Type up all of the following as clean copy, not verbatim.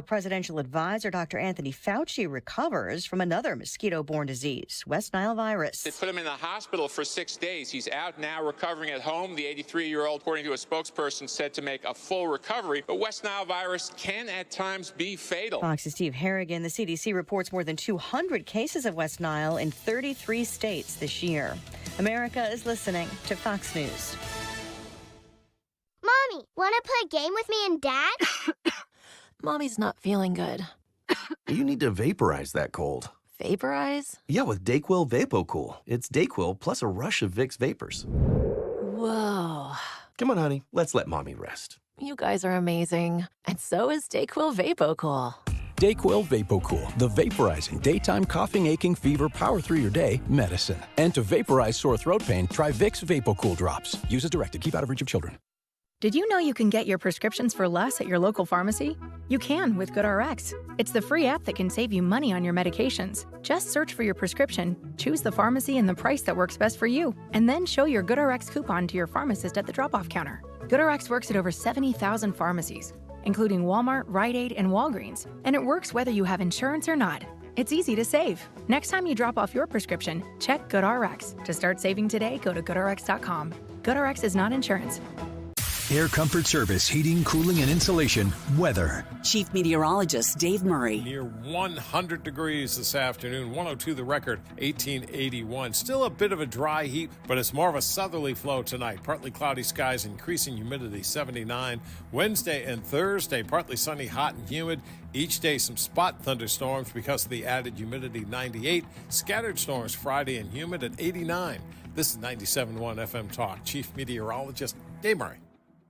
presidential advisor Dr. Anthony Fauci recovers from another mosquito-borne disease, West Nile virus. They put him in the hospital for 6 days. He's out now recovering at home. The 83-year-old, according to a spokesperson, said to make a full recovery. But West Nile virus can at times be fatal. Fox's Steve Harrigan. The CDC reports more than 200 cases of West Nile in 33 states this year. America is listening to Fox News. Mommy, want to play a game with me and Dad? Mommy's not feeling good. You need to vaporize that cold. Vaporize? Yeah, with DayQuil VapoCool. It's DayQuil plus a rush of Vicks vapors. Whoa. Come on, honey. Let's let Mommy rest. You guys are amazing. And so is DayQuil VapoCool. DayQuil VapoCool, the vaporizing daytime coughing, aching, fever, power through your day medicine. And to vaporize sore throat pain, try Vicks VapoCool drops. Use as directed. Keep out of reach of children. Did you know you can get your prescriptions for less at your local pharmacy? You can with GoodRx. It's the free app that can save you money on your medications. Just search for your prescription, choose the pharmacy and the price that works best for you, and then show your GoodRx coupon to your pharmacist at the drop-off counter. GoodRx works at over 70,000 pharmacies, including Walmart, Rite Aid, and Walgreens, and it works whether you have insurance or not. It's easy to save. Next time you drop off your prescription, check GoodRx. To start saving today, go to GoodRx.com. GoodRx is not insurance. Air Comfort Service, heating, cooling, and insulation. Weather. Chief Meteorologist Dave Murray. Near 100 degrees this afternoon. 102 the record, 1881. Still a bit of a dry heat, but it's more of a southerly flow tonight. Partly cloudy skies, increasing humidity, 79. Wednesday and Thursday, partly sunny, hot and humid. Each day, some spot thunderstorms because of the added humidity, 98. Scattered storms Friday and humid at 89. This is 97.1 FM Talk. Chief Meteorologist Dave Murray.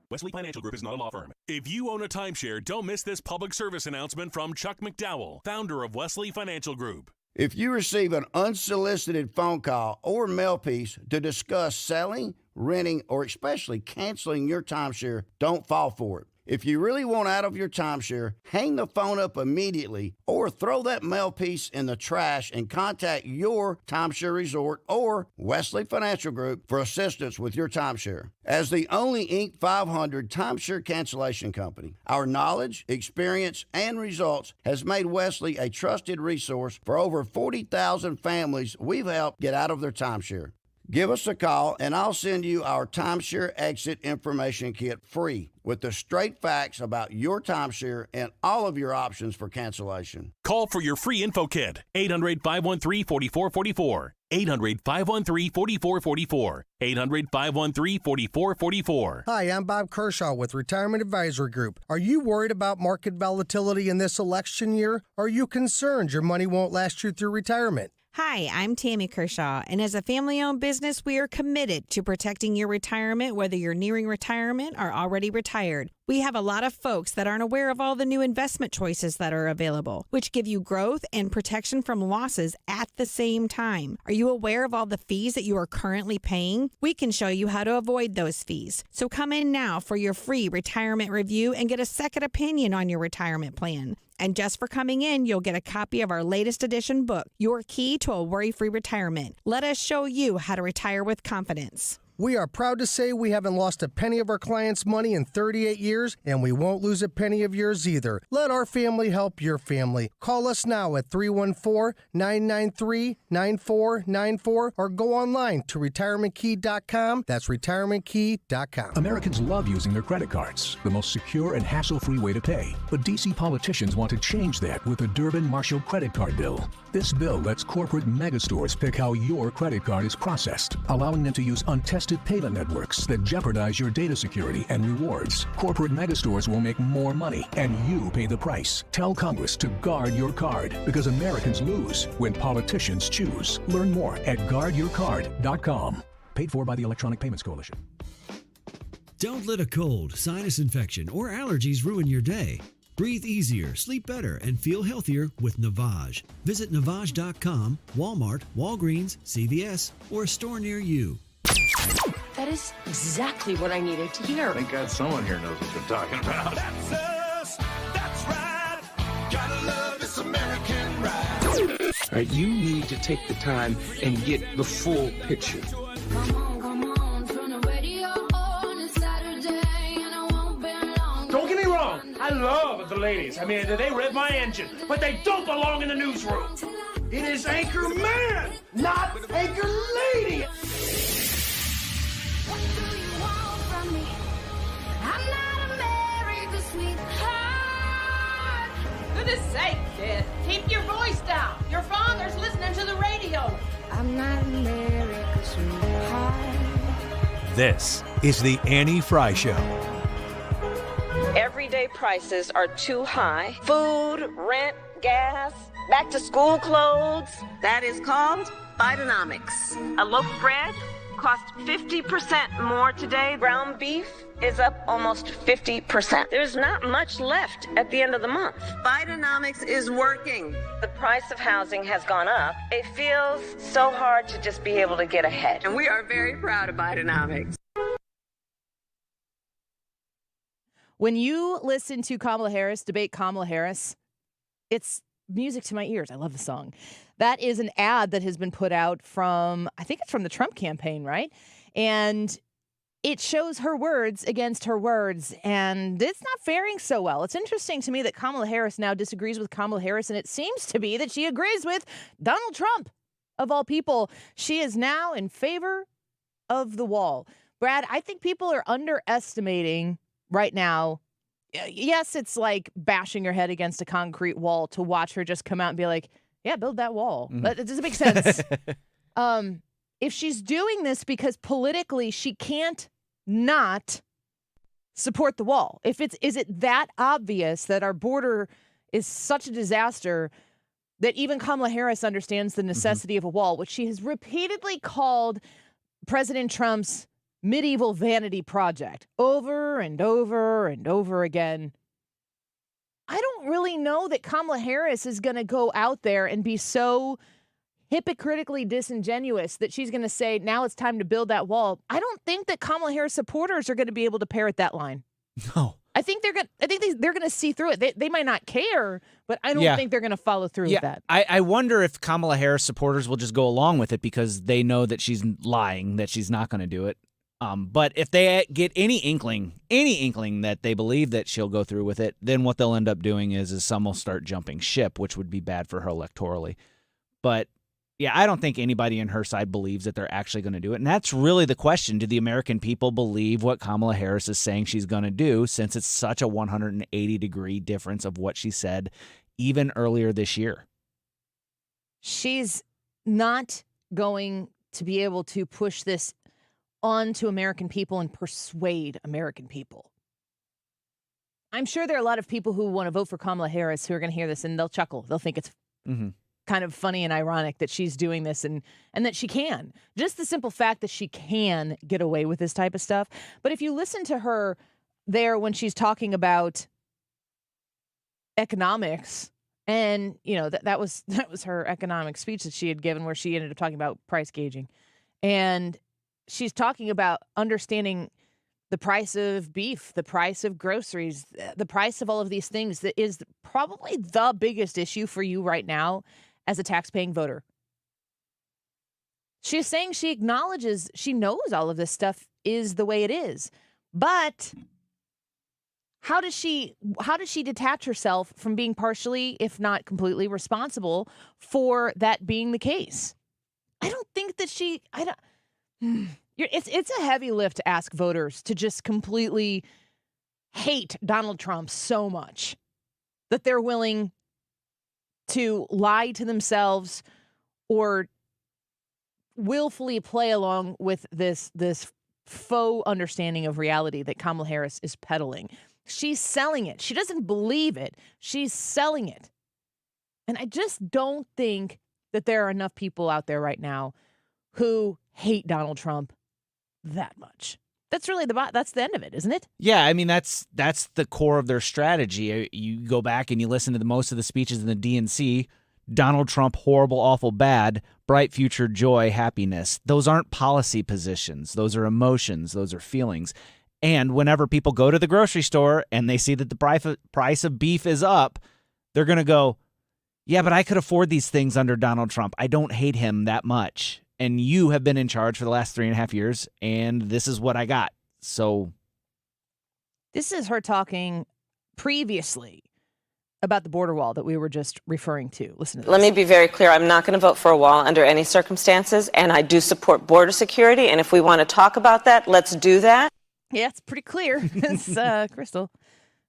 Wesley Financial Group is not a law firm. If you own a timeshare, don't miss this public service announcement from Chuck McDowell, founder of Wesley Financial Group. If you receive an unsolicited phone call or mail piece to discuss selling, renting, or especially canceling your timeshare, don't fall for it. If you really want out of your timeshare, hang the phone up immediately or throw that mail piece in the trash and contact your timeshare resort or Wesley Financial Group for assistance with your timeshare. As the only Inc. 500 timeshare cancellation company, our knowledge, experience, and results has made Wesley a trusted resource for over 40,000 families we've helped get out of their timeshare. Give us a call, and I'll send you our Timeshare Exit Information Kit free with the straight facts about your timeshare and all of your options for cancellation. Call for your free info kit, 800-513-4444. 800-513-4444. 800-513-4444. Hi, I'm Bob Kershaw with Retirement Advisory Group. Are you worried about market volatility in this election year? Are you concerned your money won't last you through retirement? Hi, I'm Tammy Kershaw, and as a family-owned business, we are committed to protecting your retirement, whether you're nearing retirement or already retired. We have a lot of folks that aren't aware of all the new investment choices that are available, which give you growth and protection from losses at the same time. Are you aware of all the fees that you are currently paying? We can show you how to avoid those fees. So come in now for your free retirement review and get a second opinion on your retirement plan. And just for coming in, you'll get a copy of our latest edition book, Your Key to a Worry-Free Retirement. Let us show you how to retire with confidence. We are proud to say we haven't lost a penny of our clients' money in 38 years, and we won't lose a penny of yours either. Let our family help your family. Call us now at 314-993-9494 or go online to retirementkey.com. That's retirementkey.com. Americans love using their credit cards, the most secure and hassle-free way to pay. But D.C. politicians want to change that with the Durbin-Marshall credit card bill. This bill lets corporate megastores pick how your credit card is processed, allowing them to use untested payment networks that jeopardize your data security and rewards. Corporate megastores will make more money, and you pay the price. Tell Congress to guard your card, because Americans lose when politicians choose. Learn more at guardyourcard.com. Paid for by the Electronic Payments Coalition. Don't let a cold, sinus infection, or allergies ruin your day. Breathe easier, sleep better, and feel healthier with Navage. Visit Navage.com, Walmart, Walgreens, CVS, or a store near you. That is exactly what I needed to hear. Thank God someone here knows what they're talking about. That's us. That's right. Gotta love this American ride. All right, you need to take the time and get the full picture. Come on, turn the radio on. It's Saturday and I won't be long. Don't get me wrong. I love the the ladies. I mean, they rev my engine, but they don't belong in the newsroom. It is Anchor Man, not Anchor Lady. What do you want from me? I'm not America's sweetheart. Goodness sake, kid. Keep your voice down. Your father's listening to the radio. I'm not America's sweetheart. This is the Annie Fry Show. Everyday prices are too high. Food, rent, gas, back to school clothes. That is called Bidenomics. A loaf of bread costs 50% more today. Ground beef is up almost 50%. There's not much left at the end of the month. Bidenomics is working. The price of housing has gone up. It feels so hard to just be able to get ahead. And we are very proud of Bidenomics. When you listen to Kamala Harris debate Kamala Harris, it's music to my ears. I love the song. That is an ad that has been put out from, I think it's from the Trump campaign, right? And it shows her words against her words, and it's not faring so well. It's interesting to me that Kamala Harris now disagrees with Kamala Harris, and it seems to be that she agrees with Donald Trump, of all people. She is now in favor of the wall. Brad, I think people are underestimating right now. Yes, it's like bashing your head against a concrete wall to watch her just come out and be like, yeah, build that wall. But it doesn't make sense. If she's doing this because politically she can't not support the wall. Is it that obvious that our border is such a disaster that even Kamala Harris understands the necessity of a wall, which she has repeatedly called President Trump's medieval vanity project over and over and over again. I don't really know that Kamala Harris is going to go out there and be so hypocritically disingenuous that she's going to say, now it's time to build that wall. I don't think that Kamala Harris supporters are going to be able to parrot that line. No. I think they're going to see through it. They might not care, but I don't think they're going to follow through with that. I wonder if Kamala Harris supporters will just go along with it because they know that she's lying, that she's not going to do it. But if they get any inkling that they believe that she'll go through with it, then what they'll end up doing is some will start jumping ship, which would be bad for her electorally. But yeah, I don't think anybody on her side believes that they're actually going to do it. And that's really the question. Do the American people believe what Kamala Harris is saying she's going to do, since it's such a 180-degree difference of what she said even earlier this year? She's not going to be able to push this onto American people and persuade American people. I'm sure there are a lot of people who want to vote for Kamala Harris who are going to hear this and they'll chuckle. They'll think it's kind of funny and ironic that she's doing this and that she can. Just the simple fact that she can get away with this type of stuff. But if you listen to her there when she's talking about economics, and that was her economic speech that she had given, where she ended up talking about price gauging, and she's talking about understanding the price of beef, the price of groceries, the price of all of these things that is probably the biggest issue for you right now as a tax-paying voter. She's saying she acknowledges, she knows all of this stuff is the way it is. But how does she detach herself from being partially, if not completely, responsible for that being the case? I don't think that it's a heavy lift to ask voters to just completely hate Donald Trump so much that they're willing to lie to themselves or willfully play along with this faux understanding of reality that Kamala Harris is peddling. She's selling it. She doesn't believe it. She's selling it. And I just don't think that there are enough people out there right now who hate Donald Trump that much. That's really that's the end of it, isn't it? Yeah, I mean, that's the core of their strategy. You go back and you listen to most of the speeches in the DNC. Donald Trump, horrible, awful, bad, bright future, joy, happiness. Those aren't policy positions. Those are emotions. Those are feelings. And whenever people go to the grocery store and they see that the price of beef is up, they're going to go, yeah, but I could afford these things under Donald Trump. I don't hate him that much. And you have been in charge for the last 3.5 years, and this is what I got. So this is her talking previously about the border wall that we were just referring to. Listen to this. Let me be very clear. I'm not going to vote for a wall under any circumstances, and I do support border security. And if we want to talk about that, let's do that. Yeah, it's pretty clear. It's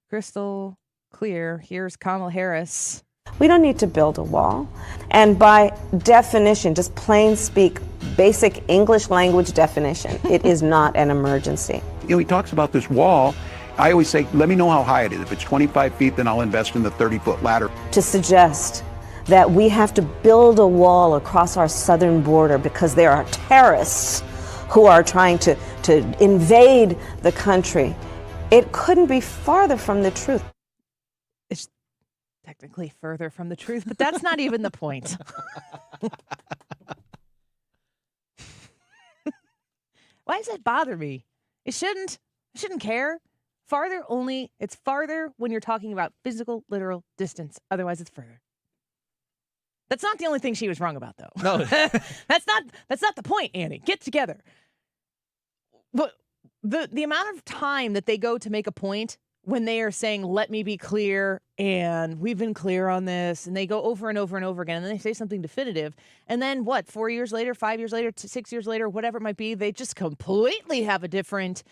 crystal clear. Here's Kamala Harris. We don't need to build a wall. And by definition, just plain speak, basic English language definition, it is not an emergency. You know, he talks about this wall. I always say, let me know how high it is. If it's 25 feet, then I'll invest in the 30-foot ladder. To suggest that we have to build a wall across our southern border because there are terrorists who are trying to invade the country, it couldn't be farther from the truth. It's technically further from the truth, but that's not even the point. Why does that bother me? It shouldn't. I shouldn't care. It's farther when you're talking about physical, literal distance. Otherwise, it's further. That's not the only thing she was wrong about, though. No. That's not the point, Annie. Get together. But the amount of time that they go to make a point when they are saying, let me be clear, and we've been clear on this, and they go over and over and over again, and then they say something definitive, and then 4 years later, 5 years later, 6 years later, whatever it might be, they just completely have a different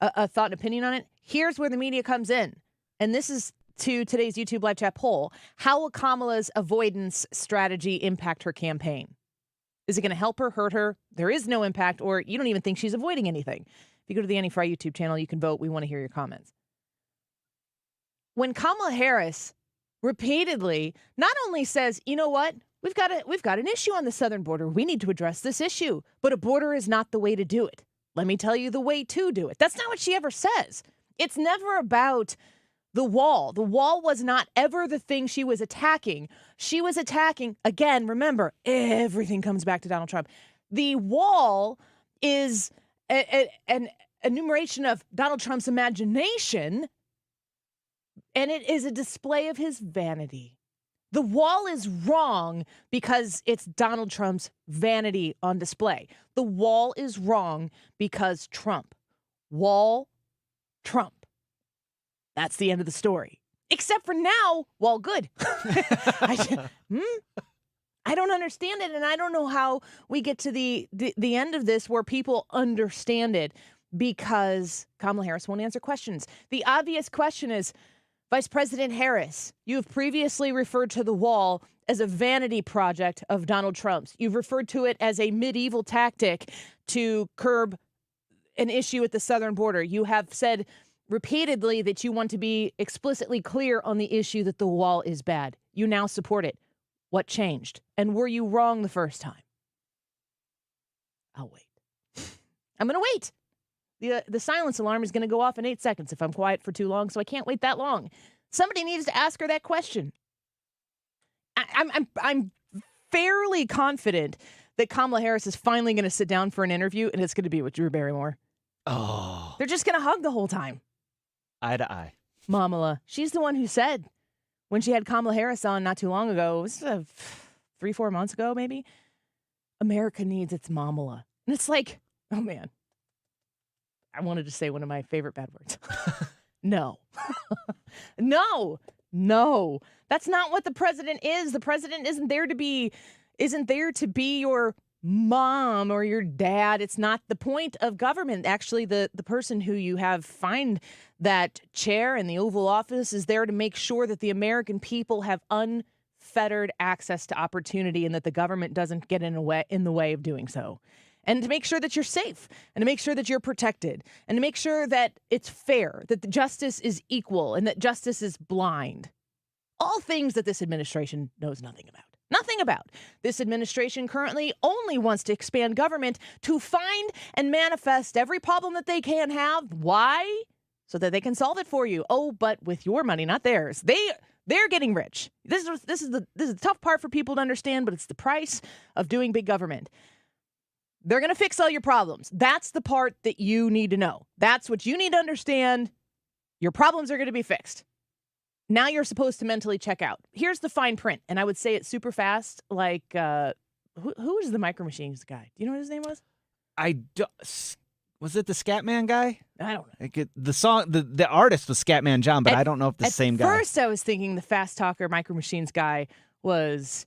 a thought and opinion on it. Here's where the media comes in. And this is to today's YouTube live chat poll. How will Kamala's avoidance strategy impact her campaign? Is it going to help her, hurt her? There is no impact, or you don't even think she's avoiding anything. If you go to the Annie Fry YouTube channel, you can vote. We want to hear your comments. When Kamala Harris repeatedly not only says, you know what, we've got an issue on the southern border. We need to address this issue, but a border is not the way to do it. Let me tell you the way to do it. That's not what she ever says. It's never about the wall. The wall was not ever the thing she was attacking. She was attacking, again, remember, everything comes back to Donald Trump. The wall is an enumeration of Donald Trump's imagination, and it is a display of his vanity. The wall is wrong because it's Donald Trump's vanity on display. The wall is wrong because Trump. Wall, Trump. That's the end of the story. Except for now, wall good. I don't understand it, and I don't know how we get to the end of this where people understand it because Kamala Harris won't answer questions. The obvious question is, Vice President Harris, you have previously referred to the wall as a vanity project of Donald Trump's. You've referred to it as a medieval tactic to curb an issue at the southern border. You have said repeatedly that you want to be explicitly clear on the issue that the wall is bad. You now support it. What changed? And were you wrong the first time? I'll wait. I'm going to wait. The silence alarm is going to go off in 8 seconds if I'm quiet for too long, so I can't wait that long. Somebody needs to ask her that question. I'm fairly confident that Kamala Harris is finally going to sit down for an interview, and it's going to be with Drew Barrymore. Oh. They're just going to hug the whole time. Eye to eye. Mamala. She's the one who said when she had Kamala Harris on not too long ago, it was 3-4 months ago maybe, America needs its Mamala. And it's like, oh man. I wanted to say one of my favorite bad words. No. No. That's not what the president is. The president isn't there to be your mom or your dad. It's not the point of government. Actually, the person who you have find that chair in the Oval Office is there to make sure that the American people have unfettered access to opportunity and that the government doesn't get in the way of doing so. And to make sure that you're safe, and to make sure that you're protected, and to make sure that it's fair, that the justice is equal, and that justice is blind. All things that this administration knows nothing about. Nothing about. This administration currently only wants to expand government to find and manifest every problem that they can have. Why? So that they can solve it for you. Oh, but with your money, not theirs. They're getting rich. This is the tough part for people to understand, but it's the price of doing big government. They're going to fix all your problems. That's the part that you need to know. That's what you need to understand. Your problems are going to be fixed. Now you're supposed to mentally check out. Here's the fine print, and I would say it super fast. Like, who was the Micro Machines guy? Do you know what his name was? Was it the Scatman guy? I don't know. The artist was Scatman John, but I don't know if the same guy. At first, I was thinking the Fast Talker Micro Machines guy was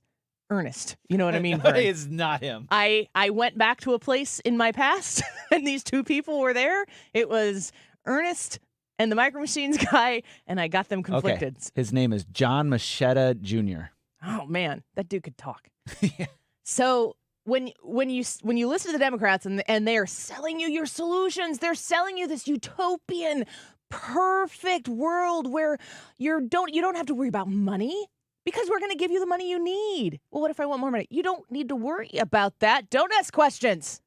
Ernest. You know what I mean? It's not him. I went back to a place in my past, and these two people were there. It was Ernest and the Micro Machines guy, and I got them conflicted. Okay. His name is John Machetta Jr. Oh man, that dude could talk. Yeah. So when you listen to the Democrats and they are selling you your solutions, they're selling you this utopian, perfect world where you don't have to worry about money because we're going to give you the money you need. Well, what if I want more money? You don't need to worry about that. Don't ask questions.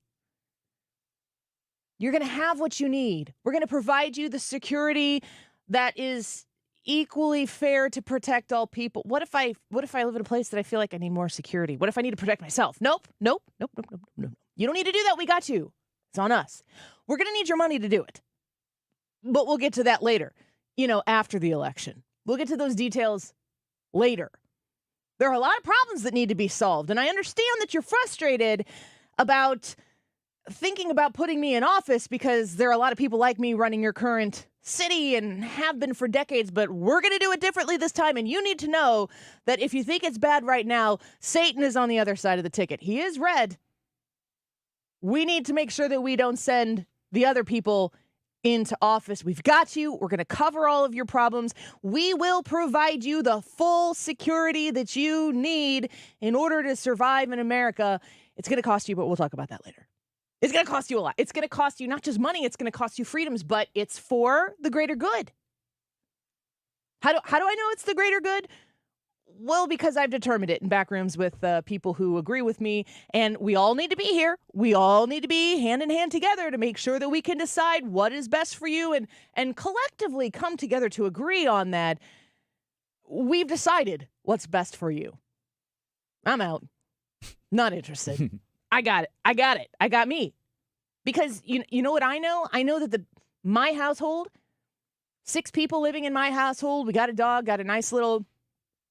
You're going to have what you need. We're going to provide you the security that is equally fair to protect all people. What if I live in a place that I feel like I need more security? What if I need to protect myself? Nope. You don't need to do that. We got you. It's on us. We're going to need your money to do it. But we'll get to that later, after the election. We'll get to those details later. There are a lot of problems that need to be solved, and I understand that you're frustrated about thinking about putting me in office because there are a lot of people like me running your current city and have been for decades, but we're going to do it differently this time, and you need to know that if you think it's bad right now, Satan is on the other side of the ticket. He is red. We need to make sure that we don't send the other people into office. We've got you. We're going to cover all of your problems. We will provide you the full security that you need in order to survive in America. It's going to cost you, but we'll talk about that later. It's going to cost you a lot. It's going to cost you not just money, it's going to cost you freedoms, but it's for the greater good. How do I know it's the greater good? Well, because I've determined it in back rooms with people who agree with me, and we all need to be here. We all need to be hand in hand together to make sure that we can decide what is best for you and collectively come together to agree on that. We've decided what's best for you. I'm out. Not interested. I got it. I got me. Because you know what I know? I know that my household, 6 people living in my household, we got a dog, got a nice little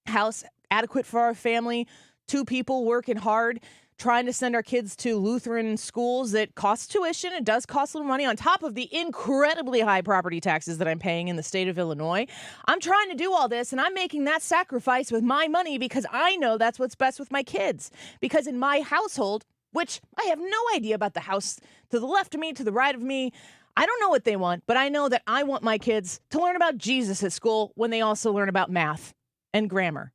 house, adequate for our family, 2 people working hard, trying to send our kids to Lutheran schools that cost tuition. It does cost a little money on top of the incredibly high property taxes that I'm paying in the state of Illinois. I'm trying to do all this, and I'm making that sacrifice with my money because I know that's what's best with my kids. Because in my household, which I have no idea about the house to the left of me, to the right of me. I don't know what they want, but I know that I want my kids to learn about Jesus at school when they also learn about math and grammar.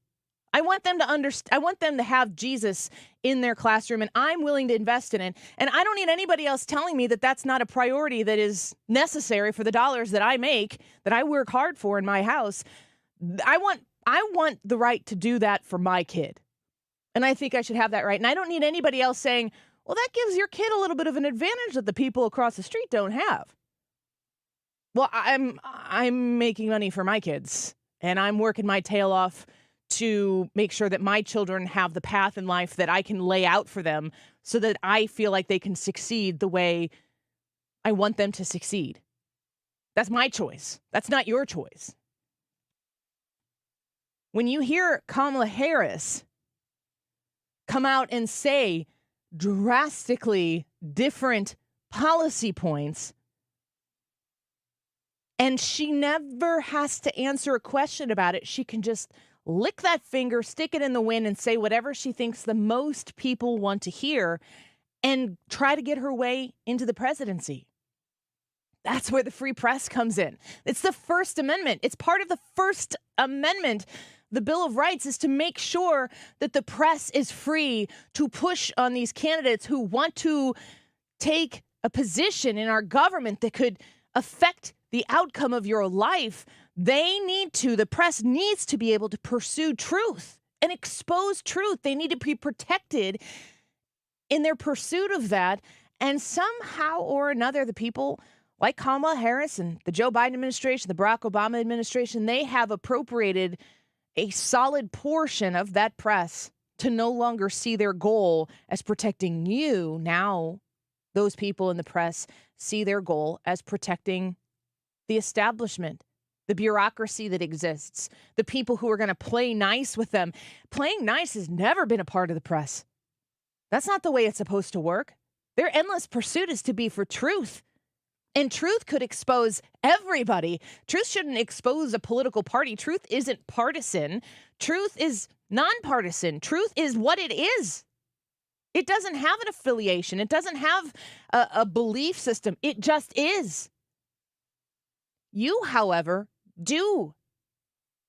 I want them to I want them to have Jesus in their classroom, and I'm willing to invest in it. And I don't need anybody else telling me that that's not a priority that is necessary for the dollars that I make, that I work hard for in my house. I want the right to do that for my kid. And I think I should have that right. And I don't need anybody else saying, well, that gives your kid a little bit of an advantage that the people across the street don't have. Well, I'm making money for my kids, and I'm working my tail off to make sure that my children have the path in life that I can lay out for them so that I feel like they can succeed the way I want them to succeed. That's my choice. That's not your choice. When you hear Kamala Harris come out and say drastically different policy points, and she never has to answer a question about it. She can just lick that finger, stick it in the wind, and say whatever she thinks the most people want to hear and try to get her way into the presidency. That's where the free press comes in. It's the First Amendment. It's part of the First Amendment. The Bill of Rights is to make sure that the press is free to push on these candidates who want to take a position in our government that could affect the outcome of your life. The press needs to be able to pursue truth and expose truth. They need to be protected in their pursuit of that. And somehow or another, the people like Kamala Harris and the Joe Biden administration, the Barack Obama administration, they have appropriated a solid portion of that press to no longer see their goal as protecting you. Now, those people in the press see their goal as protecting the establishment, the bureaucracy that exists, the people who are going to play nice with them. Playing nice has never been a part of the press. That's not the way it's supposed to work. Their endless pursuit is to be for truth And truth could expose everybody. Truth shouldn't expose a political party. Truth isn't partisan. Truth is nonpartisan. Truth is what it is. It doesn't have an affiliation. It doesn't have a belief system. It just is. You, however, do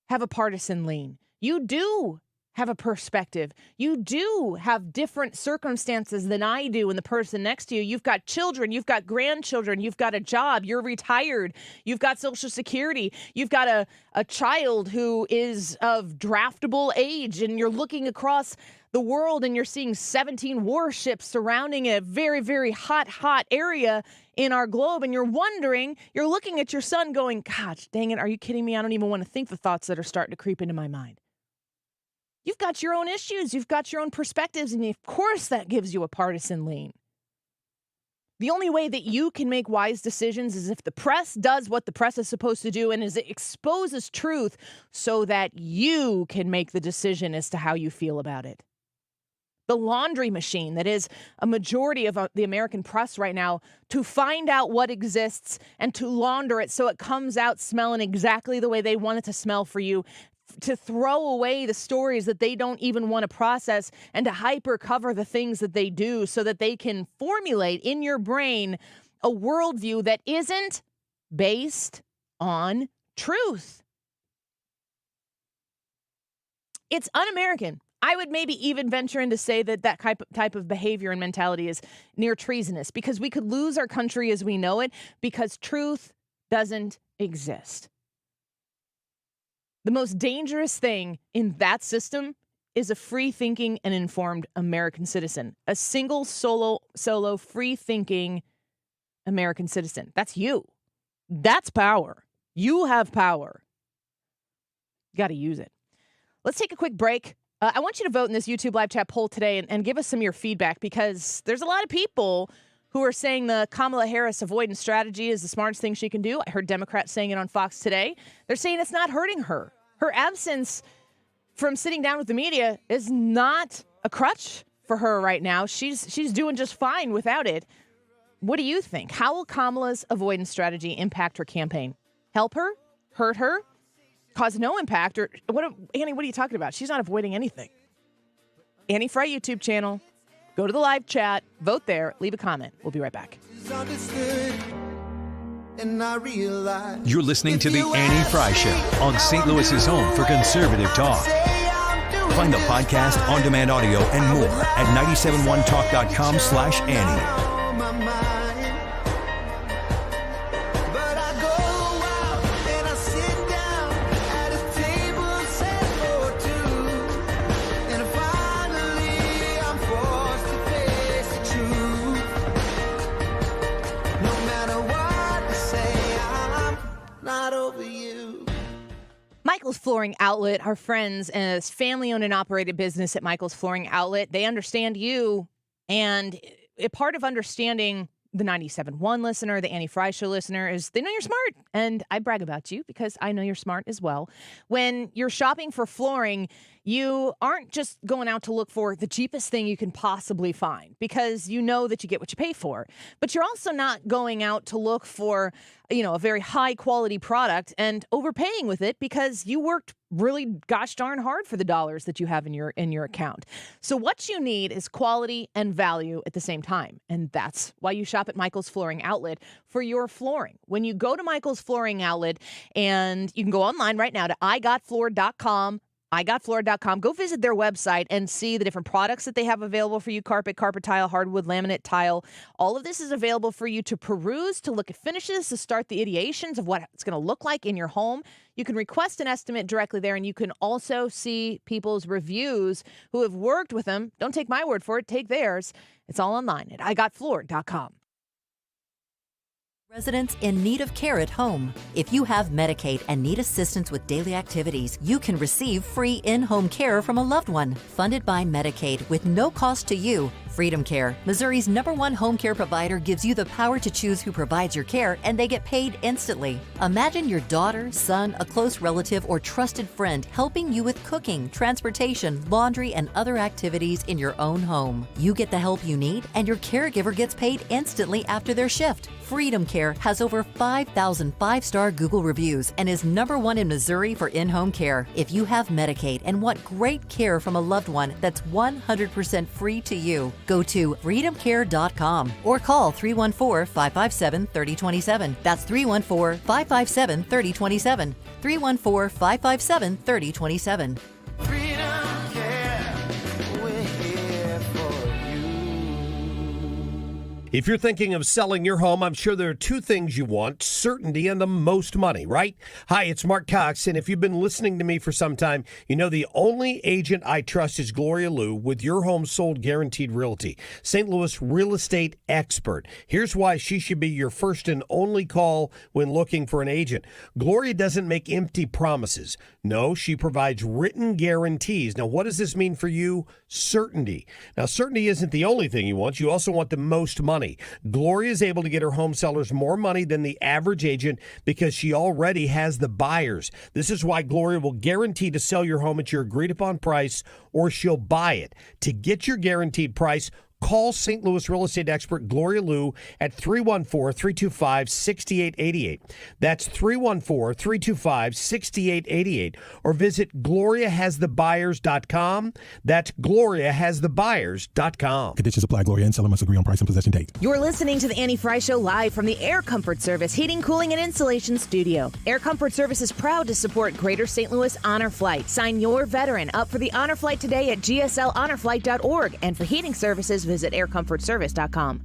have a partisan lean. You do have a perspective. You do have different circumstances than I do and the person next to you. You've got children. You've got grandchildren. You've got a job. You're retired. You've got Social Security. You've got a child who is of draftable age, and you're looking across the world and you're seeing 17 warships surrounding a very, very hot area in our globe. And you're wondering, you're looking at your son going, gosh, dang it, are you kidding me? I don't even want to think the thoughts that are starting to creep into my mind. You've got your own issues. You've got your own perspectives. And of course, that gives you a partisan lean. The only way that you can make wise decisions is if the press does what the press is supposed to do and is it exposes truth so that you can make the decision as to how you feel about it. The laundry machine that is a majority of the American press right now to find out what exists and to launder it so it comes out smelling exactly the way they want it to smell for you, to throw away the stories that they don't even want to process and to hyper cover the things that they do so that they can formulate in your brain a worldview that isn't based on truth. It's un-American. I would maybe even venture in to say that type of behavior and mentality is near treasonous because we could lose our country as we know it because truth doesn't exist. The most dangerous thing in that system is a free-thinking and informed American citizen. A single, solo, free-thinking American citizen. That's you. That's power. You have power. You got to use it. Let's take a quick break. I want you to vote in this YouTube live chat poll today and give us some of your feedback because there's a lot of people who are saying the Kamala Harris avoidance strategy is the smartest thing she can do. I heard Democrats saying it on Fox today. They're saying it's not hurting her. Her absence from sitting down with the media is not a crutch for her right now. She's doing just fine without it. What do you think? How will Kamala's avoidance strategy impact her campaign? Help her? Hurt her? Cause no impact? Or Annie, what are you talking about? She's not avoiding anything. Annie Fry YouTube channel. Go to the live chat. Vote there. Leave a comment. We'll be right back. You're listening to the Annie Fry Show on St. Louis's home for conservative talk. Find the podcast, on-demand audio, and more at 971talk.com/Annie. Michael's Flooring Outlet, our friends, and it's family-owned and operated business at Michael's Flooring Outlet. They understand you, and a part of understanding the 97.1 listener, the Annie Fry Show listener, is they know you're smart. And I brag about you because I know you're smart as well. When you're shopping for flooring, you aren't just going out to look for the cheapest thing you can possibly find because you know that you get what you pay for. But you're also not going out to look for, a very high quality product and overpaying with it because you worked really gosh darn hard for the dollars that you have in your account. So what you need is quality and value at the same time. And that's why you shop at Michael's Flooring Outlet for your flooring. When you go to Michael's Flooring Outlet, and you can go online right now to igotfloored.com, go visit their website and see the different products that they have available for you. Carpet tile, hardwood, laminate tile. All of this is available for you to peruse, to look at finishes, to start the ideations of what it's going to look like in your home. You can request an estimate directly there, and you can also see people's reviews who have worked with them. Don't take my word for it. Take theirs. It's all online at igotfloored.com. Residents in need of care at home. If you have Medicaid and need assistance with daily activities, you can receive free in-home care from a loved one. Funded by Medicaid with no cost to you, Freedom Care, Missouri's #1 home care provider, gives you the power to choose who provides your care, and they get paid instantly. Imagine your daughter, son, a close relative, or trusted friend helping you with cooking, transportation, laundry, and other activities in your own home. You get the help you need, and your caregiver gets paid instantly after their shift. Freedom Care has over 5,000 five-star Google reviews and is #1 in Missouri for in-home care. If you have Medicaid and want great care from a loved one that's 100% free to you, go to freedomcare.com or call 314-557-3027. That's 314-557-3027. 314-557-3027. If you're thinking of selling your home, I'm sure there are two things you want: certainty and the most money, right? Hi, it's Mark Cox, and if you've been listening to me for some time, you know the only agent I trust is Gloria Liu with Your Home Sold Guaranteed Realty, St. Louis real estate expert. Here's why she should be your first and only call when looking for an agent. Gloria doesn't make empty promises. No, she provides written guarantees. Now, what does this mean for you? Certainty. Now, certainty isn't the only thing you want. You also want the most money. Gloria is able to get her home sellers more money than the average agent because she already has the buyers. This is why Gloria will guarantee to sell your home at your agreed upon price, or she'll buy it. To get your guaranteed price, call St. Louis real estate expert Gloria Liu at 314-325-6888. That's 314-325-6888. Or visit GloriaHasTheBuyers.com. That's GloriaHasTheBuyers.com. Conditions apply. Gloria and seller must agree on price and possession date. You're listening to the Annie Fry Show live from the Air Comfort Service Heating, Cooling, and Insulation Studio. Air Comfort Service is proud to support Greater St. Louis Honor Flight. Sign your veteran up for the Honor Flight today at GSLHonorFlight.org. And for heating services, visit aircomfortservice.com.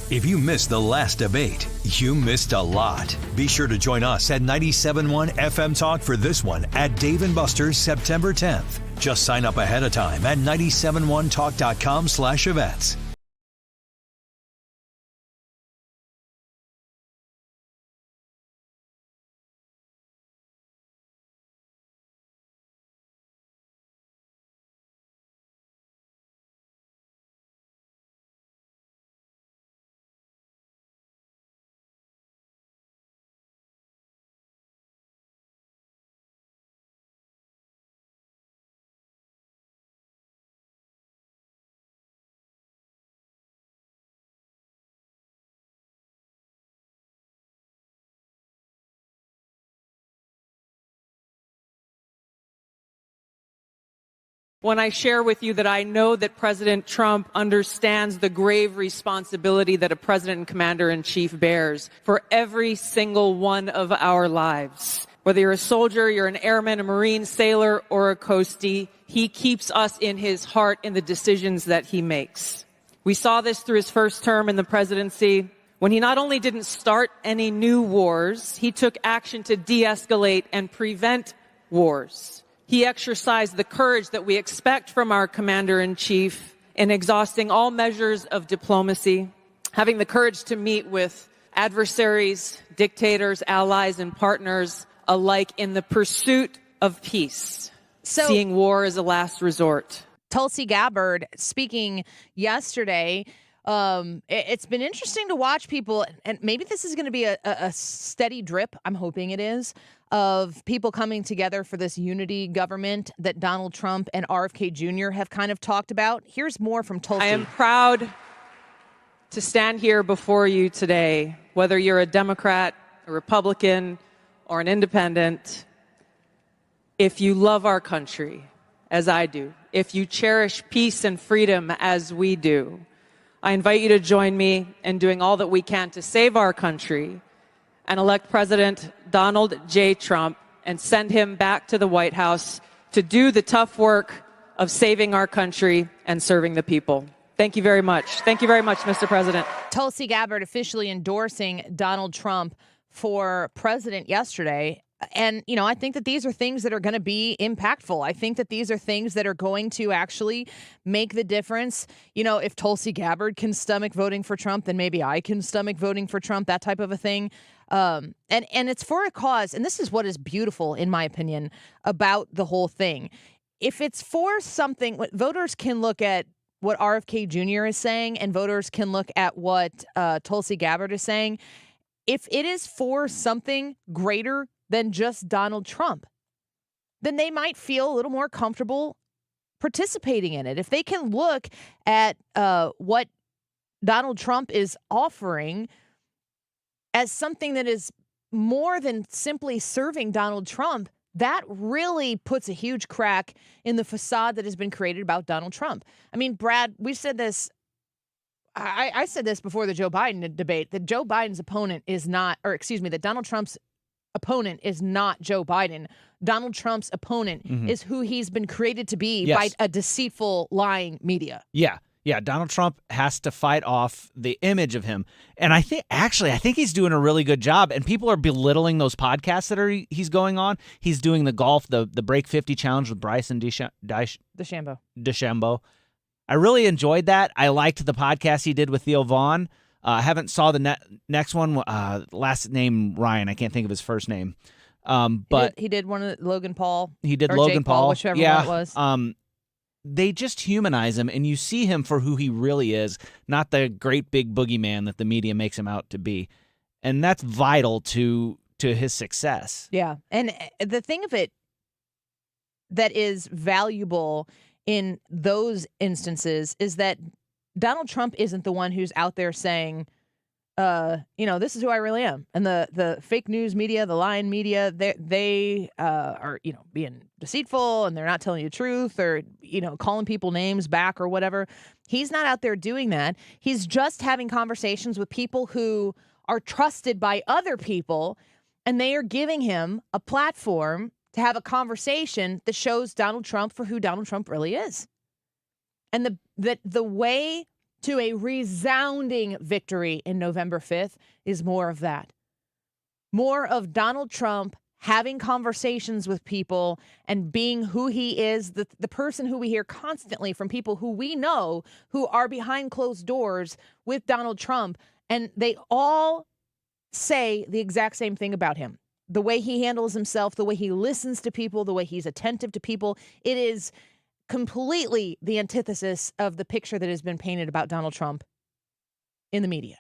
If you missed the last debate, you missed a lot. Be sure to join us at 97.1 FM Talk for this one at Dave & Buster's September 10th. Just sign up ahead of time at 971talk.com/events. When I share with you that I know that President Trump understands the grave responsibility that a president and commander-in-chief bears for every single one of our lives. Whether you're a soldier, you're an airman, a Marine, sailor, or a coastie, he keeps us in his heart in the decisions that he makes. We saw this through his first term in the presidency, when he not only didn't start any new wars, he took action to de-escalate and prevent wars. He exercised the courage that we expect from our commander-in-chief in exhausting all measures of diplomacy, having the courage to meet with adversaries, dictators, allies, and partners alike in the pursuit of peace, seeing war as a last resort. Tulsi Gabbard speaking yesterday. It's been interesting to watch people, and maybe this is going to be a steady drip, I'm hoping it is, of people coming together for this unity government that Donald Trump and RFK Jr. have kind of talked about. Here's more from Tulsi. I am proud to stand here before you today, whether you're a Democrat, a Republican, or an independent. If you love our country, as I do, if you cherish peace and freedom as we do, I invite you to join me in doing all that we can to save our country and elect President Donald J. Trump and send him back to the White House to do the tough work of saving our country and serving the people. Thank you very much. Thank you very much, Mr. President. Tulsi Gabbard officially endorsing Donald Trump for president yesterday. And, you know, I think that these are things that are going to be impactful. I think that these are things that are going to actually make the difference. You know, if Tulsi Gabbard can stomach voting for Trump, then maybe I can stomach voting for Trump, that type of a thing. And it's for a cause. And this is what is beautiful, in my opinion, about the whole thing. If it's for something, voters can look at what RFK Jr. is saying, and voters can look at what Tulsi Gabbard is saying, if it is for something greater than just Donald Trump, then they might feel a little more comfortable participating in it. If they can look at what Donald Trump is offering as something that is more than simply serving Donald Trump, that really puts a huge crack in the facade that has been created about Donald Trump. I mean, Brad, we said this. I said this before the Joe Biden debate, that Joe Biden's opponent is not, or excuse me, that Donald Trump's opponent is not Joe Biden. Donald Trump's opponent is who he's been created to be by a deceitful, lying media. Yeah, Donald Trump has to fight off the image of him. And I think he's doing a really good job. And people are belittling those podcasts that he's going on. He's doing the golf, the Break 50 challenge with Bryson DeChambeau. I really enjoyed that. I liked the podcast he did with Theo Vaughn. I haven't saw the next one. Last name Ryan. I can't think of his first name. But he did one of Logan Paul. He did or Logan Jake Paul, whichever one it was. They just humanize him, and you see him for who he really is, not the great big boogeyman that the media makes him out to be. And that's vital to his success. Yeah. And the thing of it that is valuable in those instances is that Donald Trump isn't the one who's out there saying, this is who I really am. And the fake news media, the lying media, they are, being deceitful and they're not telling you the truth or, calling people names back or whatever. He's not out there doing that. He's just having conversations with people who are trusted by other people, and they are giving him a platform to have a conversation that shows Donald Trump for who Donald Trump really is. And the way to a resounding victory in November 5th is more of that. More of Donald Trump having conversations with people and being who he is, the person who we hear constantly from people who we know who are behind closed doors with Donald Trump, and they all say the exact same thing about him. The way he handles himself, the way he listens to people, the way he's attentive to people, it is completely the antithesis of the picture that has been painted about Donald Trump in the media.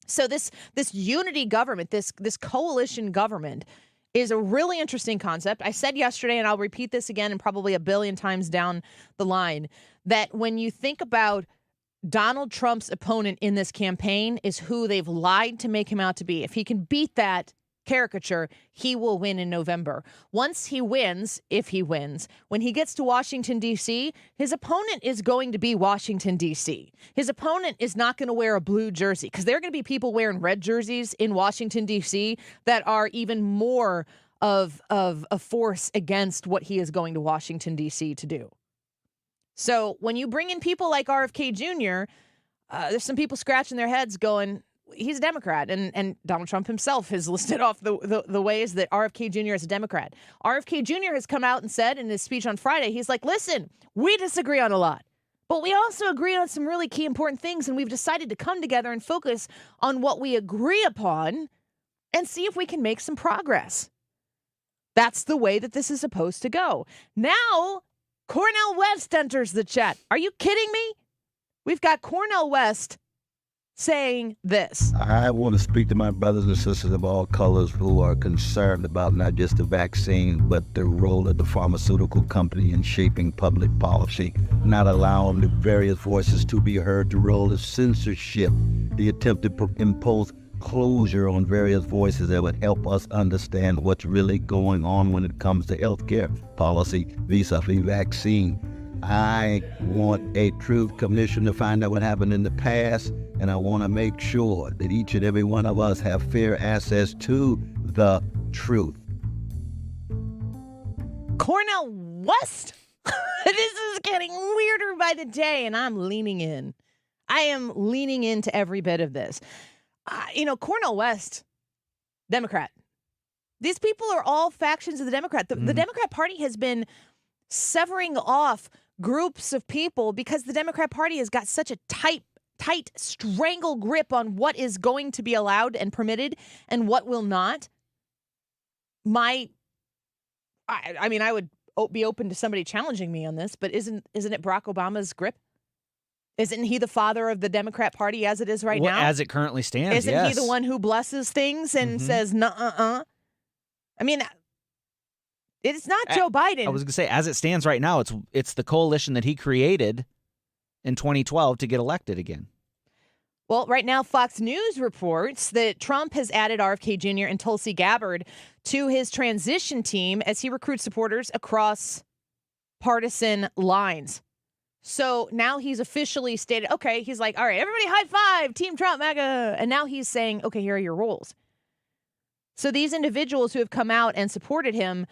So this unity government, this coalition government is a really interesting concept. I said yesterday, and I'll repeat this again and probably a billion times down the line, that when you think about Donald Trump's opponent in this campaign is who they've lied to make him out to be. If he can beat that caricature, he will win in November. Once he wins, if he wins, when he gets to Washington, D.C., his opponent is going to be Washington, D.C. His opponent is not going to wear a blue jersey, because there are going to be people wearing red jerseys in Washington, D.C. that are even more of a force against what he is going to Washington, D.C. to do. So when you bring in people like RFK Jr., there's some people scratching their heads going, he's a Democrat, and Donald Trump himself has listed off the ways that RFK Jr. is a Democrat. RFK Jr. has come out and said in his speech on Friday, he's like, listen, we disagree on a lot, but we also agree on some really key important things, and we've decided to come together and focus on what we agree upon and see if we can make some progress. That's the way that this is supposed to go. Now, Cornel West enters the chat. Are you kidding me? We've got Cornel West saying this. I want to speak to my brothers and sisters of all colors who are concerned about not just the vaccine, but the role of the pharmaceutical company in shaping public policy, not allowing the various voices to be heard, the role of censorship, the attempt to impose closure on various voices that would help us understand what's really going on when it comes to healthcare policy vis-a-vis vaccine. I want a truth commission to find out what happened in the past, and I want to make sure that each and every one of us have fair access to the truth. Cornel West? This is getting weirder by the day, and I'm leaning in. I am leaning into every bit of this. Cornel West, Democrat. These people are all factions of the Democrat. The Democrat Party has been severing off groups of people because the Democrat Party has got such a tight strangle grip on what is going to be allowed and permitted and what will not. I would be open to somebody challenging me on this, but isn't it Barack Obama's grip? Isn't he the father of the Democrat Party as it is right now? As it currently stands, Isn't he the one who blesses things and says, nuh-uh-uh? I mean, it's not Joe Biden. I was going to say, as it stands right now, it's the coalition that he created in 2012 to get elected again. Well, right now, Fox News reports that Trump has added RFK Jr. and Tulsi Gabbard to his transition team as he recruits supporters across partisan lines. So now he's officially stated, okay, he's like, all right, everybody high five, Team Trump, MAGA. And now he's saying, okay, here are your roles. So these individuals who have come out and supported him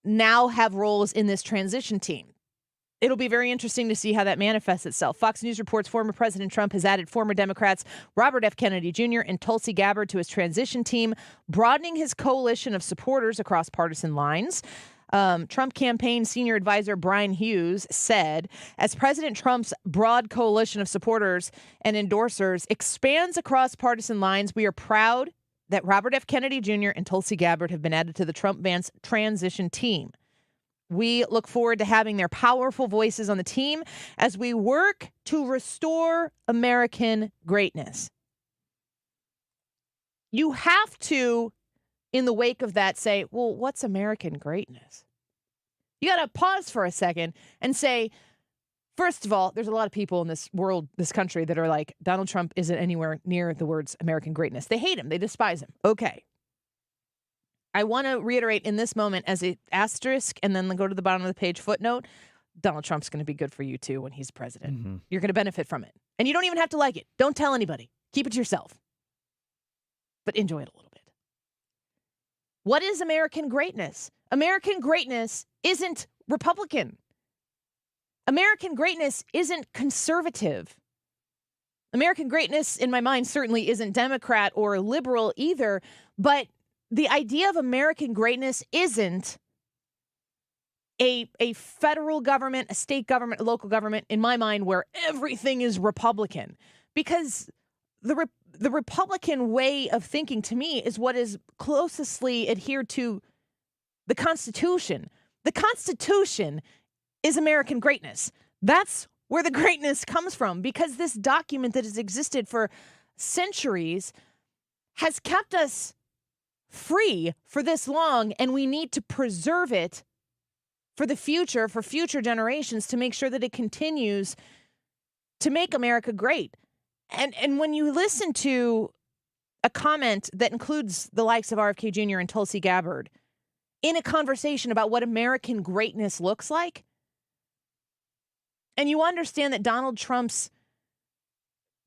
now have roles in this transition team. It'll be very interesting to see how that manifests itself. Fox News reports former President Trump has added former Democrats Robert F. Kennedy Jr. and Tulsi Gabbard to his transition team, broadening his coalition of supporters across partisan lines. Trump campaign senior advisor Brian Hughes said, as President Trump's broad coalition of supporters and endorsers expands across partisan lines, we are proud that Robert F. Kennedy Jr. and Tulsi Gabbard have been added to the Trump-Vance transition team. We look forward to having their powerful voices on the team as we work to restore American greatness. You have to, in the wake of that, say, well, what's American greatness? You got to pause for a second and say, first of all, there's a lot of people in this world, this country, that are like, Donald Trump isn't anywhere near the words American greatness. They hate him. They despise him. Okay. I want to reiterate in this moment as an asterisk and then go to the bottom of the page footnote, Donald Trump's going to be good for you too when he's president. Mm-hmm. You're going to benefit from it. And you don't even have to like it. Don't tell anybody. Keep it to yourself. But enjoy it a little bit. What is American greatness? American greatness isn't Republican. American greatness isn't conservative. American greatness, in my mind, certainly isn't Democrat or liberal either, but the idea of American greatness isn't a federal government, a state government, a local government, in my mind, where everything is Republican. Because the Republican way of thinking, to me, is what is closely adhered to the Constitution. The Constitution is American greatness. That's where the greatness comes from, because this document that has existed for centuries has kept us free for this long, and we need to preserve it for the future, for future generations, to make sure that it continues to make America great. And when you listen to a comment that includes the likes of RFK Jr. and Tulsi Gabbard in a conversation about what American greatness looks like, and you understand that Donald Trump's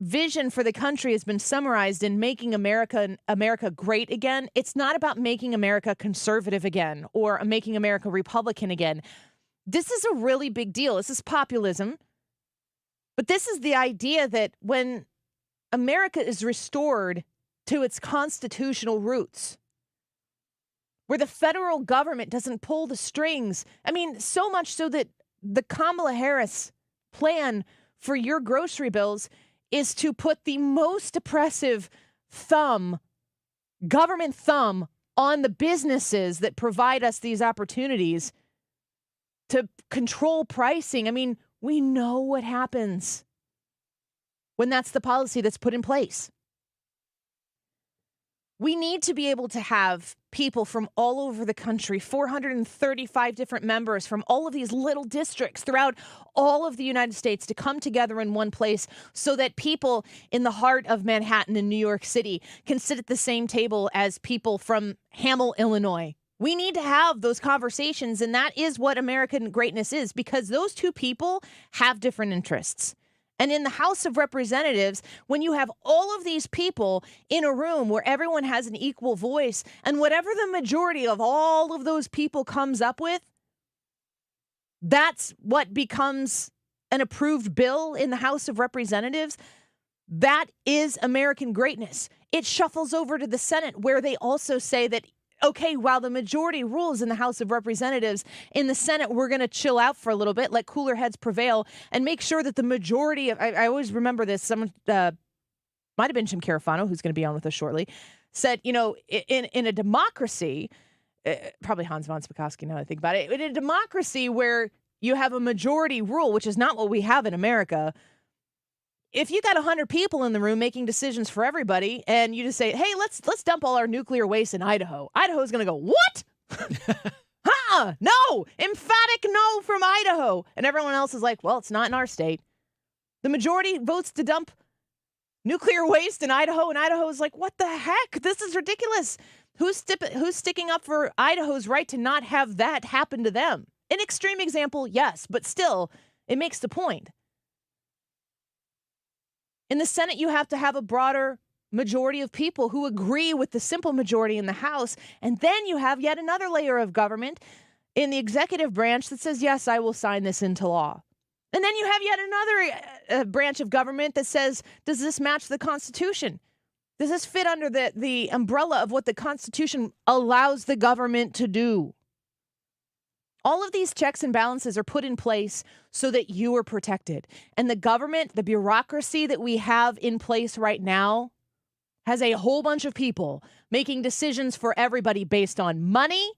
vision for the country has been summarized in making America great again. It's not about making America conservative again or making America Republican again. This is a really big deal. This is populism. But this is the idea that when America is restored to its constitutional roots, where the federal government doesn't pull the strings, I mean, so much so that the Kamala Harris plan for your grocery bills is to put the most oppressive government thumb on the businesses that provide us these opportunities to control pricing. I mean, we know what happens when that's the policy that's put in place. We need to be able to have people from all over the country, 435 different members from all of these little districts throughout all of the United States, to come together in one place so that people in the heart of Manhattan and New York City can sit at the same table as people from Hamel, Illinois. We need to have those conversations, and that is what American greatness is, because those two people have different interests. And in the House of Representatives, when you have all of these people in a room where everyone has an equal voice, and whatever the majority of all of those people comes up with, that's what becomes an approved bill in the House of Representatives. That is American greatness. It shuffles over to the Senate, where they also say that, okay, while the majority rules in the House of Representatives, in the Senate, we're going to chill out for a little bit, let cooler heads prevail, and make sure that the majority of, I always remember this, someone, might have been Jim Carafano, who's going to be on with us shortly, said, you know, in a democracy, probably Hans von Spakovsky now that I think about it. In a democracy where you have a majority rule, which is not what we have in America, if you got 100 people in the room making decisions for everybody and you just say, hey, let's dump all our nuclear waste in Idaho, Idaho's going to go, what? No, emphatic no from Idaho. And everyone else is like, well, it's not in our state. The majority votes to dump nuclear waste in Idaho, and Idaho is like, what the heck? This is ridiculous. Who's sticking up for Idaho's right to not have that happen to them? An extreme example, yes, but still, it makes the point. In the Senate, you have to have a broader majority of people who agree with the simple majority in the House, and then you have yet another layer of government in the executive branch that says, yes, I will sign this into law. And then you have yet another branch of government that says, does this match the Constitution? Does this fit under the umbrella of what the Constitution allows the government to do? All of these checks and balances are put in place so that you are protected. And the government, the bureaucracy that we have in place right now, has a whole bunch of people making decisions for everybody based on money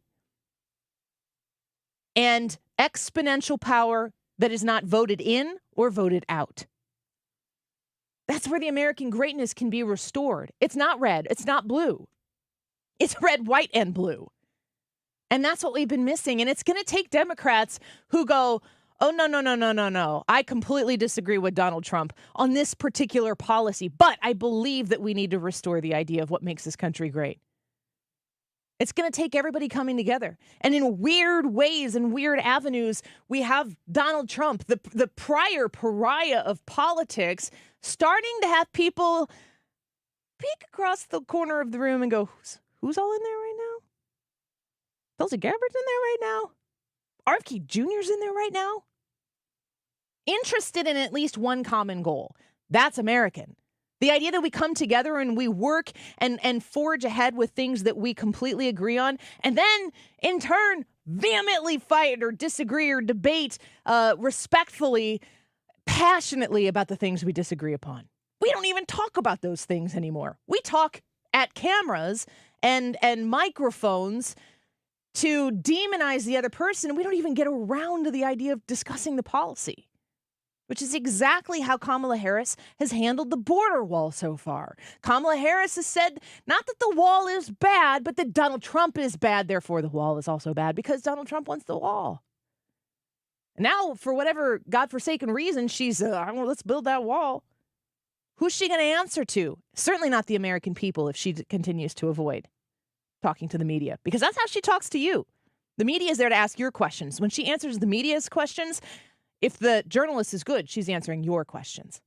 and exponential power that is not voted in or voted out. That's where the American greatness can be restored. It's not red. It's not blue. It's red, white, and blue. And that's what we've been missing. And it's going to take Democrats who go, oh, no. I completely disagree with Donald Trump on this particular policy, but I believe that we need to restore the idea of what makes this country great. It's going to take everybody coming together. And in weird ways and weird avenues, we have Donald Trump, the prior pariah of politics, starting to have people peek across the corner of the room and go, who's all in there right now? Tulsi Gabbard's in there right now? RFK Jr.'s in there right now? Interested in at least one common goal. That's American. The idea that we come together and we work and forge ahead with things that we completely agree on, and then, in turn, vehemently fight or disagree or debate respectfully, passionately about the things we disagree upon. We don't even talk about those things anymore. We talk at cameras and microphones to demonize the other person. We don't even get around to the idea of discussing the policy, which is exactly how Kamala Harris has handled the border wall so far. Kamala Harris has said not that the wall is bad, but that Donald Trump is bad, therefore the wall is also bad because Donald Trump wants the wall. Now, for whatever godforsaken reason, she's, let's build that wall. Who's she going to answer to? Certainly not the American people if she continues to avoid talking to the media, because that's how she talks to you. The media is there to ask your questions. When she answers the media's questions, if the journalist is good, she's answering your questions.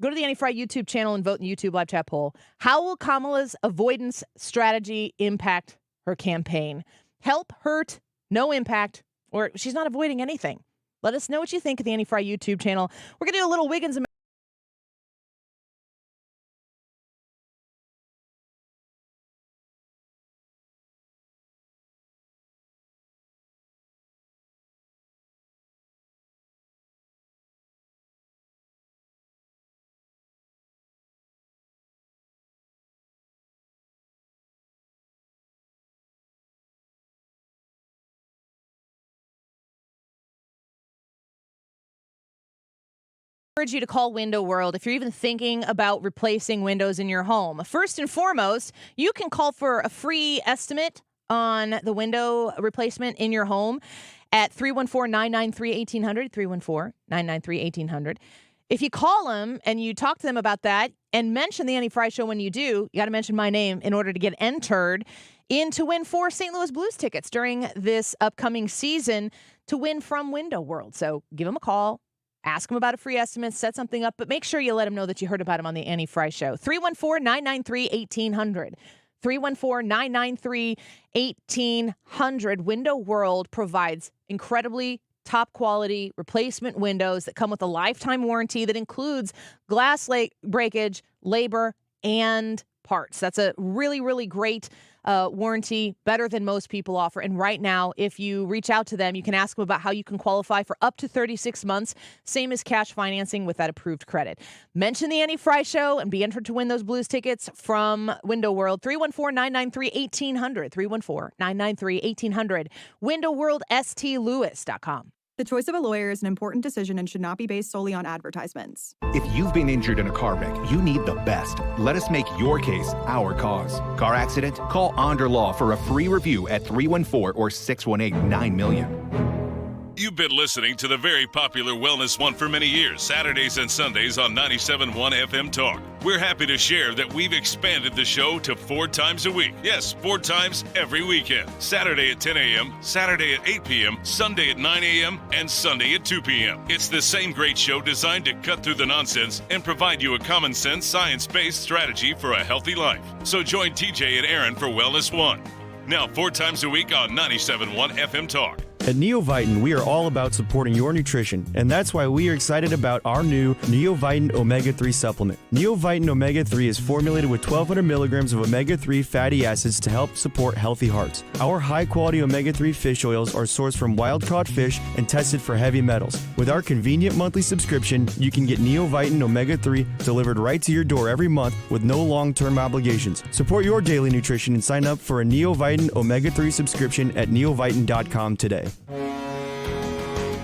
Go to the Annie Fry YouTube channel and vote in the YouTube live chat poll. How will Kamala's avoidance strategy impact her campaign? Help, hurt, no impact, or she's not avoiding anything. Let us know what you think of the Annie Fry YouTube channel. We're going to do a little Wiggins. Encourage you to call Window World if you're even thinking about replacing windows in your home. First and foremost, you can call for a free estimate on the window replacement in your home at 314-993-1800, 314-993-1800. If you call them and you talk to them about that and mention the Annie Fry Show when you do, you got to mention my name in order to get entered in to win 4 St. Louis Blues tickets during this upcoming season to win from Window World. So give them a call. Ask them about a free estimate, set something up, but make sure you let them know that you heard about them on the Annie Fry Show. 314-993-1800. 314-993-1800. Window World provides incredibly top quality replacement windows that come with a lifetime warranty that includes glass breakage, labor, and parts. That's a really, really great warranty, better than most people offer. And right now, if you reach out to them, you can ask them about how you can qualify for up to 36 months, same as cash financing with that approved credit. Mention the Annie Fry Show and be entered to win those Blues tickets from Window World. 314-993-1800. 314-993-1800. WindowWorldSTLewis.com. The choice of a lawyer is an important decision and should not be based solely on advertisements. If you've been injured in a car wreck, you need the best. Let us make your case our cause. Car accident? Call Onder Law for a free review at 314 or 618-9000000. You've been listening to the very popular Wellness One for many years, Saturdays and Sundays on 97.1 FM Talk. We're happy to share that we've expanded the show to 4 times a week. Yes, 4 times every weekend. Saturday at 10 a.m., Saturday at 8 p.m., Sunday at 9 a.m., and Sunday at 2 p.m. It's the same great show designed to cut through the nonsense and provide you a common sense, science-based strategy for a healthy life. So join TJ and Aaron for Wellness One. Now 4 times a week on 97.1 FM Talk. At Neovitin, we are all about supporting your nutrition, and that's why we are excited about our new Neovitin Omega-3 supplement. Neovitin Omega-3 is formulated with 1,200 milligrams of omega-3 fatty acids to help support healthy hearts. Our high-quality omega-3 fish oils are sourced from wild-caught fish and tested for heavy metals. With our convenient monthly subscription, you can get Neovitin Omega-3 delivered right to your door every month with no long-term obligations. Support your daily nutrition and sign up for a Neovitin Omega-3 subscription at neovitin.com today.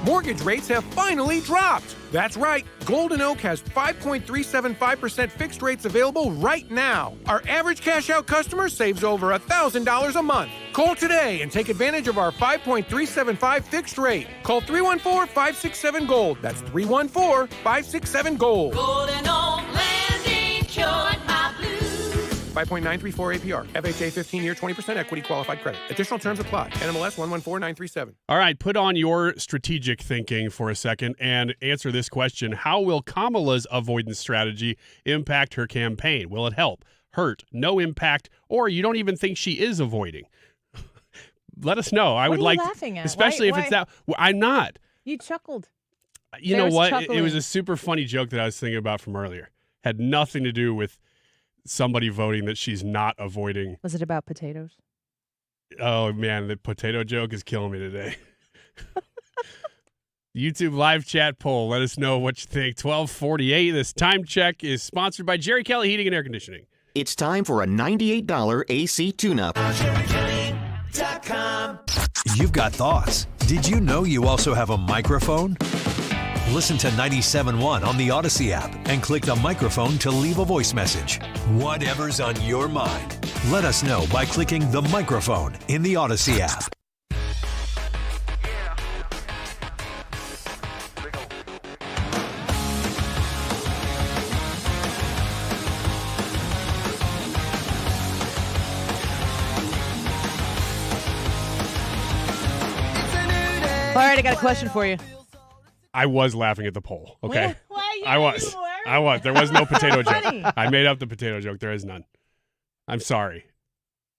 Mortgage rates have finally dropped. That's right. Golden Oak has 5.375% fixed rates available right now. Our average cash-out customer saves over $1,000 a month. Call today and take advantage of our 5.375 fixed rate. Call 314-567-GOLD. That's 314-567-GOLD. Golden Oak Lending, cured my blues. 5.934 APR. FHA 15-year 20% equity qualified credit. Additional terms apply. NMLS 114937. All right, put on your strategic thinking for a second and answer this question. How will Kamala's avoidance strategy impact her campaign? Will it help, hurt, no impact, or you don't even think she is avoiding? Let us know. I What would are you like, laughing at? especially Why- if it's that. Well, I'm not. You chuckled. You know There's what? It chuckling. was a super funny joke that I was thinking about from earlier. Had nothing to do with somebody voting that she's not avoiding. Was it about potatoes? Oh, man, the potato joke is killing me today. YouTube live chat poll. Let us know what you think. 1248. This time check is sponsored by Jerry Kelly Heating and Air Conditioning. It's time for a $98 AC tune-up. You've got thoughts. Did you know you also have a microphone? Listen to 97.1 on the Odyssey app and click the microphone to leave a voice message. Whatever's on your mind, let us know by clicking the microphone in the Odyssey app. All right, I got a question for you. I was laughing at the poll, okay? Why I was. There was no potato funny. joke. I made up the potato joke. There is none. I'm sorry.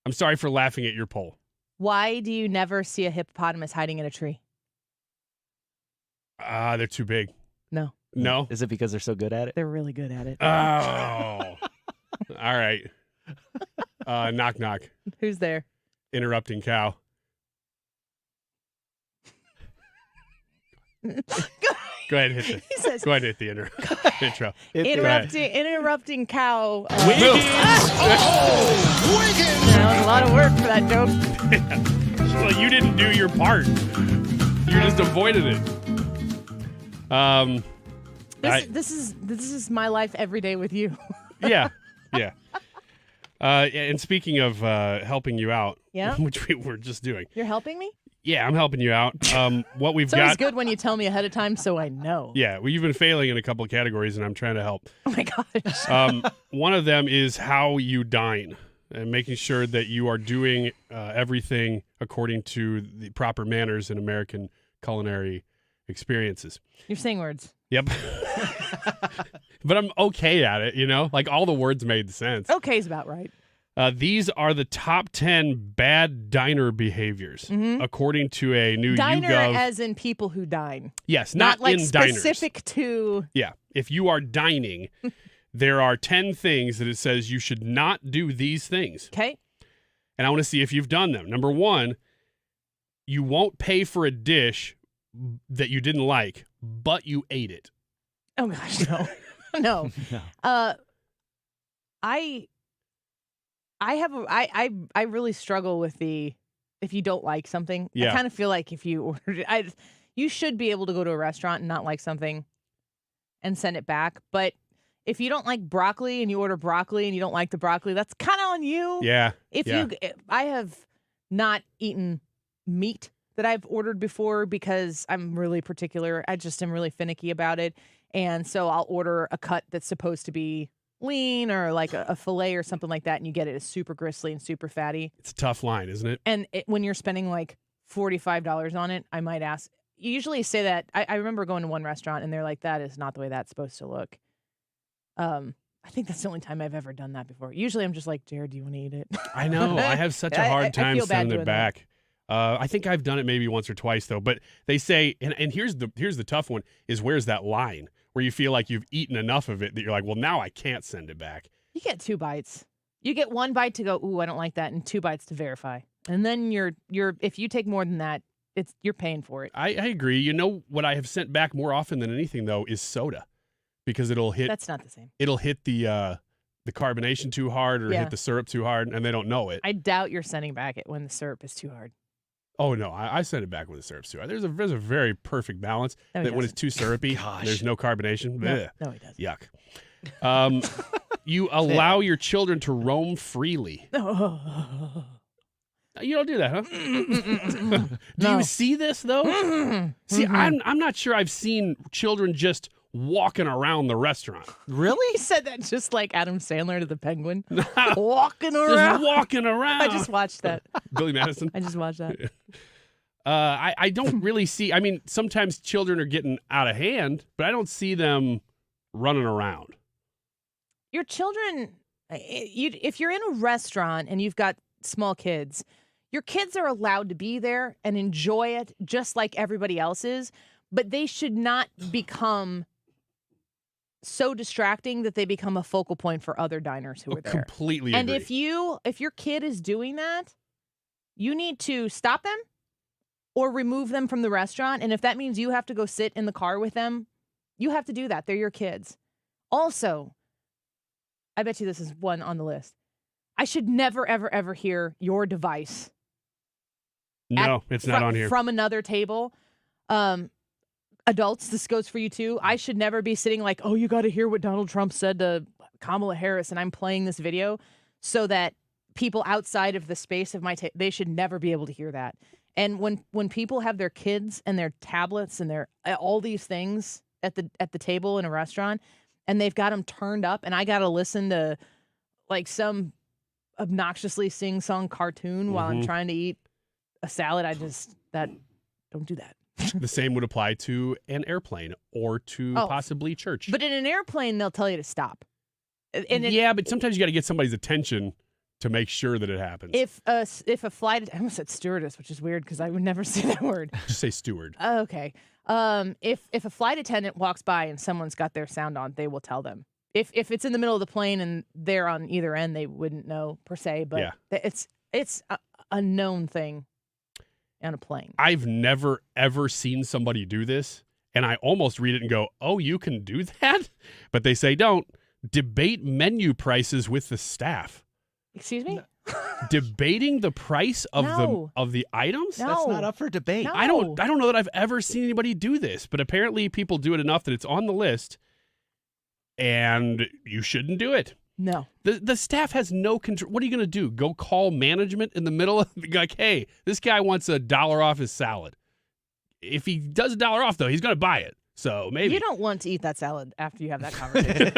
I'm sorry for laughing at your poll. Why do you never see a hippopotamus hiding in a tree? They're too big. No. No? Is it because they're so good at it? They're really good at it. Oh. All right. Knock, knock. Who's there? Interrupting cow. Go ahead and hit the. He says- Go ahead and hit the intro. Interrupting cow. Wiggins! That was a lot of work for that joke. Well, you didn't do your part. You just avoided it. This is my life every day with you. Yeah. And speaking of helping you out, Yeah? which we were just doing. You're helping me? Yeah, I'm helping you out. What we've It's always got. good when you tell me ahead of time so I know. Yeah, well, you've been failing in a couple of categories, and I'm trying to help. Oh my gosh. One of them is how you dine, and making sure that you are doing everything according to the proper manners in American culinary experiences. You're saying words. Yep. But I'm okay at it, Like all the words made sense. Okay's about right. These are the top 10 bad diner behaviors, according to a new Diner YouGov. as in people who dine. Yes, Not like in diners. specific to. Yeah. If you are dining, there are 10 things that it says you should not do these things. Okay. and I want to see if you've done them. Number one, you won't pay for a dish that you didn't like, but you ate it. Oh gosh, no. No. I really struggle with if you don't like something. Yeah. I kind of feel like if you ordered it, you should be able to go to a restaurant and not like something and send it back. But if you don't like broccoli and you order broccoli and you don't like the broccoli, that's kind of on you. Yeah. I have not eaten meat that I've ordered before because I'm really particular. I just am really finicky about it. And so I'll order a cut that's supposed to be lean or like a fillet or something like that, and you get it as super gristly and super fatty. It's a tough line, isn't it? And when you're spending like $45 on it, I might ask. You usually say that. I remember going to one restaurant and they're like, that is not the way that's supposed to look. I think that's the only time I've ever done that before. Usually I'm just like, Jared, do you want to eat it? I know. I have such a hard time sending it back. That. I think I've done it maybe once or twice though. But they say, and here's the tough one: is where's that line where you feel like you've eaten enough of it that you're like, well, now I can't send it back. You get 2 bites. You get 1 bite to go, ooh, I don't like that, and 2 bites to verify. And then you're if you take more than that, you're paying for it. I agree. You know what I have sent back more often than anything though is soda, because it'll hit. That's not the same. It'll hit the carbonation too hard or hit the syrup too hard, and they don't know it. I doubt you're sending back it when the syrup is too hard. Oh no, I send it back when the syrup's too hard. There's a very perfect balance that when it's too syrupy, there's no carbonation. No, he doesn't. Yuck. You allow your children to roam freely. You don't do that, huh? Do you see this though? See, I'm not sure I've seen children just walking around the restaurant. Really? He said that just like Adam Sandler to the Penguin. Walking around. Just walking around. I just watched that. Billy Madison. I just watched that. I don't really see. I mean, sometimes children are getting out of hand, but I don't see them running around. Your children, if you're in a restaurant and you've got small kids, your kids are allowed to be there and enjoy it just like everybody else is, but they should not become so distracting that they become a focal point for other diners who are there. Completely and agree. if your kid is doing that, you need to stop them or remove them from the restaurant. And if that means you have to go sit in the car with them, you have to do that. They're your kids. Also, I bet you this is one on the list. I should never, ever, ever hear your device. No, it's not on here. From another table. Adults, this goes for you too. I should never be sitting like, oh, you got to hear what Donald Trump said to Kamala Harris, and I'm playing this video so that people outside of the space of my they should never be able to hear that. And when people have their kids and their tablets and their all these things at the table in a restaurant, and they've got them turned up, and I got to listen to like some obnoxiously sing-song cartoon while I'm trying to eat a salad, don't do that. The same would apply to an airplane or to possibly church. But in an airplane, they'll tell you to stop. Yeah, but sometimes you got to get somebody's attention to make sure that it happens. If a flight, I almost said stewardess, which is weird because I would never say that word. Just say steward. Okay. If a flight attendant walks by and someone's got their sound on, they will tell them. If it's in the middle of the plane and they're on either end, they wouldn't know per se. But it's a known thing on a plane. I've never, ever seen somebody do this, and I almost read it and go, oh, you can do that? But they say don't. Debate menu prices with the staff. Excuse me? Debating the price of the items? No. That's not up for debate. No. I don't know that I've ever seen anybody do this, but apparently people do it enough that it's on the list, and you shouldn't do it. No. The staff has no control. What are you going to do? Go call management in the middle of like, hey, this guy wants $1 off his salad. If he does $1 off, though, he's going to buy it. So maybe. You don't want to eat that salad after you have that conversation.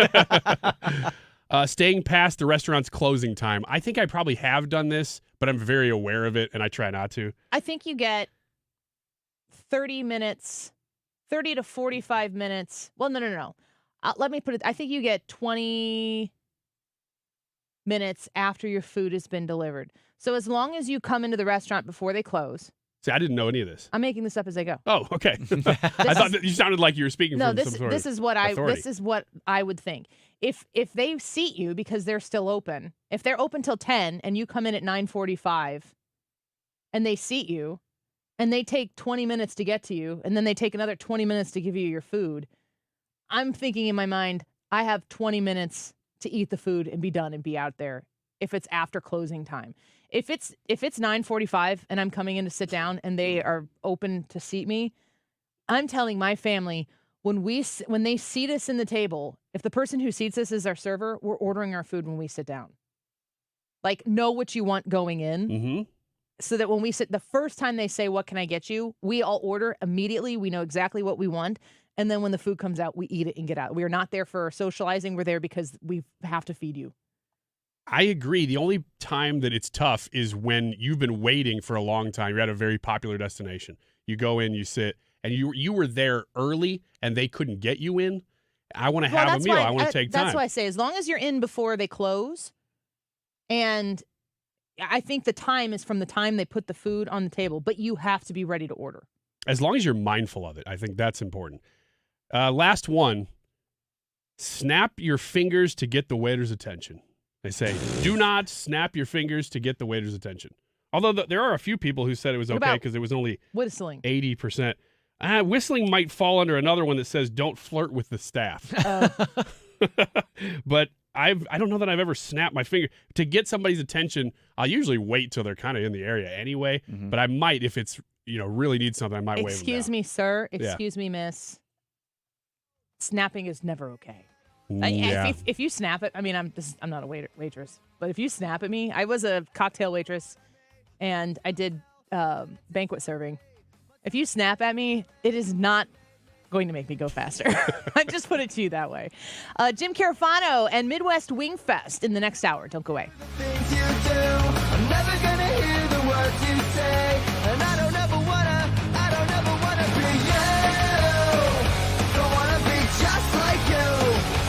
Staying past the restaurant's closing time. I think I probably have done this, but I'm very aware of it, and I try not to. I think you get 30 minutes, 30 to 45 minutes. Well, no. Let me put it. I think you get 20 minutes after your food has been delivered. So as long as you come into the restaurant before they close. See, I didn't know any of this. I'm making this up as I go. Oh, okay. I thought that you sounded like you were speaking from some sort this of is what authority. this is what I would think. If they seat you because they're still open, if they're open till 10 and you come in at 9:45 and they seat you and they take 20 minutes to get to you and then they take another 20 minutes to give you your food, I'm thinking in my mind, I have 20 minutes to eat the food and be done and be out there if it's after closing time. If it's 9:45 and I'm coming in to sit down and they are open to seat me, I'm telling my family when they seat us in the table, if the person who seats us is our server, we're ordering our food when we sit down. Like, know what you want going in, so that when we sit, the first time they say, "What can I get you?" we all order immediately. We know exactly what we want, and then when the food comes out, we eat it and get out. We are not there for socializing. We're there because we have to feed you. I agree. The only time that it's tough is when you've been waiting for a long time. You're at a very popular destination. You go in, you sit, and you were there early, and they couldn't get you in. I want to have a meal. I want to take time. That's why I say, as long as you're in before they close, and I think the time is from the time they put the food on the table, but you have to be ready to order. As long as you're mindful of it, I think that's important. Last one, snap your fingers to get the waiter's attention. They say, do not snap your fingers to get the waiter's attention. Although there are a few people who said it was okay because it was only whistling. 80%. Whistling might fall under another one that says don't flirt with the staff. But I don't know that I've ever snapped my finger. To get somebody's attention, I'll usually wait till they're kind of in the area anyway. But I might, if it's, really need something, I might wave them down. Excuse me, sir. Excuse me, miss. Snapping is never okay. Yeah. If you snap it, I mean, I'm not a waitress, but if you snap at me, I was a cocktail waitress, and I did banquet serving. If you snap at me, it is not going to make me go faster. I just put it to you that way. Jim Carafano and MidWest Wingfest in the next hour. Don't go away. Things you do, I'm never gonna hear the words you say, and I don't ever wanna be you. Don't wanna be just like you.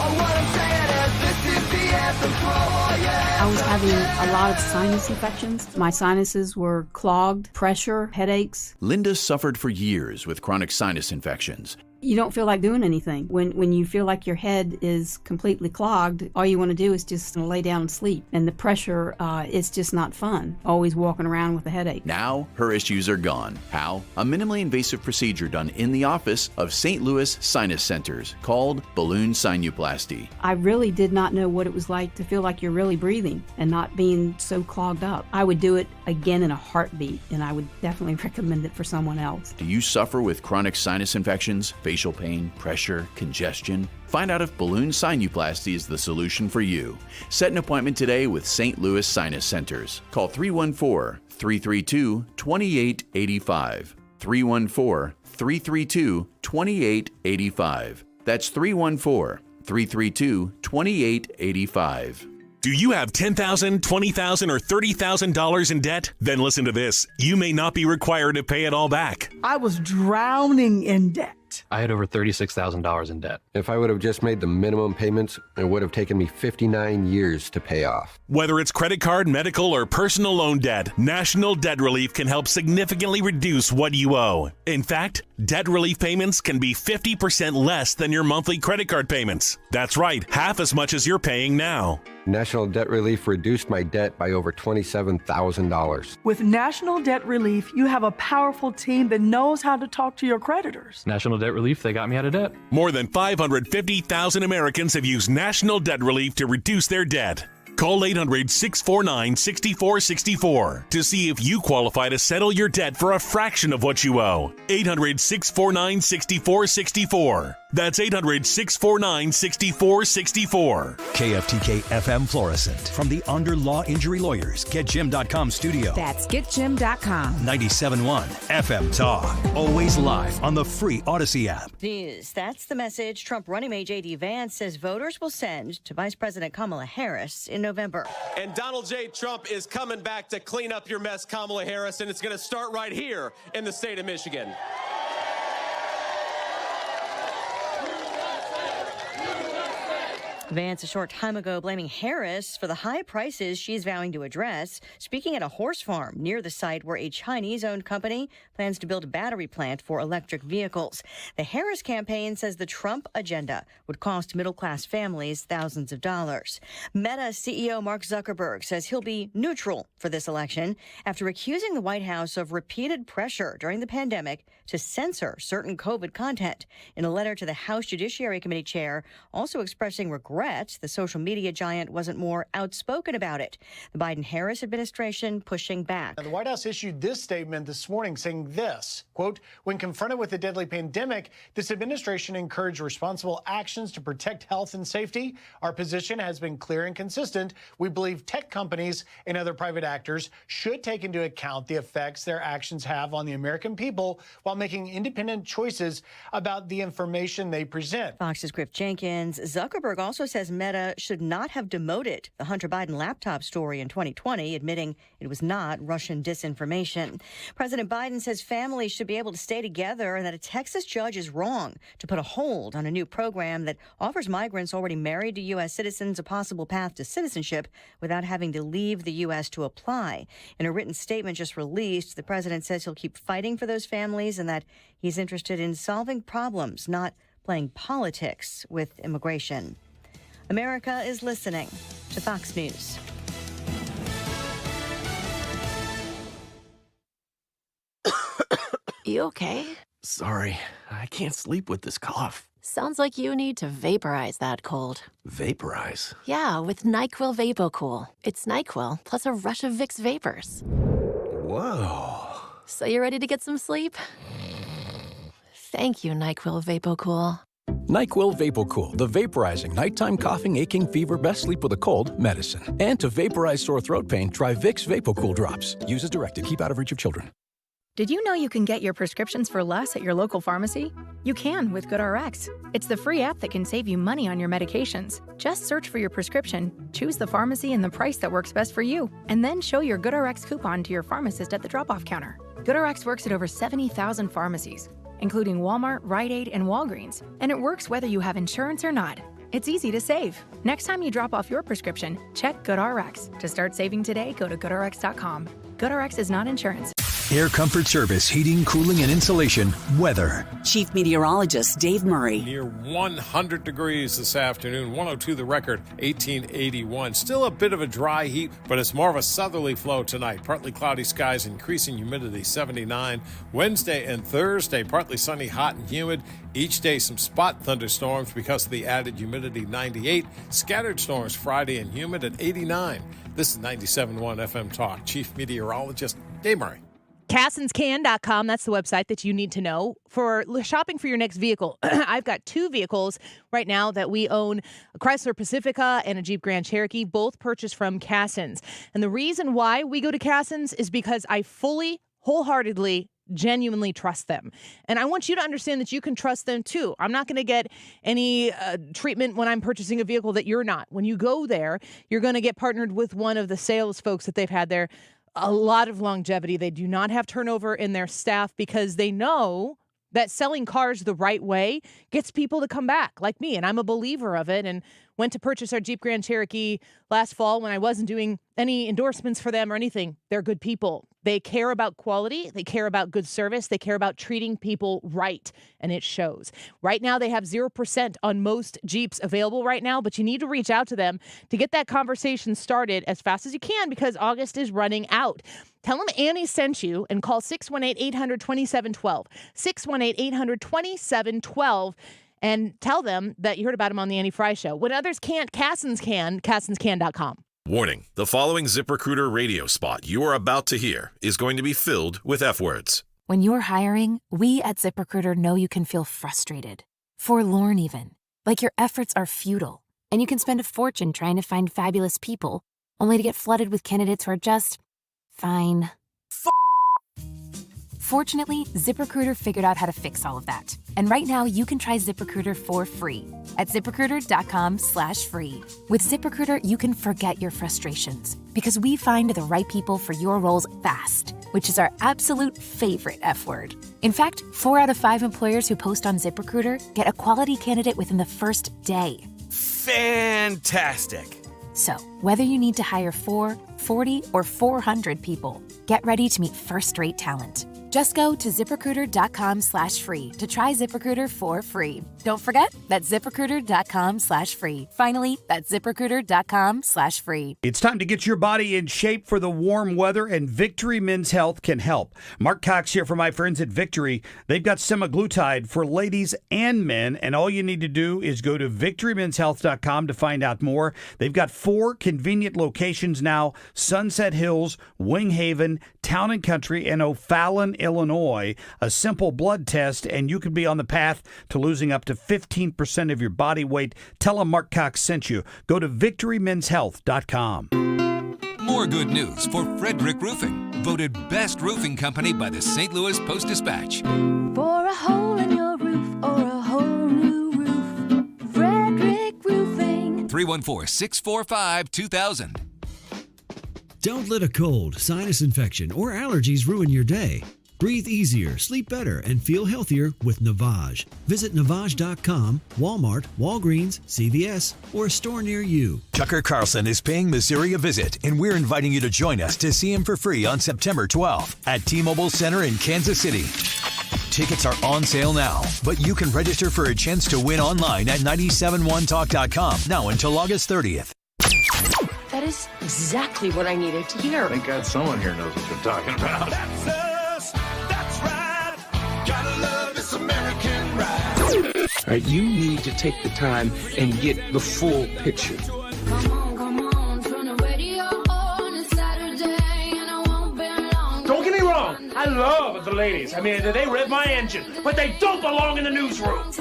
What I'm saying is this is the anthem for all you. I was having a lot of sinus infections. My sinuses were clogged, pressure, headaches. Linda suffered for years with chronic sinus infections. You don't feel like doing anything. When you feel like your head is completely clogged, all you want to do is just lay down and sleep. And the pressure, it's just not fun, always walking around with a headache. Now, her issues are gone. How? A minimally invasive procedure done in the office of St. Louis Sinus Centers called balloon sinuplasty. I really did not know what it was like to feel like you're really breathing and not being so clogged up. I would do it again in a heartbeat, and I would definitely recommend it for someone else. Do you suffer with chronic sinus infections, facial pain, pressure, congestion? Find out if balloon sinuplasty is the solution for you. Set an appointment today with St. Louis Sinus Centers. Call 314-332-2885. 314-332-2885. That's 314-332-2885. Do you have $10,000, $20,000, or $30,000 in debt? Then listen to this. You may not be required to pay it all back. I was drowning in debt. I had over $36,000 in debt. If I would have just made the minimum payments, it would have taken me 59 years to pay off. Whether it's credit card, medical, or personal loan debt, National Debt Relief can help significantly reduce what you owe. In fact, debt relief payments can be 50% less than your monthly credit card payments. That's right, half as much as you're paying now. National Debt Relief reduced my debt by over $27,000. With National Debt Relief, you have a powerful team that knows how to talk to your creditors. National Debt Relief, they got me out of debt. More than 550,000 Americans have used National Debt Relief to reduce their debt. Call 800-649-6464 to see if you qualify to settle your debt for a fraction of what you owe. 800-649-6464. That's 800-649-6464. KFTK FM Florissant. From the Under Law Injury Lawyers, GetJim.com studio. That's GetJim.com. 97.1 FM Talk. Always live on the free Odyssey app. News. That's the message Trump running mate J.D. Vance says voters will send to Vice President Kamala Harris in November. And Donald J. Trump is coming back to clean up your mess, Kamala Harris, and it's going to start right here in the state of Michigan. Vance a short time ago blaming Harris for the high prices she's vowing to address, speaking at a horse farm near the site where a Chinese-owned company plans to build a battery plant for electric vehicles. The Harris campaign says the Trump agenda would cost middle-class families thousands of dollars. Meta CEO Mark Zuckerberg says he'll be neutral for this election after accusing the White House of repeated pressure during the pandemic to censor certain COVID content. In a letter to the House Judiciary Committee chair, also expressing regret the social media giant wasn't more outspoken about it. The Biden-Harris administration pushing back. Now, the White House issued this statement this morning saying this, quote, when confronted with a deadly pandemic, this administration encouraged responsible actions to protect health and safety. Our position has been clear and consistent. We believe tech companies and other private actors should take into account the effects their actions have on the American people while making independent choices about the information they present. Fox's Griff Jenkins. Zuckerberg also says Meta should not have demoted the Hunter Biden laptop story in 2020, admitting it was not Russian disinformation. President Biden says families should be able to stay together and that a Texas judge is wrong to put a hold on a new program that offers migrants already married to U.S. citizens a possible path to citizenship without having to leave the U.S. to apply. In a written statement just released, the president says he'll keep fighting for those families and that he's interested in solving problems, not playing politics with immigration. America is listening to Fox News. You okay? Sorry, I can't sleep with this cough. Sounds like you need to vaporize that cold. Vaporize? Yeah, with NyQuil VapoCool. It's NyQuil plus a rush of Vicks vapors. Whoa. So you ready to get some sleep? Thank you, NyQuil VapoCool. NyQuil VapoCool, the vaporizing nighttime coughing, aching, fever, best sleep with a cold medicine. And to vaporize sore throat pain, try Vicks VapoCool drops. Use as directed. Keep out of reach of children. Did you know you can get your prescriptions for less at your local pharmacy? You can with GoodRx. It's the free app that can save you money on your medications. Just search for your prescription, choose the pharmacy and the price that works best for you, and then show your GoodRx coupon to your pharmacist at the drop-off counter. GoodRx works at over 70,000 pharmacies, including Walmart, Rite Aid, and Walgreens, and it works whether you have insurance or not. It's easy to save. Next time you drop off your prescription, check GoodRx. To start saving today, go to GoodRx.com. GoodRx is not insurance. Air Comfort Service, heating, cooling, and insulation. Weather. Chief Meteorologist Dave Murray. Near 100 degrees this afternoon. 102 the record, 1881. Still a bit of a dry heat, but it's more of a southerly flow tonight. Partly cloudy skies, increasing humidity, 79. Wednesday and Thursday, partly sunny, hot and humid. Each day, some spot thunderstorms because of the added humidity, 98. Scattered storms Friday and humid at 89. This is 97.1 FM Talk. Chief Meteorologist Dave Murray. CassinsCan.com, that's the website that you need to know for shopping for your next vehicle. I've got two vehicles right now that we own, a Chrysler Pacifica and a Jeep Grand Cherokee, both purchased from Cassins. And the reason why we go to Cassins is because I fully, wholeheartedly, genuinely trust them. And I want you to understand that you can trust them too. I'm not going to get any treatment when I'm purchasing a vehicle that you're not. When you go there, you're going to get partnered with one of the sales folks that they've had there. A lot of longevity. They do not have turnover in their staff because they know that selling cars the right way gets people to come back, like me. And I'm a believer of it, and went to purchase our Jeep Grand Cherokee last fall when I wasn't doing any endorsements for them or anything. They're good people. They care about quality. They care about good service. They care about treating people right, and it shows. Right now, they have 0% on most Jeeps available right now, but you need to reach out to them to get that conversation started as fast as you can because August is running out. Tell them Annie sent you and call 618-800-2712, 618-800-2712, and tell them that you heard about them on the Annie Fry Show. When others can't, Cassins can, CassinsCan.com. Warning, the following ZipRecruiter radio spot you are about to hear is going to be filled with F-words. When you're hiring, we at ZipRecruiter know you can feel frustrated, forlorn even, like your efforts are futile, and you can spend a fortune trying to find fabulous people, only to get flooded with candidates who are just fine. Fortunately, ZipRecruiter figured out how to fix all of that. And right now, you can try ZipRecruiter for free at ZipRecruiter.com/free. With ZipRecruiter, you can forget your frustrations because we find the right people for your roles fast, which is our absolute favorite F word. In fact, 4 out of 5 employers who post on ZipRecruiter get a quality candidate within the first day. fantastic. So, whether you need to hire 4, 40, or 400 people, get ready to meet first-rate talent. Just go to ZipRecruiter.com/free to try ZipRecruiter for free. Don't forget, that's ZipRecruiter.com/free. Finally, that's ZipRecruiter.com/free. It's time to get your body in shape for the warm weather, and Victory Men's Health can help. Mark Cox here for my friends at Victory. They've got semaglutide for ladies and men, and all you need to do is go to VictoryMen'sHealth.com to find out more. They've got 4 convenient locations now: Sunset Hills, Wing Haven, Town and Country, and O'Fallon, Illinois. A simple blood test, and you could be on the path to losing up to 15% of your body weight. Tell them Mark Cox sent you. Go to VictoryMen'sHealth.com. More good news for Frederick Roofing, voted best roofing company by the St. Louis Post-Dispatch. For a hole in your roof or a whole new roof, Frederick Roofing. 314-645-2000. Don't let a cold, sinus infection, or allergies ruin your day. Breathe easier, sleep better, and feel healthier with Navage. Visit Navage.com, Walmart, Walgreens, CVS, or a store near you. Tucker Carlson is paying Missouri a visit, and we're inviting you to join us to see him for free on September 12th at T-Mobile Center in Kansas City. Tickets are on sale now, but you can register for a chance to win online at 971talk.com now until August 30th. That is exactly what I needed to hear. Thank God someone here knows what they're talking about. That's us. That's right. Gotta love this American ride. All right, you need to take the time and get the full picture. Come on, turn the radio on. It's Saturday and I won't be long. Don't get me wrong, I love the ladies. I mean, they rev my engine, but they don't belong in the newsroom.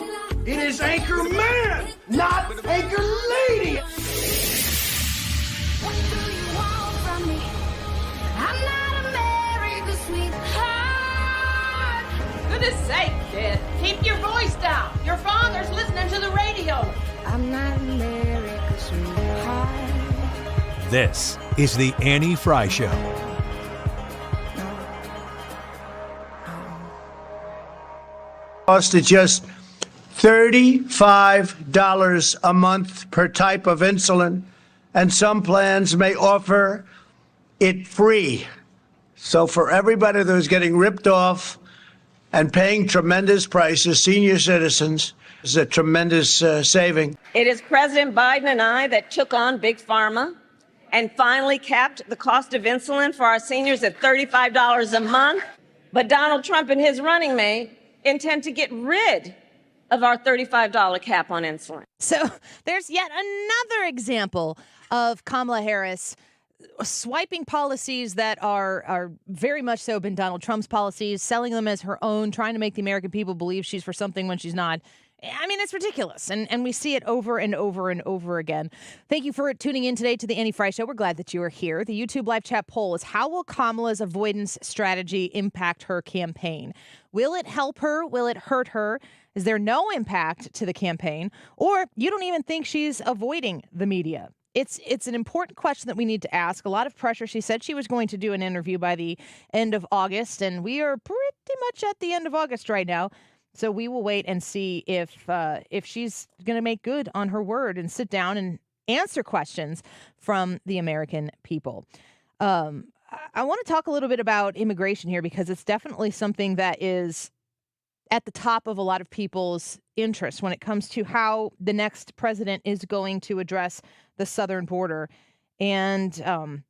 It is Anchor Man, not Anchor Lady. What do you want from me? I'm not America's sweetheart. Goodness sake, kid. Keep your voice down. Your father's listening to the radio. I'm not America's sweetheart. This is the Annie Fry Show. Cost of just $35 a month per type of insulin, and some plans may offer it free. So for everybody who's getting ripped off and paying tremendous prices, senior citizens, is a tremendous saving. It is President Biden and I that took on Big Pharma and finally capped the cost of insulin for our seniors at $35 a month. But Donald Trump and his running mate intend to get rid of our $35 cap on insulin. So there's yet another example of Kamala Harris swiping policies that are very much so been Donald Trump's policies, selling them as her own, trying to make the American people believe she's for something when she's not. I mean, it's ridiculous. And we see it over and over and over again. Thank you for tuning in today to the Annie Fry Show. We're glad that you are here. The YouTube live chat poll is: how will Kamala's avoidance strategy impact her campaign? Will it help her? Will it hurt her? Is there no impact to the campaign? Or you don't even think she's avoiding the media? It's an important question that we need to ask. A lot of pressure. She said she was going to do an interview by the end of August, and we are pretty much at the end of August right now. So we will wait and see if she's going to make good on her word and sit down and answer questions from the American people. I want to talk a little bit about immigration here, because it's definitely something that is at the top of a lot of people's interest when it comes to how the next president is going to address the southern border. And a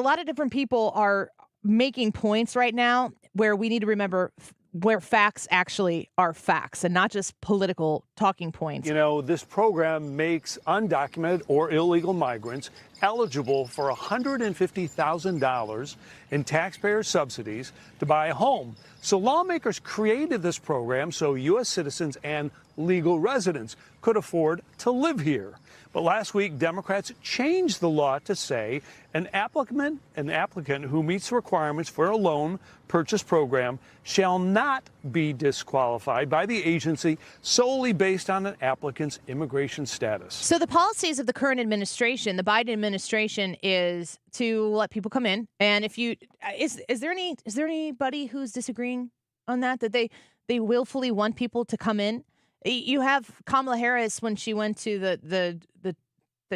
lot of different people are making points right now where we need to remember where facts actually are facts and not just political talking points. You know, this program makes undocumented or illegal migrants eligible for $150,000 in taxpayer subsidies to buy a home. So lawmakers created this program so U.S. citizens and legal residents could afford to live here. But last week, Democrats changed the law to say an applicant who meets the requirements for a loan purchase program shall not be disqualified by the agency solely based on an applicant's immigration status. So the policies of the current administration, the Biden administration, is to let people come in. And if you is there anybody who's disagreeing on that they willfully want people to come in? You have Kamala Harris when she went to the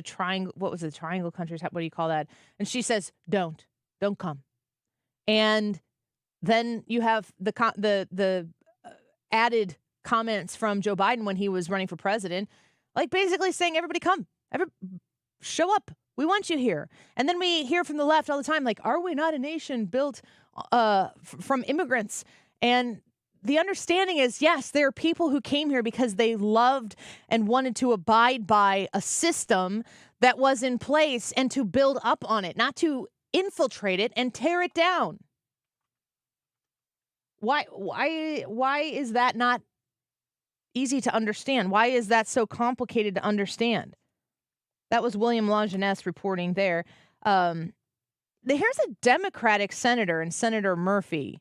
triangle. What was it? Triangle countries? What do you call that? And she says, "Don't come." And then you have the added comments from Joe Biden when he was running for president, like basically saying, "Everybody come, show up. We want you here." And then we hear from the left all the time, like, "Are we not a nation built from immigrants?" And the understanding is, yes, there are people who came here because they loved and wanted to abide by a system that was in place and to build up on it, not to infiltrate it and tear it down. Why is that not easy to understand? Why is that so complicated to understand? That was William Longinus reporting there. Here's a Democratic senator, and Senator Murphy,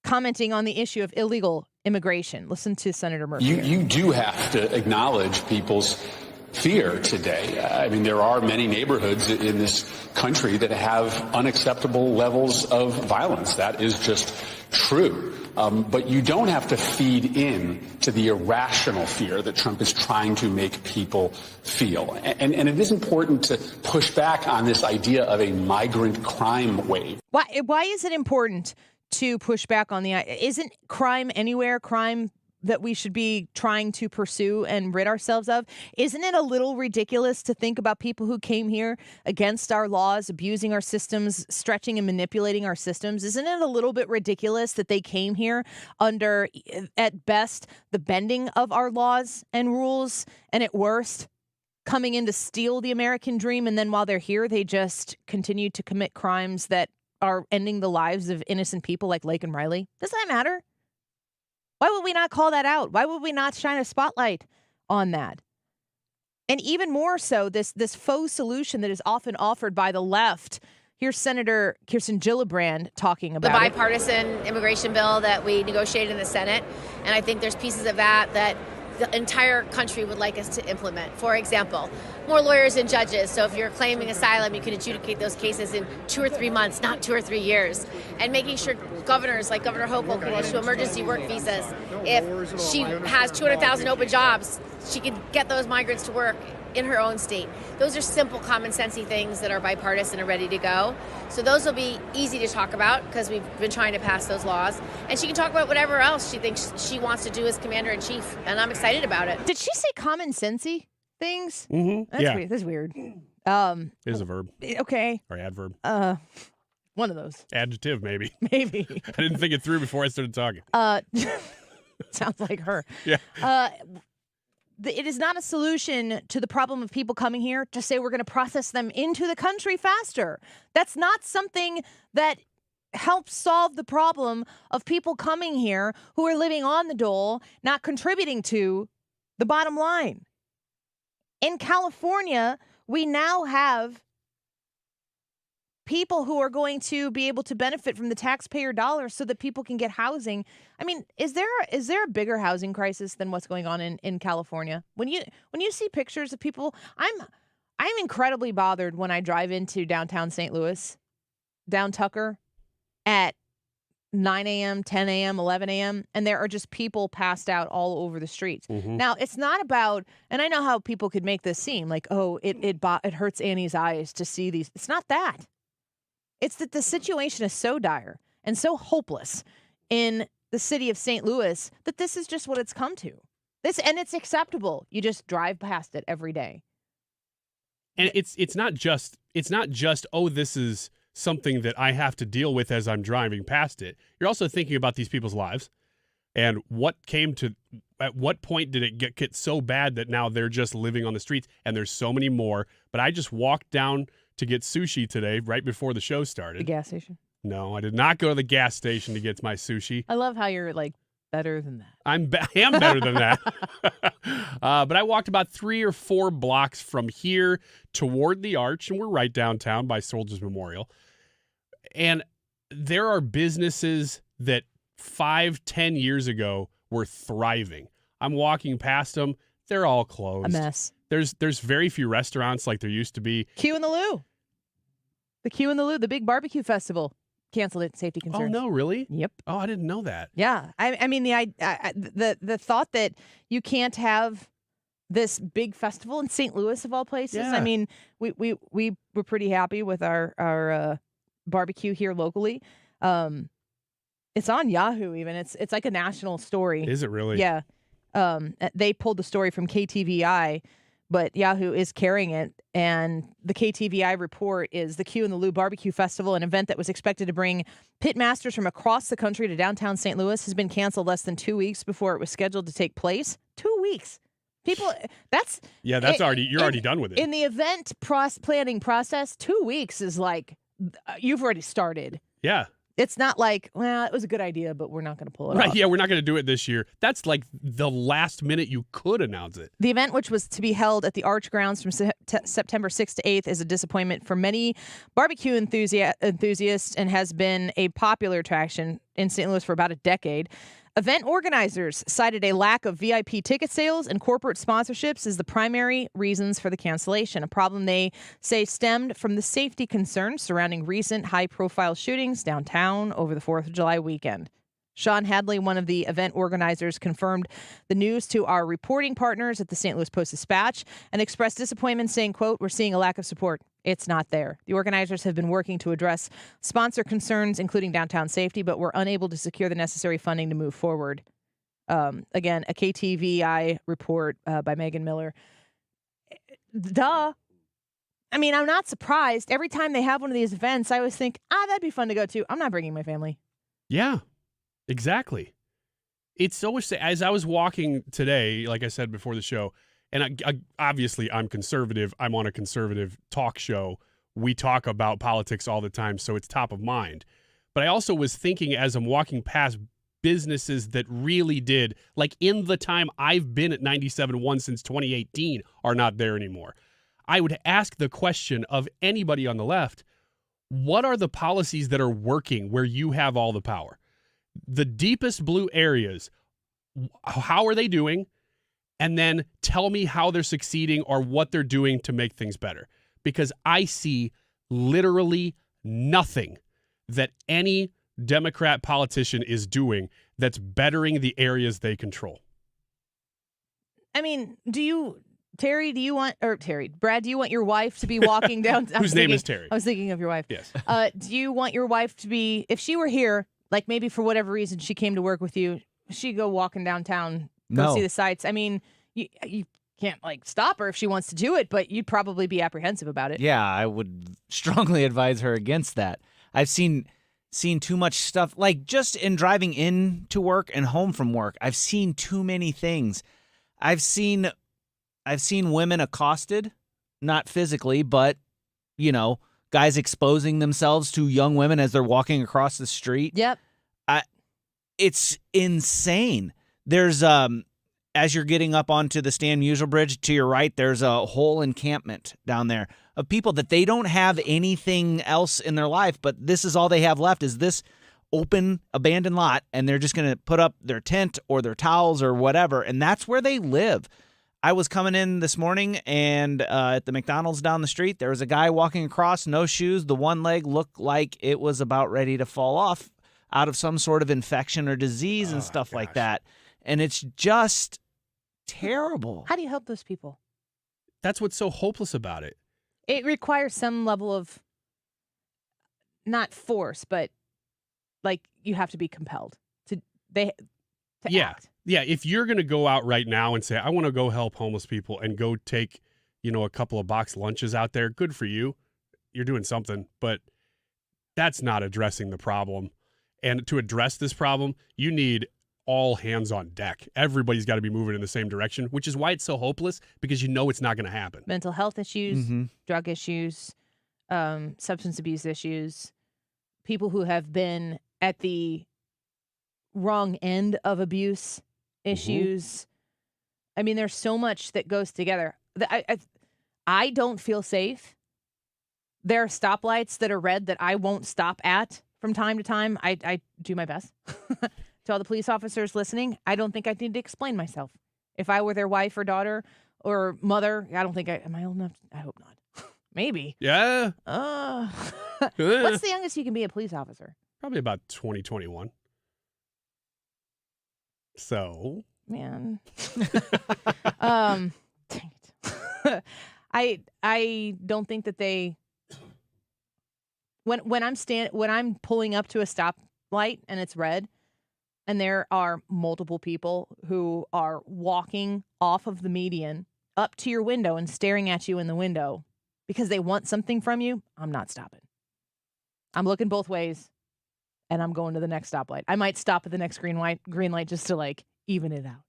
commenting on the issue of illegal immigration. Listen to Senator Murphy. You do have to acknowledge people's fear today. I mean, there are many neighborhoods in this country that have unacceptable levels of violence. That is just true. But you don't have to feed in to the irrational fear that Trump is trying to make people feel. And it is important to push back on this idea of a migrant crime wave. Why is it important to push back on isn't crime anywhere crime that we should be trying to pursue and rid ourselves of? Isn't it a little ridiculous to think about people who came here against our laws, abusing our systems, stretching and manipulating our systems? Isn't it a little bit ridiculous that they came here under, at best, the bending of our laws and rules, and at worst, coming in to steal the American dream, and then while they're here, they just continue to commit crimes that are ending the lives of innocent people like Lake and Riley? Does that matter? Why would we not call that out? Why would we not shine a spotlight on that? And even more so, this faux solution that is often offered by the left. Here's Senator Kirsten Gillibrand talking about the bipartisan immigration bill that we negotiated in the Senate. And I think there's pieces of that the entire country would like us to implement. For example, more lawyers and judges. So if you're claiming asylum, you can adjudicate those cases in 2 or 3 months, not 2 or 3 years. And making sure governors like Governor Hochul can issue emergency work visas. If she has 200,000 open jobs, she can get those migrants to work in her own state. Those are simple, common-sensey things that are bipartisan and ready to go. So those will be easy to talk about because we've been trying to pass those laws. And she can talk about whatever else she thinks she wants to do as commander-in-chief. And I'm excited about it. Did she say common-sensey things? Mm-hmm. That's weird. That's weird. It is a verb. Okay. Or adverb. One of those. Adjective, maybe. Maybe. I didn't think it through before I started talking. Sounds like her. Yeah. It is not a solution to the problem of people coming here to say we're going to process them into the country faster. That's not something that helps solve the problem of people coming here who are living on the dole, not contributing to the bottom line. In California, we now have people who are going to be able to benefit from the taxpayer dollars so that people can get housing. I mean, is there a bigger housing crisis than what's going on in California? When you see pictures of people, I'm incredibly bothered when I drive into downtown St. Louis, down Tucker, at 9 a.m., 10 a.m., 11 a.m., and there are just people passed out all over the streets. Mm-hmm. Now, it's not about, and I know how people could make this seem like, oh, it hurts Annie's eyes to see these. It's not that. It's that the situation is so dire and so hopeless in the city of St. Louis that this is just what it's come to. And it's acceptable. You just drive past it every day. And it's not just oh, this is something that I have to deal with as I'm driving past it. You're also thinking about these people's lives and at what point did it get so bad that now they're just living on the streets, and there's so many more. But I just walked down to get sushi today right before the show started. The gas station? No, I did not go to the gas station to get my sushi. I love how you're like better than that. I am better than that. But I walked about 3 or 4 blocks from here toward the Arch, and we're right downtown by Soldiers Memorial. And there are businesses that 5-10 years ago were thriving. I'm walking past them. They're all closed. A mess. There's very few restaurants like there used to be. Q in the Lou. The Q in the Lou, the big barbecue festival. canceled it. Safety concerns. Oh no, really? Yep. Oh, I didn't know that. Yeah. I mean, the thought that you can't have this big festival in St. Louis of all places. Yeah. I mean, we were pretty happy with our barbecue here locally. It's on Yahoo even. It's like a national story. Is it really? Yeah. They pulled the story from KTVI, but Yahoo is carrying it. And the KTVI report is the Q and the Lou Barbecue Festival, an event that was expected to bring pit masters from across the country to downtown St. Louis, has been canceled less than 2 weeks before it was scheduled to take place. 2 weeks. People, you're already done with it. In the event planning process, 2 weeks is like, you've already started. Yeah. It's not like, well, it was a good idea, but we're not going to pull it off. Right, yeah, we're not going to do it this year. That's like the last minute you could announce it. The event, which was to be held at the Arch Grounds from September 6th to 8th, is a disappointment for many barbecue enthusiasts and has been a popular attraction in St. Louis for about a decade. Event organizers cited a lack of VIP ticket sales and corporate sponsorships as the primary reasons for the cancellation, a problem they say stemmed from the safety concerns surrounding recent high-profile shootings downtown over the 4th of July weekend. Sean Hadley, one of the event organizers, confirmed the news to our reporting partners at the St. Louis Post-Dispatch and expressed disappointment, saying, quote, "We're seeing a lack of support. It's not there. The organizers have been working to address sponsor concerns, including downtown safety, but were unable to secure the necessary funding to move forward." Again, a KTVI report by Megan Miller. Duh. I mean, I'm not surprised. Every time they have one of these events, I always think, that'd be fun to go to. I'm not bringing my family. Yeah, exactly. It's so much, as I was walking today, like I said before the show, and obviously I'm conservative. I'm on a conservative talk show. We talk about politics all the time, so it's top of mind. But I also was thinking as I'm walking past businesses that really did, like in the time I've been at 97.1 since 2018, are not there anymore. I would ask the question of anybody on the left, what are the policies that are working where you have all the power? The deepest blue areas, how are they doing? And then tell me how they're succeeding or what they're doing to make things better. Because I see literally nothing that any Democrat politician is doing that's bettering the areas they control. I mean, Brad, do you want your wife to be walking down? Whose name is Terry? I was thinking of your wife. Yes. Do you want your wife to be, if she were here, like maybe for whatever reason she came to work with you, she'd go walking downtown, go see the sights? I mean, you can't like stop her if she wants to do it, but you'd probably be apprehensive about it. Yeah, I would strongly advise her against that. I've seen too much stuff, like just in driving in to work and home from work. I've seen too many things. I've seen women accosted, not physically, but guys exposing themselves to young women as they're walking across the street. Yep. It's insane. There's as you're getting up onto the Stan Musial Bridge, to your right, there's a whole encampment down there of people that they don't have anything else in their life, but this is all they have left is this open, abandoned lot, and they're just going to put up their tent or their towels or whatever, and that's where they live. I was coming in this morning, and at the McDonald's down the street, there was a guy walking across, no shoes. The one leg looked like it was about ready to fall off out of some sort of infection or disease and stuff like that. And it's just terrible. How do you help those people? That's what's so hopeless about it. It requires some level of, not force, but like you have to be compelled to act. Yeah, if you're going to go out right now and say, I want to go help homeless people and go take, a couple of box lunches out there, good for you. You're doing something, but that's not addressing the problem. And to address this problem, you need all hands on deck. Everybody's got to be moving in the same direction, which is why it's so hopeless, because it's not going to happen. Mental health issues, drug issues, substance abuse issues, people who have been at the wrong end of abuse issues. I mean, there's so much that goes together. I don't feel safe. There are stoplights that are red that I won't stop at from time to time. I do my best. To all the police officers listening, I don't think I need to explain myself. If I were their wife or daughter or mother, I don't think am I old enough? I hope not. Maybe. Yeah. What's the youngest you can be a police officer? Probably about 2021. So. Man. Dang it. I don't think that they. When I'm pulling up to a stoplight and it's red, and there are multiple people who are walking off of the median up to your window and staring at you in the window because they want something from you, I'm not stopping. I'm looking both ways, and I'm going to the next stoplight. I might stop at the next green light just to like even it out.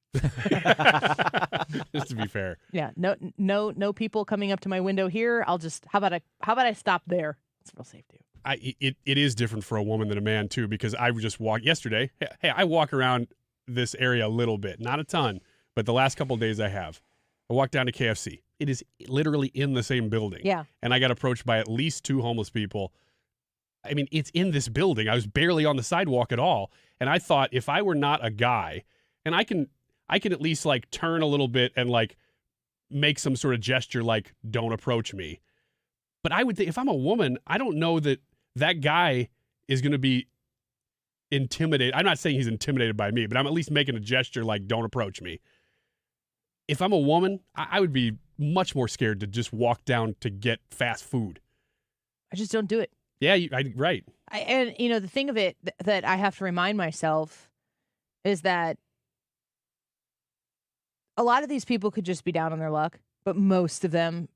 Just to be fair. Yeah. No people coming up to my window here. I'll just how about I stop there? It's real safe too. It is different for a woman than a man too, because I just walked yesterday. Hey, I walk around this area a little bit, not a ton, but the last couple of days I have. I walked down to KFC. It is literally in the same building. Yeah. And I got approached by at least 2 homeless people. I mean, it's in this building. I was barely on the sidewalk at all. And I thought if I were not a guy, and I can at least like turn a little bit and like make some sort of gesture like don't approach me. But I would think if I'm a woman, I don't know that guy is going to be intimidated. I'm not saying he's intimidated by me, but I'm at least making a gesture like don't approach me. If I'm a woman, I would be much more scared to just walk down to get fast food. I just don't do it. Yeah, right. And the thing of it that I have to remind myself is that a lot of these people could just be down on their luck, but most of them,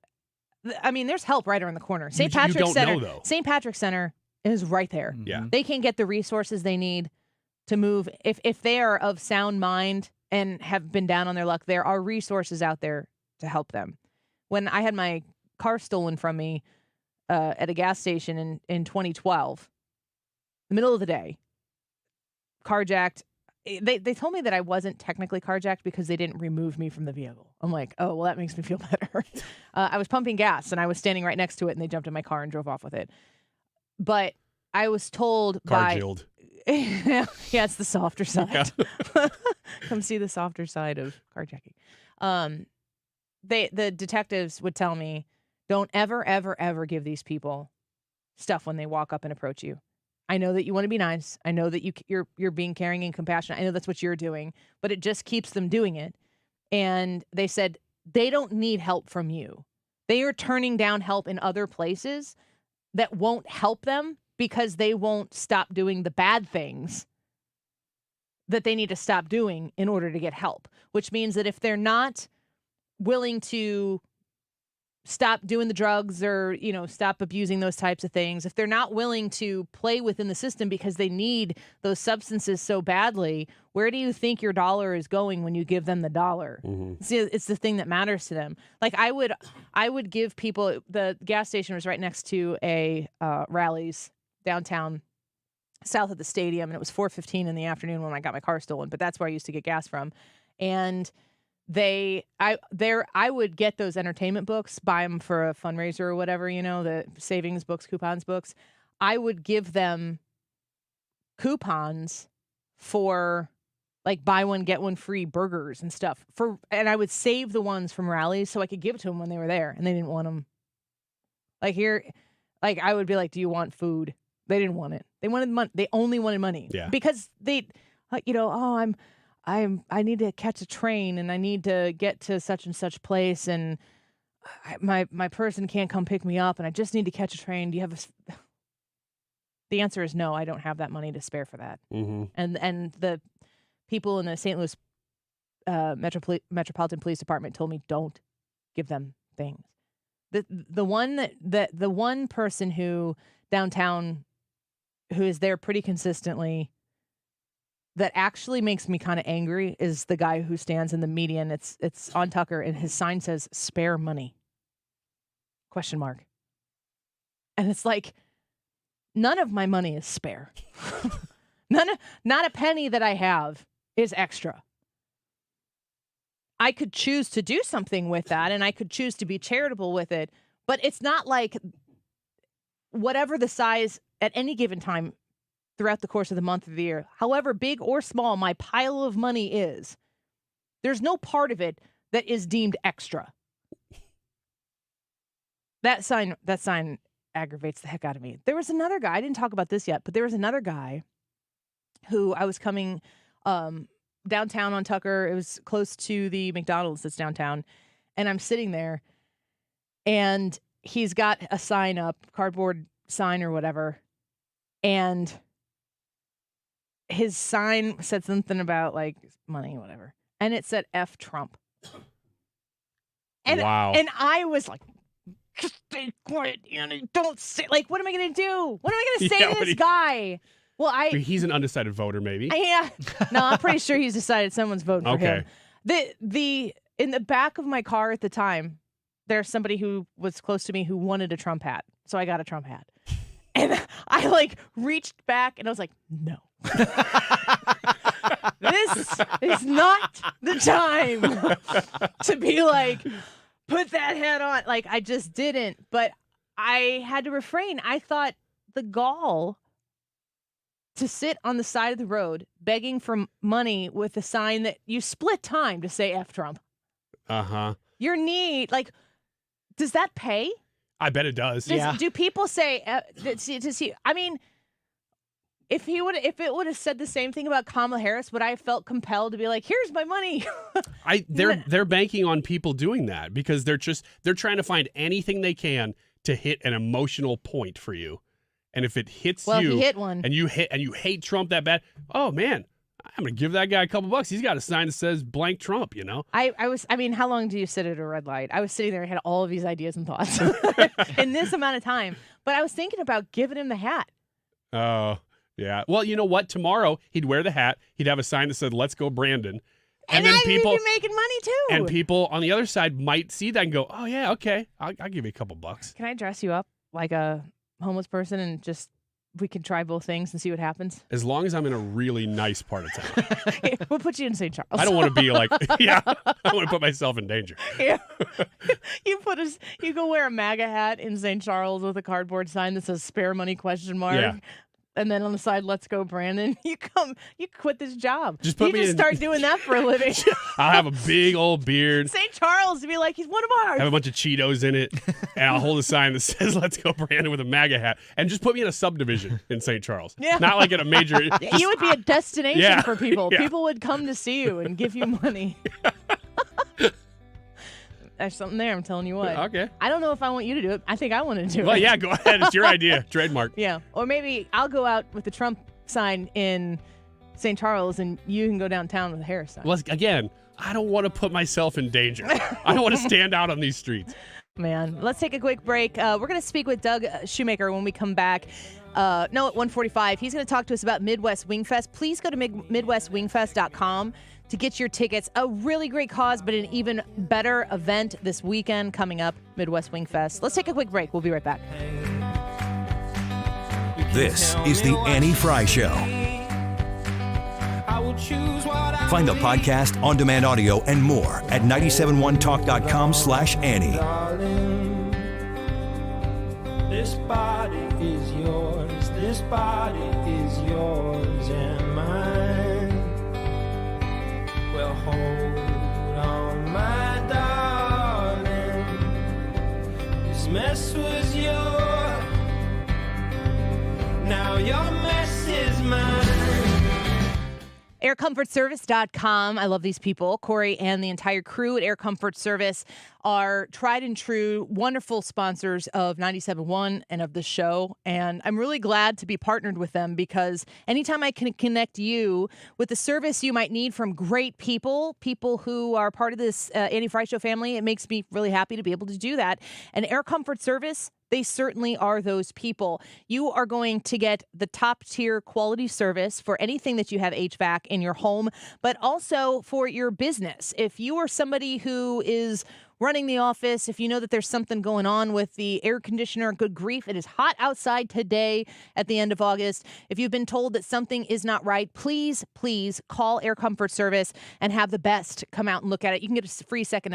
I mean, there's help right around the corner. St. Patrick's Center is right there. Yeah. They can get the resources they need to move. If they are of sound mind and have been down on their luck, there are resources out there to help them. When I had my car stolen from me at a gas station in 2012, the middle of the day, carjacked. They told me that I wasn't technically carjacked because they didn't remove me from the vehicle. I'm like, oh, well, that makes me feel better. I was pumping gas, and I was standing right next to it, and they jumped in my car and drove off with it. But I was told Car-jailed. Yeah, it's the softer side. Come see the softer side of carjacking. The detectives would tell me, don't ever, ever, ever give these people stuff when they walk up and approach you. I know that you want to be nice. I know that you're being caring and compassionate. I know that's what you're doing, but it just keeps them doing it. And they said they don't need help from you. They are turning down help in other places that won't help them because they won't stop doing the bad things that they need to stop doing in order to get help, which means that if they're not willing to stop doing the drugs or, stop abusing those types of things, if they're not willing to play within the system because they need those substances so badly, where do you think your dollar is going when you give them the dollar? Mm-hmm. See, it's the thing that matters to them. Like I would give people, the gas station was right next to a Rally's downtown south of the stadium, and it was 4:15 in the afternoon when I got my car stolen, but that's where I used to get gas from. And I would get those entertainment books, buy them for a fundraiser or whatever, the savings books, coupons books. I would give them coupons for like buy one, get one free burgers and stuff and I would save the ones from rallies so I could give it to them when they were there and they didn't want them. I would be like, do you want food? They didn't want it. They wanted money. They only wanted money. Yeah. Because they, I need to catch a train and I need to get to such and such place and my person can't come pick me up and I just need to catch a train. Do you have The answer is no, I don't have that money to spare for that. Mm-hmm. And the people in the St. Louis Metropolitan Police Department told me don't give them things. The one person who downtown who is there pretty consistently that actually makes me kind of angry is the guy who stands in the median. It's on Tucker, and his sign says "spare money?" ? And it's like, none of my money is spare. Not a penny that I have is extra. I could choose to do something with that, and I could choose to be charitable with it, but it's not like whatever the size at any given time throughout the course of the month of the year, however big or small my pile of money is, there's no part of it that is deemed extra. That sign aggravates the heck out of me. There was another guy, I didn't talk about this yet, but there was another guy who I was coming downtown on Tucker. It was close to the McDonald's that's downtown. And I'm sitting there and he's got a sign up, cardboard sign or whatever. And his sign said something about like money, whatever. And it said F Trump. And, wow. And I was like, stay quiet, Annie. Don't say, like, what am I going to do? What am I going to say to this guy? Well, he's an undecided voter, maybe. Yeah. No, I'm pretty sure he's decided someone's voting for him. In the back of my car at the time, there's somebody who was close to me who wanted a Trump hat. So I got a Trump hat. And I like reached back and I was like, no. This is not the time to be like, put that hat on. Like, I just didn't. But I had to refrain. I thought the gall to sit on the side of the road begging for money with a sign that you split time to say F Trump. Uh-huh. Your need, like, does that pay? I bet it does. Do people say, I mean, if it would have said the same thing about Kamala Harris, would I have felt compelled to be like, here's my money? They're banking on people doing that because they're trying to find anything they can to hit an emotional point for you. And if it hits if you, you hit one. and you hate Trump that bad, oh man, I'm gonna give that guy a couple bucks. He's got a sign that says blank Trump, you know? How long do you sit at a red light? I was sitting there and had all of these ideas and thoughts in this amount of time. But I was thinking about giving him the hat. Oh, yeah. Well, you know what? Tomorrow he'd wear the hat. He'd have a sign that said, "Let's go, Brandon." And then people be making money too. And people on the other side might see that and go, "Oh yeah, okay, I'll give you a couple bucks." Can I dress you up like a homeless person and just we can try both things and see what happens? As long as I'm in a really nice part of town. We'll put you in St. Charles. I don't want to be like, I don't want to put myself in danger. Yeah. You go wear a MAGA hat in St. Charles with a cardboard sign that says spare money ? Yeah. And then on the side, let's go, Brandon. You quit this job. Just start doing that for a living. I'll have a big old beard. St. Charles to be like, he's one of ours. Have a bunch of Cheetos in it. And I'll hold a sign that says, "Let's go, Brandon," with a MAGA hat. And just put me in a subdivision in St. Charles. Yeah. Not like in a major. You would be a destination for people. Yeah. People would come to see you and give you money. There's something there, I'm telling you what. Okay. I don't know if I want you to do it. I think I want to do it. Well, yeah, go ahead. It's your idea. Trademark. Yeah. Or maybe I'll go out with the Trump sign in St. Charles and you can go downtown with a Harris sign. Well, again, I don't want to put myself in danger. I don't want to stand out on these streets. Man, let's take a quick break. We're going to speak with Doug Shoemaker when we come back. At 1:45. He's going to talk to us about MidWest Wingfest. Please go to MidWestWingfest.com to get your tickets. A really great cause, but an even better event this weekend coming up, MidWest Wingfest. Let's take a quick break. We'll be right back. This is the Annie Fry Show. Find the podcast, on-demand audio, and more at 971talk.com/Annie. This body is yours. This body is yours and mine. Well, hold on, my darling. This mess was yours. Now your mess is mine. AirComfortService.com. I love these people. Corey and the entire crew at Air Comfort Service are tried and true, wonderful sponsors of 97.1 and of the show. And I'm really glad to be partnered with them because anytime I can connect you with the service you might need from great people who are part of this Annie Fry Show family, it makes me really happy to be able to do that. And Air Comfort Service, they certainly are those people. You are going to get the top tier quality service for anything that you have HVAC in your home, but also for your business. If you are somebody who is running the office, if you know that there's something going on with the air conditioner, good grief, it is hot outside today at the end of August. If you've been told that something is not right, please call Air Comfort Service and have the best come out and look at it. You can get a free second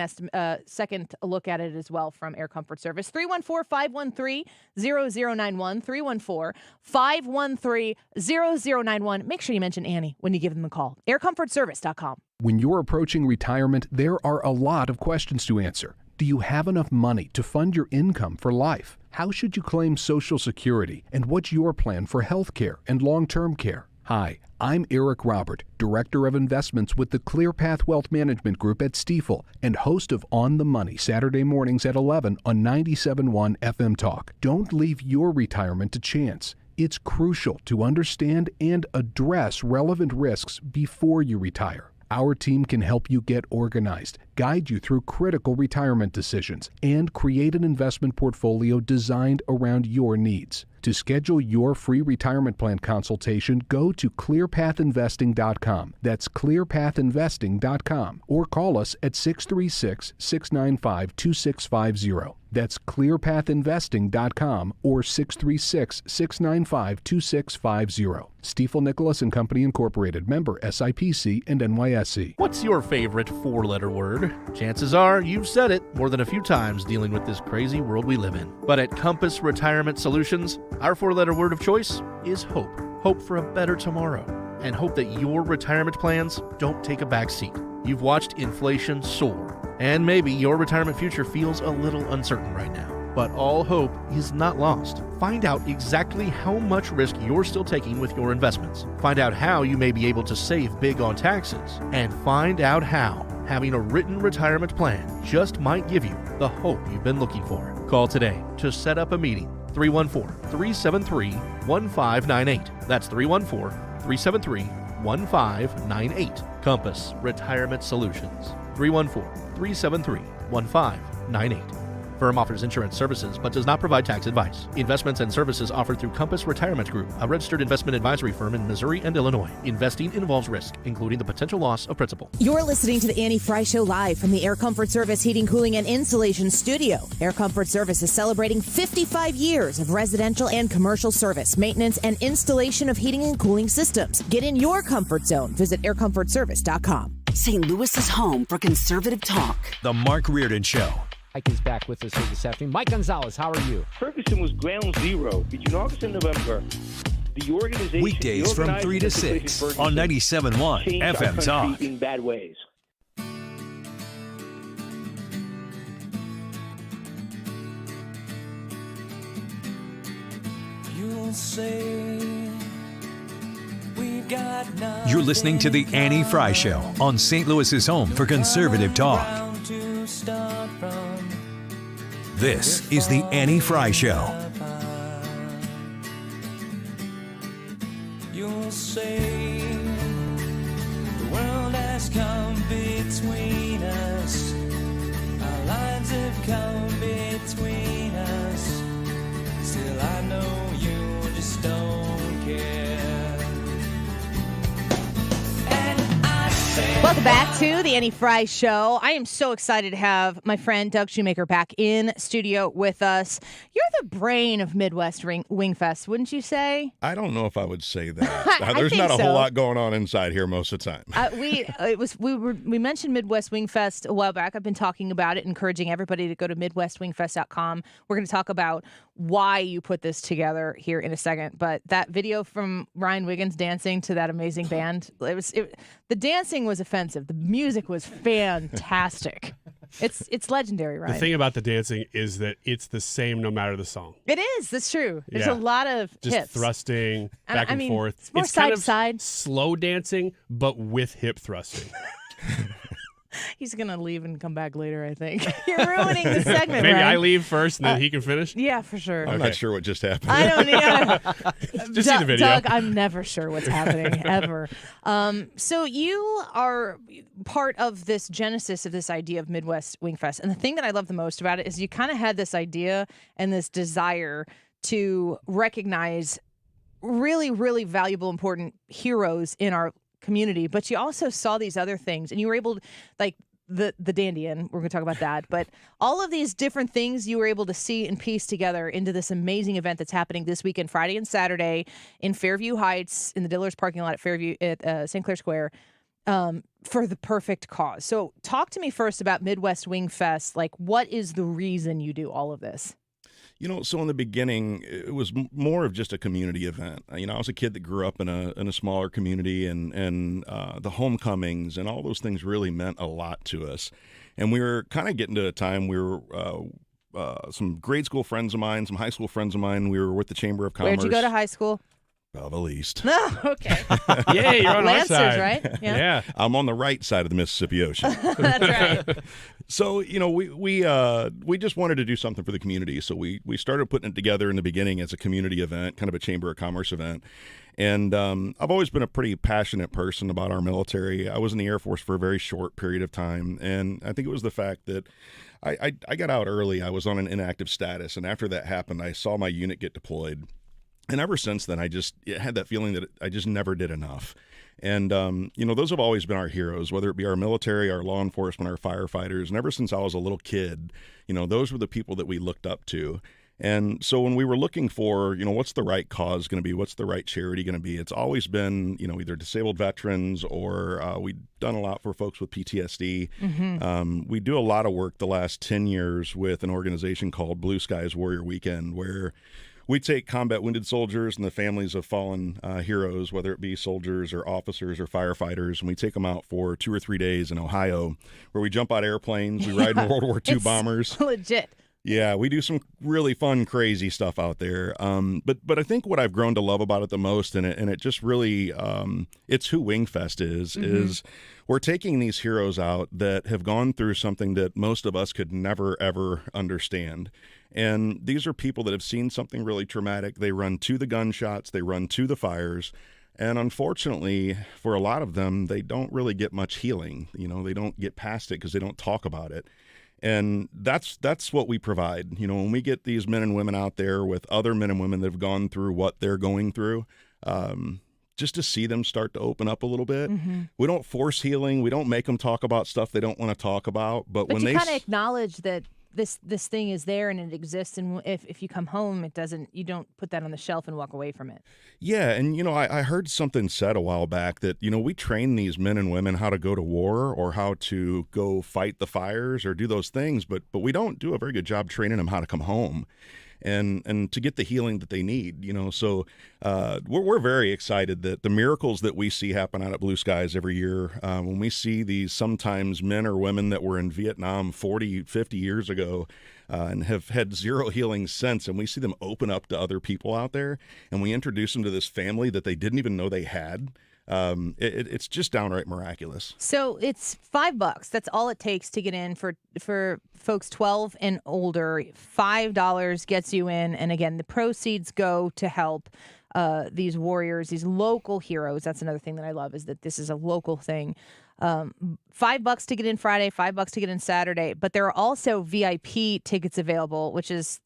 look at it as well from Air Comfort Service. 314-513-0091, 314-513-0091. Make sure you mention Annie when you give them a call. AirComfortService.com. When you're approaching retirement, there are a lot of questions to answer. Do you have enough money to fund your income for life? How should you claim Social Security? And what's your plan for health care and long-term care? Hi, I'm Eric Robert, Director of Investments with the ClearPath Wealth Management Group at Stifel and host of On the Money Saturday mornings at 11 on 97.1 FM Talk. Don't leave your retirement to chance. It's crucial to understand and address relevant risks before you retire. Our team can help you get organized, guide you through critical retirement decisions, and create an investment portfolio designed around your needs. To schedule your free retirement plan consultation, go to clearpathinvesting.com. That's clearpathinvesting.com. Or call us at 636-695-2650. That's clearpathinvesting.com or 636-695-2650. Stifel Nicholas and Company Incorporated, member SIPC and NYSE. What's your favorite four-letter word? Chances are you've said it more than a few times dealing with this crazy world we live in. But at Compass Retirement Solutions, our four-letter word of choice is hope. Hope for a better tomorrow. And hope that your retirement plans don't take a back seat. You've watched inflation soar, and maybe your retirement future feels a little uncertain right now. But all hope is not lost. Find out exactly how much risk you're still taking with your investments. Find out how you may be able to save big on taxes. And find out how having a written retirement plan just might give you the hope you've been looking for. Call today to set up a meeting. 314-373-1598. That's 314-373-1598. Compass Retirement Solutions. 314-373-1598. Firm offers insurance services but does not provide tax advice. Investments and services offered through Compass Retirement Group, a registered investment advisory firm in Missouri and Illinois. Investing involves risk, including the potential loss of principal. You're listening to the Annie Fry Show live from the Air Comfort Service Heating, Cooling, and Insulation Studio. Air Comfort Service is celebrating 55 years of residential and commercial service, maintenance, and installation of heating and cooling systems. Get in your comfort zone. Visit aircomfortservice.com. St. Louis's home for conservative talk. The Mark Reardon Show. Mike is back with us here this afternoon. Mike Gonzalez, how are you? Ferguson was ground zero between August and November. The organization, weekdays from 3 to 6 on 97.1 FM Talk. In bad ways. You'll say we've got nothing. You're listening to the Annie Fry Show on St. Louis's home for conservative talk. This is the Annie Fry Show. You'll say the world has come between us. Our lines have come between us. Still I know you just don't care. Welcome back to the Annie Fry Show. I am so excited to have my friend Doug Shoemaker back in studio with us. You're the brain of MidWest Wingfest, wouldn't you say? I don't know if I would say that. There's not a whole lot going on inside here most of the time. We mentioned MidWest Wingfest a while back. I've been talking about it, encouraging everybody to go to MidWestWingfest.com. We're going to talk about why you put this together here in a second. But that video from Ryan Wiggins dancing to that amazing band, the dancing was offensive. The music was fantastic. It's legendary, right? The thing about the dancing is that it's the same no matter the song. It is. That's true. There's a lot of just hips. Thrusting back and forth. It's more side to side. Slow dancing, but with hip thrusting. He's going to leave and come back later, I think. You're ruining the segment, Maybe Ryan. I leave first and then he can finish? Yeah, for sure. I'm not sure what just happened. I don't know. Just see the video. Doug, I'm never sure what's happening, ever. So you are part of this genesis of this idea of MidWest Wingfest. And the thing that I love the most about it is you kind of had this idea and this desire to recognize really, really valuable, important heroes in our community, but you also saw these other things and you were able to, like the Dandian, we're going to talk about that, but all of these different things you were able to see and piece together into this amazing event that's happening this weekend, Friday and Saturday in Fairview Heights, in the Dillard's parking lot at Fairview at St. Clair Square, for the perfect cause. So talk to me first about MidWest Wingfest. Like, what is the reason you do all of this? So in the beginning, it was more of just a community event. I was a kid that grew up in a smaller community, and the homecomings and all those things really meant a lot to us. And we were kind of getting to a time we were some grade school friends of mine, some high school friends of mine. We were with the Chamber of Commerce. Where'd you go to high school? Belleville East. No, okay. Yeah, you're on Lancers, our side. right? Yeah. I'm on the right side of the Mississippi Ocean. That's right. So, we just wanted to do something for the community. So we started putting it together in the beginning as a community event, kind of a Chamber of Commerce event. And I've always been a pretty passionate person about our military. I was in the Air Force for a very short period of time. And I think it was the fact that I got out early. I was on an inactive status. And after that happened, I saw my unit get deployed. And ever since then, I just had that feeling that I just never did enough. And, those have always been our heroes, whether it be our military, our law enforcement, our firefighters. And ever since I was a little kid, those were the people that we looked up to. And so when we were looking for, what's the right cause going to be, what's the right charity going to be, it's always been, either disabled veterans or we've done a lot for folks with PTSD. Mm-hmm. We do a lot of work the last 10 years with an organization called Blue Skies Warrior Weekend, where we take combat wounded soldiers and the families of fallen heroes, whether it be soldiers or officers or firefighters, and we take them out for 2 or 3 days in Ohio, where we jump out airplanes, we ride in World War II bombers. Legit. Yeah, we do some really fun, crazy stuff out there. But I think what I've grown to love about it the most, and it just really, it's who Wingfest is we're taking these heroes out that have gone through something that most of us could never, ever understand. And these are people that have seen something really traumatic. They run to the gunshots, they run to the fires. And unfortunately, for a lot of them, they don't really get much healing. They don't get past it because they don't talk about it. And that's what we provide. When we get these men and women out there with other men and women that have gone through what they're going through, just to see them start to open up a little bit. Mm-hmm. We don't force healing. We don't make them talk about stuff they don't want to talk about. But when you they kind of acknowledge that this thing is there and it exists, and if you come home, you don't put that on the shelf and walk away from it. Yeah, and I heard something said a while back that we train these men and women how to go to war or how to go fight the fires or do those things, but we don't do a very good job training them how to come home and to get the healing that they need. So we're very excited that the miracles that we see happen out at Blue Skies every year, when we see these sometimes men or women that were in Vietnam 40, 50 years ago and have had zero healing since, and we see them open up to other people out there, and we introduce them to this family that they didn't even know they had. It's just downright miraculous. So it's $5. That's all it takes to get in for folks 12 and older. $5 gets you in. And again, the proceeds go to help these warriors, these local heroes. That's another thing that I love, is that this is a local thing. $5 to get in Friday, $5 to get in Saturday, but there are also VIP tickets available, which is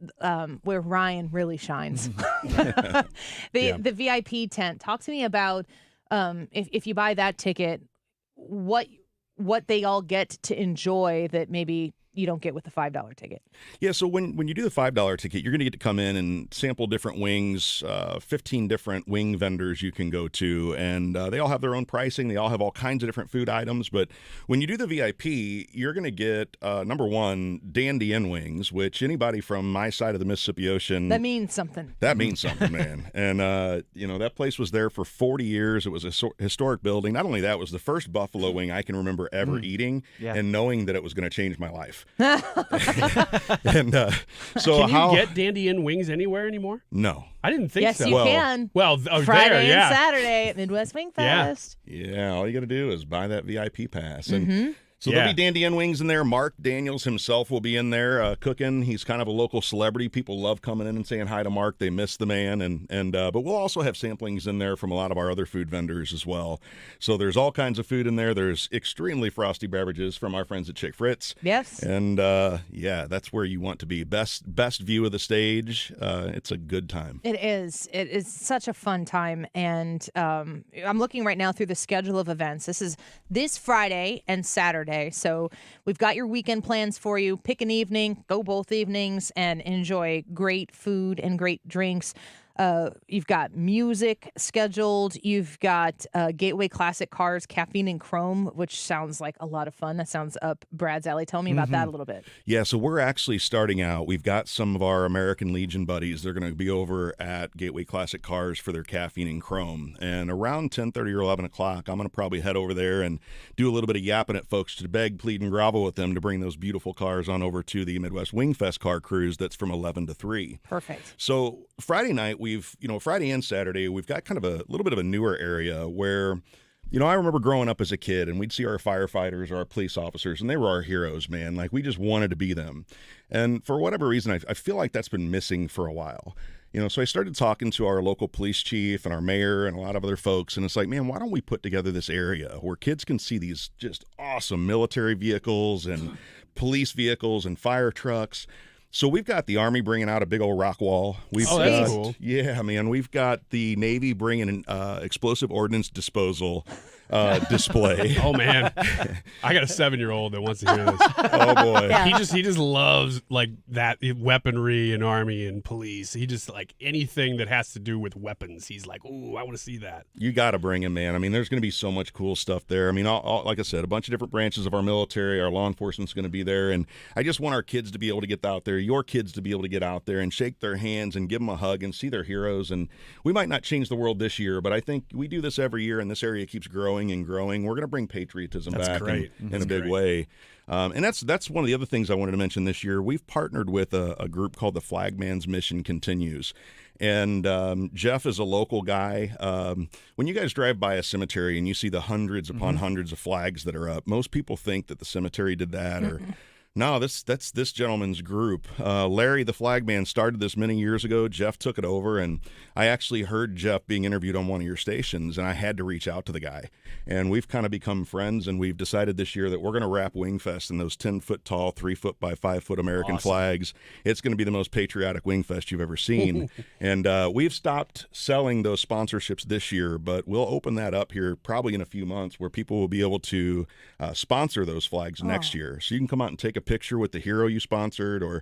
where Ryan really shines. The VIP tent. Talk to me about if you buy that ticket, what they all get to enjoy that maybe you don't get with the $5 ticket. Yeah, so when you do the $5 ticket, you're going to get to come in and sample different wings, 15 different wing vendors you can go to, and they all have their own pricing. They all have all kinds of different food items, but when you do the VIP, you're going to get, number one, Dandy Inn wings, which anybody from my side of the Mississippi Ocean... That means something. That means something, man. And, that place was there for 40 years. It was a historic building. Not only that, it was the first buffalo wing I can remember ever eating, and knowing that it was going to change my life. And so can you get Dandy Inn wings anywhere anymore? No, I didn't think yes, so. Yes, you can. Well, Friday there, and Saturday at MidWest Wingfest. Yeah, all you got to do is buy that VIP pass. And so there'll be Dandy Inn wings in there. Mark Daniels himself will be in there cooking. He's kind of a local celebrity. People love coming in and saying hi to Mark. They miss the man. But we'll also have samplings in there from a lot of our other food vendors as well. So there's all kinds of food in there. There's extremely frosty beverages from our friends at Chick Fritz. Yes. And that's where you want to be. Best view of the stage. It's a good time. It is. It is such a fun time. And I'm looking right now through the schedule of events. This is this Friday and Saturday. So we've got your weekend plans for you. Pick an evening, go both evenings, and enjoy great food and great drinks. You've got music scheduled. You've got Gateway Classic Cars, Caffeine and Chrome, which sounds like a lot of fun. That sounds up Brad's alley. Tell me about that a little bit. Yeah, so we're actually starting out. We've got some of our American Legion buddies. They're going to be over at Gateway Classic Cars for their Caffeine and Chrome. And around 10:30 or 11 o'clock, I'm going to probably head over there and do a little bit of yapping at folks to beg, plead, and grovel with them to bring those beautiful cars on over to the MidWest Wingfest car cruise that's from 11 to 3. Perfect. So Friday night, Friday and Saturday, we've got kind of a little bit of a newer area where, I remember growing up as a kid and we'd see our firefighters or our police officers and they were our heroes, man. Like we just wanted to be them. And for whatever reason, I feel like that's been missing for a while. So I started talking to our local police chief and our mayor and a lot of other folks. And it's like, man, why don't we put together this area where kids can see these just awesome military vehicles and police vehicles and fire trucks. So we've got the Army bringing out a big old rock wall. That's cool. Yeah, man. We've got the Navy bringing an explosive ordnance disposal display. Oh man, I got a 7-year-old that wants to hear this. Oh boy, he just loves like that weaponry and Army and police. He just like anything that has to do with weapons. He's like, ooh, I want to see that. You got to bring him, man. I mean, there's going to be so much cool stuff there. I mean, like I said, a bunch of different branches of our military, our law enforcement's going to be there, and I just want our kids to be able to get out there, your kids to be able to get out there and shake their hands and give them a hug and see their heroes. And we might not change the world this year, but I think we do this every year, and this area keeps growing and growing. We're going to bring patriotism back in a big way. And that's one of the other things I wanted to mention this year. We've partnered with a group called the Flagman's Mission Continues. And Jeff is a local guy. When you guys drive by a cemetery and you see the hundreds upon hundreds of flags that are up, most people think that the cemetery did that or no, that's this gentleman's group. Larry, the flagman, started this many years ago. Jeff took it over, and I actually heard Jeff being interviewed on one of your stations, and I had to reach out to the guy. And we've kind of become friends, and we've decided this year that we're going to wrap Wingfest in those 10-foot tall, 3-foot by 5-foot American flags. It's going to be the most patriotic Wingfest you've ever seen. And we've stopped selling those sponsorships this year, but we'll open that up here probably in a few months where people will be able to sponsor those flags next year. So you can come out and take a picture with the hero you sponsored or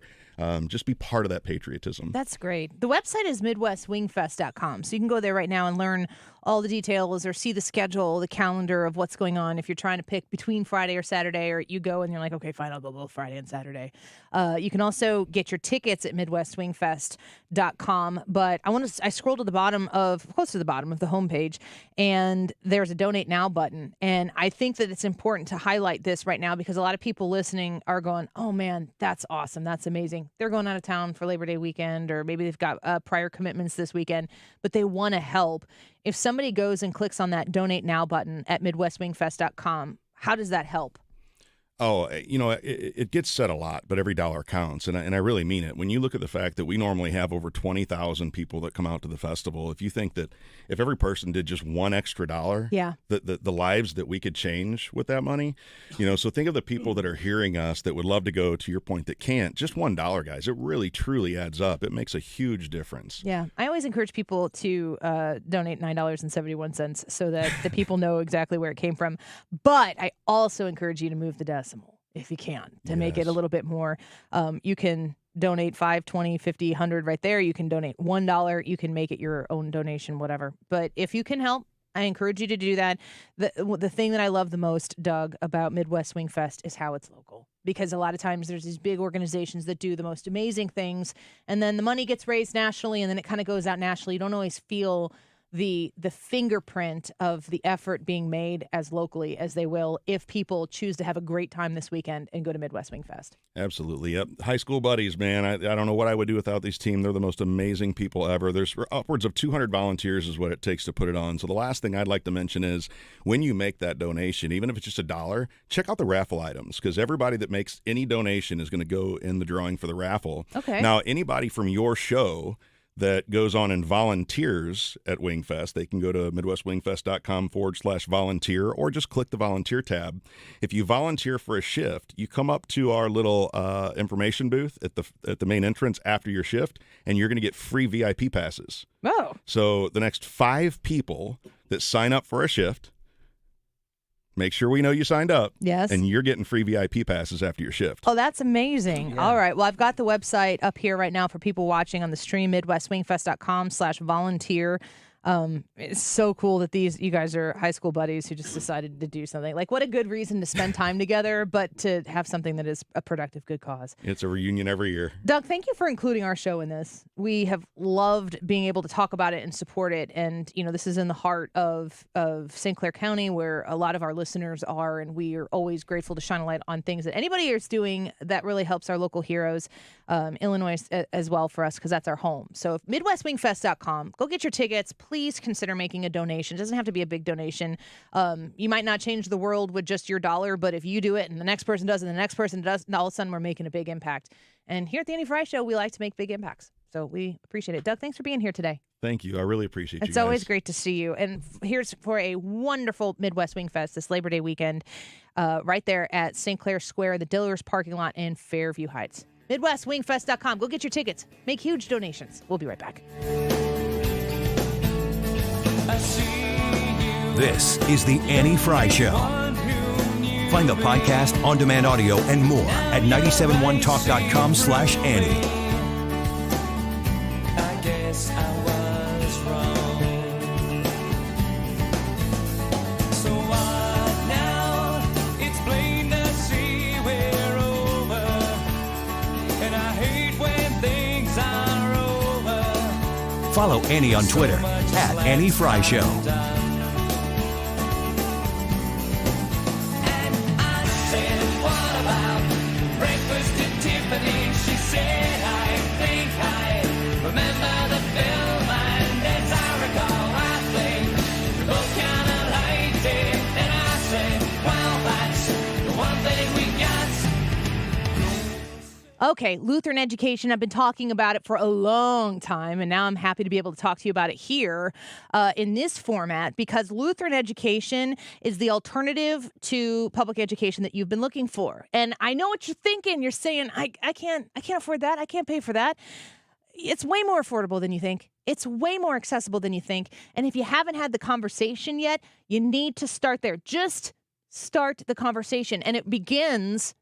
just be part of that patriotism. That's great. The website is MidWestWingfest.com. So you can go there right now and learn all the details or see the schedule, the calendar of what's going on. If you're trying to pick between Friday or Saturday, or you go and you're like, okay, fine, I'll go both Friday and Saturday. You can also get your tickets at MidWestWingfest.com. But I scrolled to the bottom close to the bottom of the homepage, and there's a Donate Now button. And I think that it's important to highlight this right now because a lot of people listening are going, oh man, that's awesome. That's amazing. They're going out of town for Labor Day weekend, or maybe they've got prior commitments this weekend, but they want to help. If somebody goes and clicks on that Donate Now button at MidWestWingfest.com, how does that help? Oh, it gets said a lot, but every dollar counts, and I really mean it. When you look at the fact that we normally have over 20,000 people that come out to the festival, if you think that if every person did just $1 extra, the lives that we could change with that money, so think of the people that are hearing us that would love to go, to your point, that can't. Just $1, guys, it really, truly adds up. It makes a huge difference. Yeah, I always encourage people to donate $9.71 so that the people know exactly where it came from. But I also encourage you to move the decimal if you can to make it a little bit more. You can donate $5, $20, $50, $100 right there. You can donate $1. You can make it your own donation, whatever. But if you can help, I encourage you to do that. The thing that I love the most, Doug, about MidWest Wingfest is how it's local. Because a lot of times there's these big organizations that do the most amazing things, and then the money gets raised nationally, and then it kind of goes out nationally. You don't always feel the fingerprint of the effort being made as locally as they will if people choose to have a great time this weekend and go to MidWest Wingfest. Absolutely. Yep. High school buddies, man. I don't know what I would do without this team. They're the most amazing people ever. There's upwards of 200 volunteers is what it takes to put it on. So the last thing I'd like to mention is when you make that donation, even if it's just $1, check out the raffle items because everybody that makes any donation is going to go in the drawing for the raffle. Okay. Now, anybody from your show that goes on and volunteers at Wingfest, they can go to MidWestWingfest.com/volunteer or just click the volunteer tab. If you volunteer for a shift, you come up to our little information booth at the main entrance after your shift, and you're going to get free VIP passes. Oh. So the next 5 people that sign up for a shift make sure we know you signed up. Yes. And you're getting free VIP passes after your shift. Oh, that's amazing. Yeah. All right. Well, I've got the website up here right now for people watching on the stream, MidWestWingfest.com/volunteer. It's so cool that you guys are high school buddies who just decided to do something. Like, what a good reason to spend time together, but to have something that is a productive, good cause. It's a reunion every year. Doug, thank you for including our show in this. We have loved being able to talk about it and support it. And, this is in the heart of St. Clair County, where a lot of our listeners are, and we are always grateful to shine a light on things that anybody is doing that really helps our local heroes, Illinois as well for us, because that's our home. So MidWestWingfest.com, go get your tickets. Please consider making a donation. It doesn't have to be a big donation. You might not change the world with just your dollar, but if you do it and the next person does and the next person does, all of a sudden we're making a big impact. And here at the Annie Fry Show, we like to make big impacts. So we appreciate it. Doug, thanks for being here today. Thank you. I really appreciate you. It's always great to see you. And here's for a wonderful MidWest Wingfest this Labor Day weekend, right there at St. Clair Square, the Dillers parking lot in Fairview Heights. MidWestWingfest.com. Go get your tickets. Make huge donations. We'll be right back. This is the Annie Fry Show. Find the podcast, on-demand audio, and more at 971talk.com/Annie. I guess I was wrong. So what now? It's plain to see we're over. And I hate when things are over. Follow Annie on Twitter at Annie Fry Show. She said, I think I remember the film, and as I recall, I think we both kind of liked it. And I said, well, that's the one thing we got. Okay, Lutheran education. I've been talking about it for a long time, and now I'm happy to be able to talk to you about it here in this format, because Lutheran education is the alternative to public education that you've been looking for. And I know what you're thinking. You're saying, I can't afford that. I can't pay for that. It's way more affordable than you think. It's way more accessible than you think. And if you haven't had the conversation yet, you need to start there. Just start the conversation. And it begins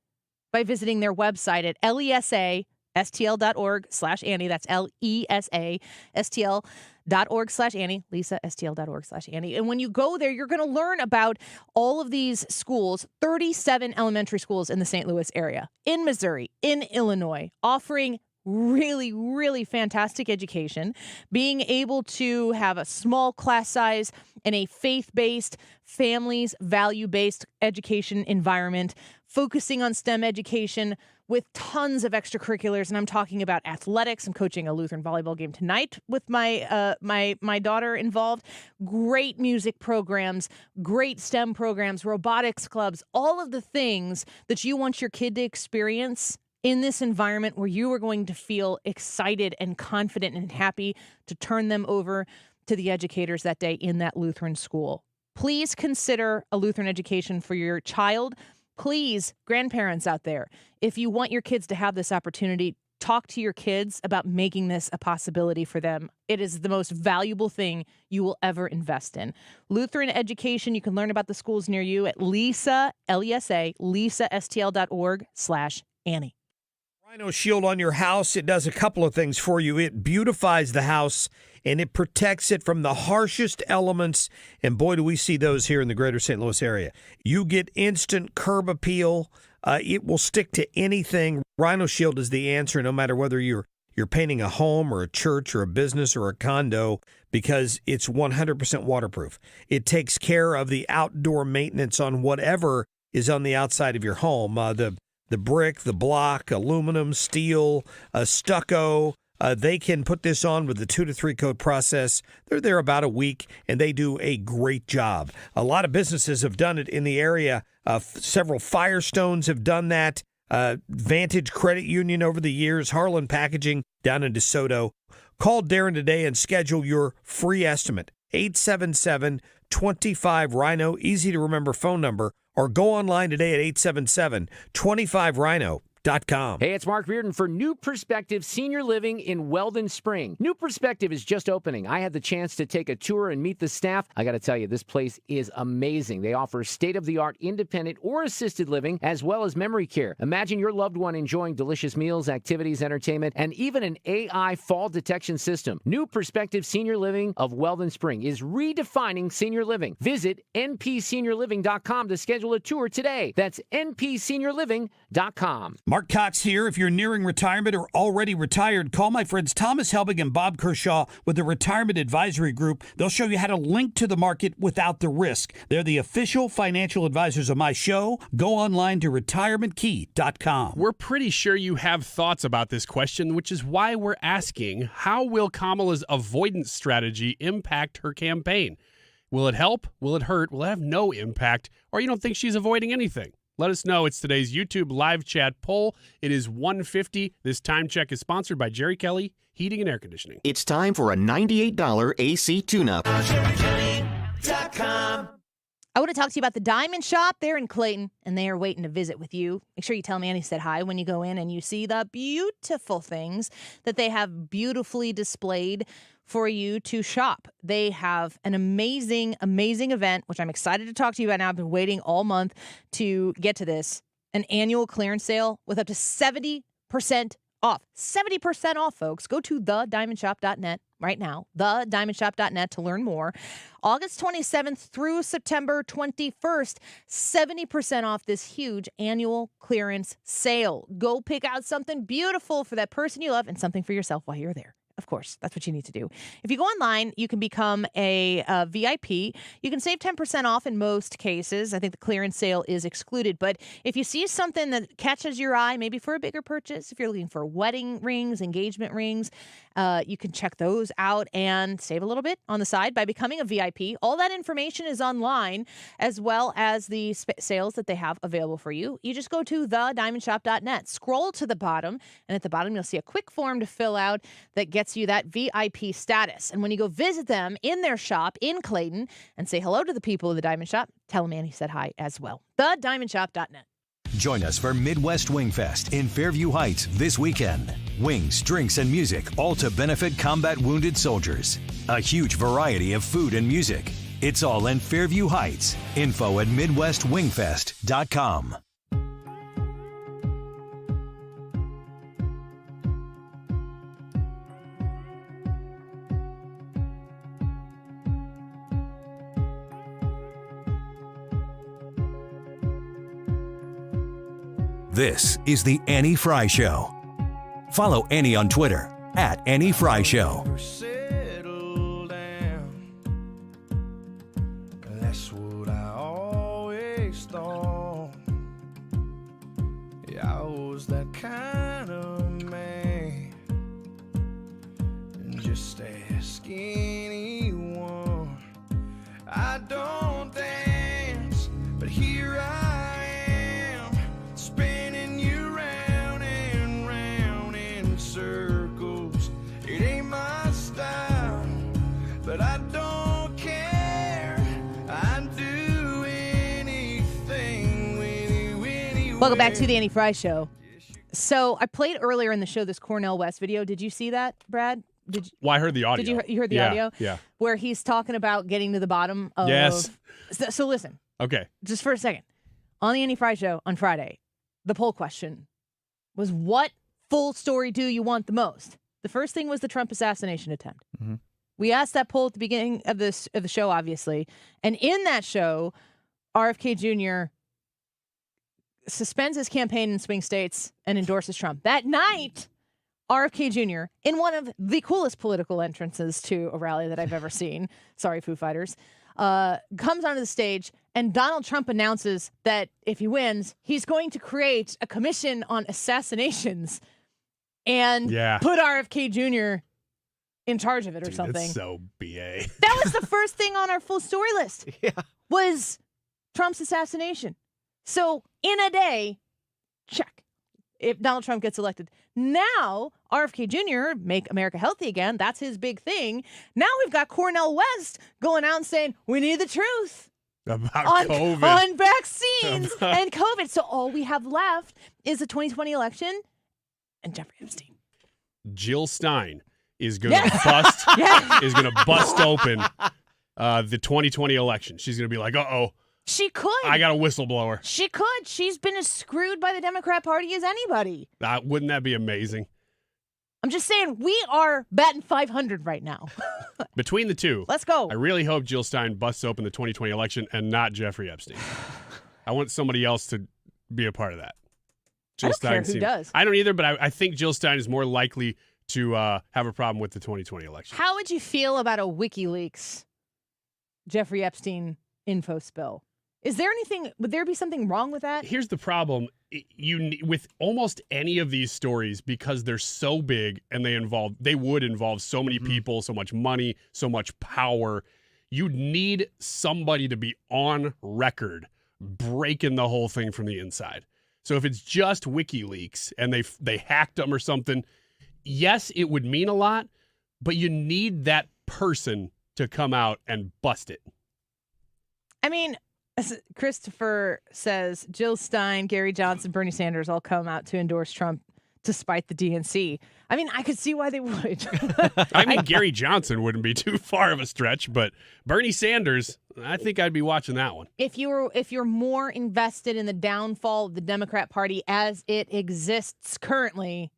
by visiting their website at lesastl.org/Annie. That's lesastl.org/Annie. LisaSTL.org/Annie. And when you go there, you're going to learn about all of these schools, 37 elementary schools in the St. Louis area, in Missouri, in Illinois, offering really, really fantastic education, being able to have a small class size in a faith-based, families, value-based education environment, focusing on STEM education with tons of extracurriculars. And I'm talking about athletics. I'm coaching a Lutheran volleyball game tonight with my my daughter involved. Great music programs, great STEM programs, robotics clubs, all of the things that you want your kid to experience in this environment where you are going to feel excited and confident and happy to turn them over to the educators that day in that Lutheran school. Please consider a Lutheran education for your child. Please, grandparents out there, if you want your kids to have this opportunity, talk to your kids about making this a possibility for them. It is the most valuable thing you will ever invest in. Lutheran education, you can learn about the schools near you at LisaSTL.org/Annie. Rhino Shield on your house, it does a couple of things for you. It beautifies the house, and it protects it from the harshest elements. And boy, do we see those here in the greater St. Louis area. You get instant curb appeal. It will stick to anything. Rhino Shield is the answer, no matter whether you're painting a home or a church or a business or a condo, because it's 100% waterproof. It takes care of the outdoor maintenance on whatever is on the outside of your home. The brick, the block, aluminum, steel, stucco. They can put this on with the 2 to 3 coat process. They're there about a week, and they do a great job. A lot of businesses have done it in the area. Several Firestones have done that. Vantage Credit Union over the years. Harlan Packaging down in DeSoto. Call Darren today and schedule your free estimate. 877-25-RHINO. Easy to remember phone number. Or go online today at 877-25-RHINO. Hey, it's Mark Reardon for New Perspective Senior Living in Weldon Spring. New Perspective is just opening. I had the chance to take a tour and meet the staff. I got to tell you, this place is amazing. They offer state-of-the-art independent or assisted living, as well as memory care. Imagine your loved one enjoying delicious meals, activities, entertainment, and even an AI fall detection system. New Perspective Senior Living of Weldon Spring is redefining senior living. Visit npseniorliving.com to schedule a tour today. That's npseniorliving.com. Mark Cox here. If you're nearing retirement or already retired, call my friends Thomas Helbig and Bob Kershaw with the Retirement Advisory Group. They'll show you how to link to the market without the risk. They're the official financial advisors of my show. Go online to retirementkey.com. We're pretty sure you have thoughts about this question, which is why we're asking, how will Kamala's avoidance strategy impact her campaign? Will it help? Will it hurt? Will it have no impact? Or you don't think she's avoiding anything? Let us know. It's today's YouTube live chat poll. It is 1:50. This time check is sponsored by Jerry Kelly Heating and Air Conditioning. It's time for a $98 AC tune-up. I want to talk to you about the Diamond Shop. They're in Clayton, and they are waiting to visit with you. Make sure you tell Manny said hi when you go in and you see the beautiful things that they have beautifully displayed for you to shop. They have an amazing, amazing event, which I'm excited to talk to you about now. I've been waiting all month to get to this. An annual clearance sale with up to 70% off. 70% off, folks. Go to thediamondshop.net right now, thediamondshop.net to learn more. August 27th through September 21st, 70% off this huge annual clearance sale. Go pick out something beautiful for that person you love and something for yourself while you're there. Of course, that's what you need to do. If you go online, you can become a VIP. You can save 10% off in most cases. I think the clearance sale is excluded. But if you see something that catches your eye, maybe for a bigger purchase, if you're looking for wedding rings, engagement rings, you can check those out and save a little bit on the side by becoming a VIP. All that information is online, as well as the sales that they have available for you. You just go to thediamondshop.net, scroll to the bottom, and at the bottom you'll see a quick form to fill out that gets you that VIP status. And when you go visit them in their shop in Clayton and say hello to the people of the Diamond Shop, tell them Annie said hi as well. Thediamondshop.net. Join us for MidWest Wingfest in Fairview Heights this weekend. Wings, drinks, and music, all to benefit combat wounded soldiers. A huge variety of food and music. It's all in Fairview Heights. Info at MidWestWingfest.com. This is the Annie Fry Show. Follow Annie on Twitter at Annie Fry Show. Settle down. That's what I always thought. Yeah, I was that kind of man. Just ask anyone. I don't dance, but here I am, spinning you round and round in circles. It ain't my style, but I don't care. I'd do anything with you anyway. Welcome back to the Annie Fry Show. So I played earlier in the show this Cornel West video. Did you see that, Brad? Did you, Well, I heard the audio. Did you heard the audio? Yeah. Where he's talking about getting to the bottom of... Yes. So listen. Okay. Just for a second. On the Annie Fry Show on Friday, the poll question was, what full story do you want the most? The first thing was the Trump assassination attempt. Mm-hmm. We asked that poll at the beginning of the show, obviously. And in that show, RFK Jr. suspends his campaign in swing states and endorses Trump. That night, RFK Jr., in one of the coolest political entrances to a rally that I've ever seen, sorry, Foo Fighters, comes onto the stage, and Donald Trump announces that if he wins, he's going to create a commission on assassinations and put RFK Jr. in charge of it or something. That's so BA. That was the first thing on our full story list. Was Trump's assassination. So in a day, check. If Donald Trump gets elected. Now, RFK Jr., make America healthy again. That's his big thing. Now we've got Cornel West going out and saying, we need the truth. About COVID. On vaccines and COVID. So all we have left is the 2020 election and Jeffrey Epstein. Jill Stein is going to bust open the 2020 election. She's going to be like, uh-oh. She could. I got a whistleblower. She could. She's been as screwed by the Democrat Party as anybody. Wouldn't that be amazing? I'm just saying, we are batting 500 right now. Between the two. Let's go. I really hope Jill Stein busts open the 2020 election and not Jeffrey Epstein. I want somebody else to be a part of that. Jill I don't care who does. I don't either, but I think Jill Stein is more likely to have a problem with the 2020 election. How would you feel about a WikiLeaks Jeffrey Epstein info spill? Would there be something wrong with that? Here's the problem. With almost any of these stories, because they're so big and they would involve so many people, so much money, so much power, you need somebody to be on record breaking the whole thing from the inside. So if it's just WikiLeaks and they hacked them or something, yes, it would mean a lot, but you need that person to come out and bust it. I mean, Christopher says Jill Stein, Gary Johnson, Bernie Sanders all come out to endorse Trump to spite the DNC. I mean, I could see why they would. I mean, Gary Johnson wouldn't be too far of a stretch, but Bernie Sanders, I think I'd be watching that one. If you're more invested in the downfall of the Democrat Party as it exists currently,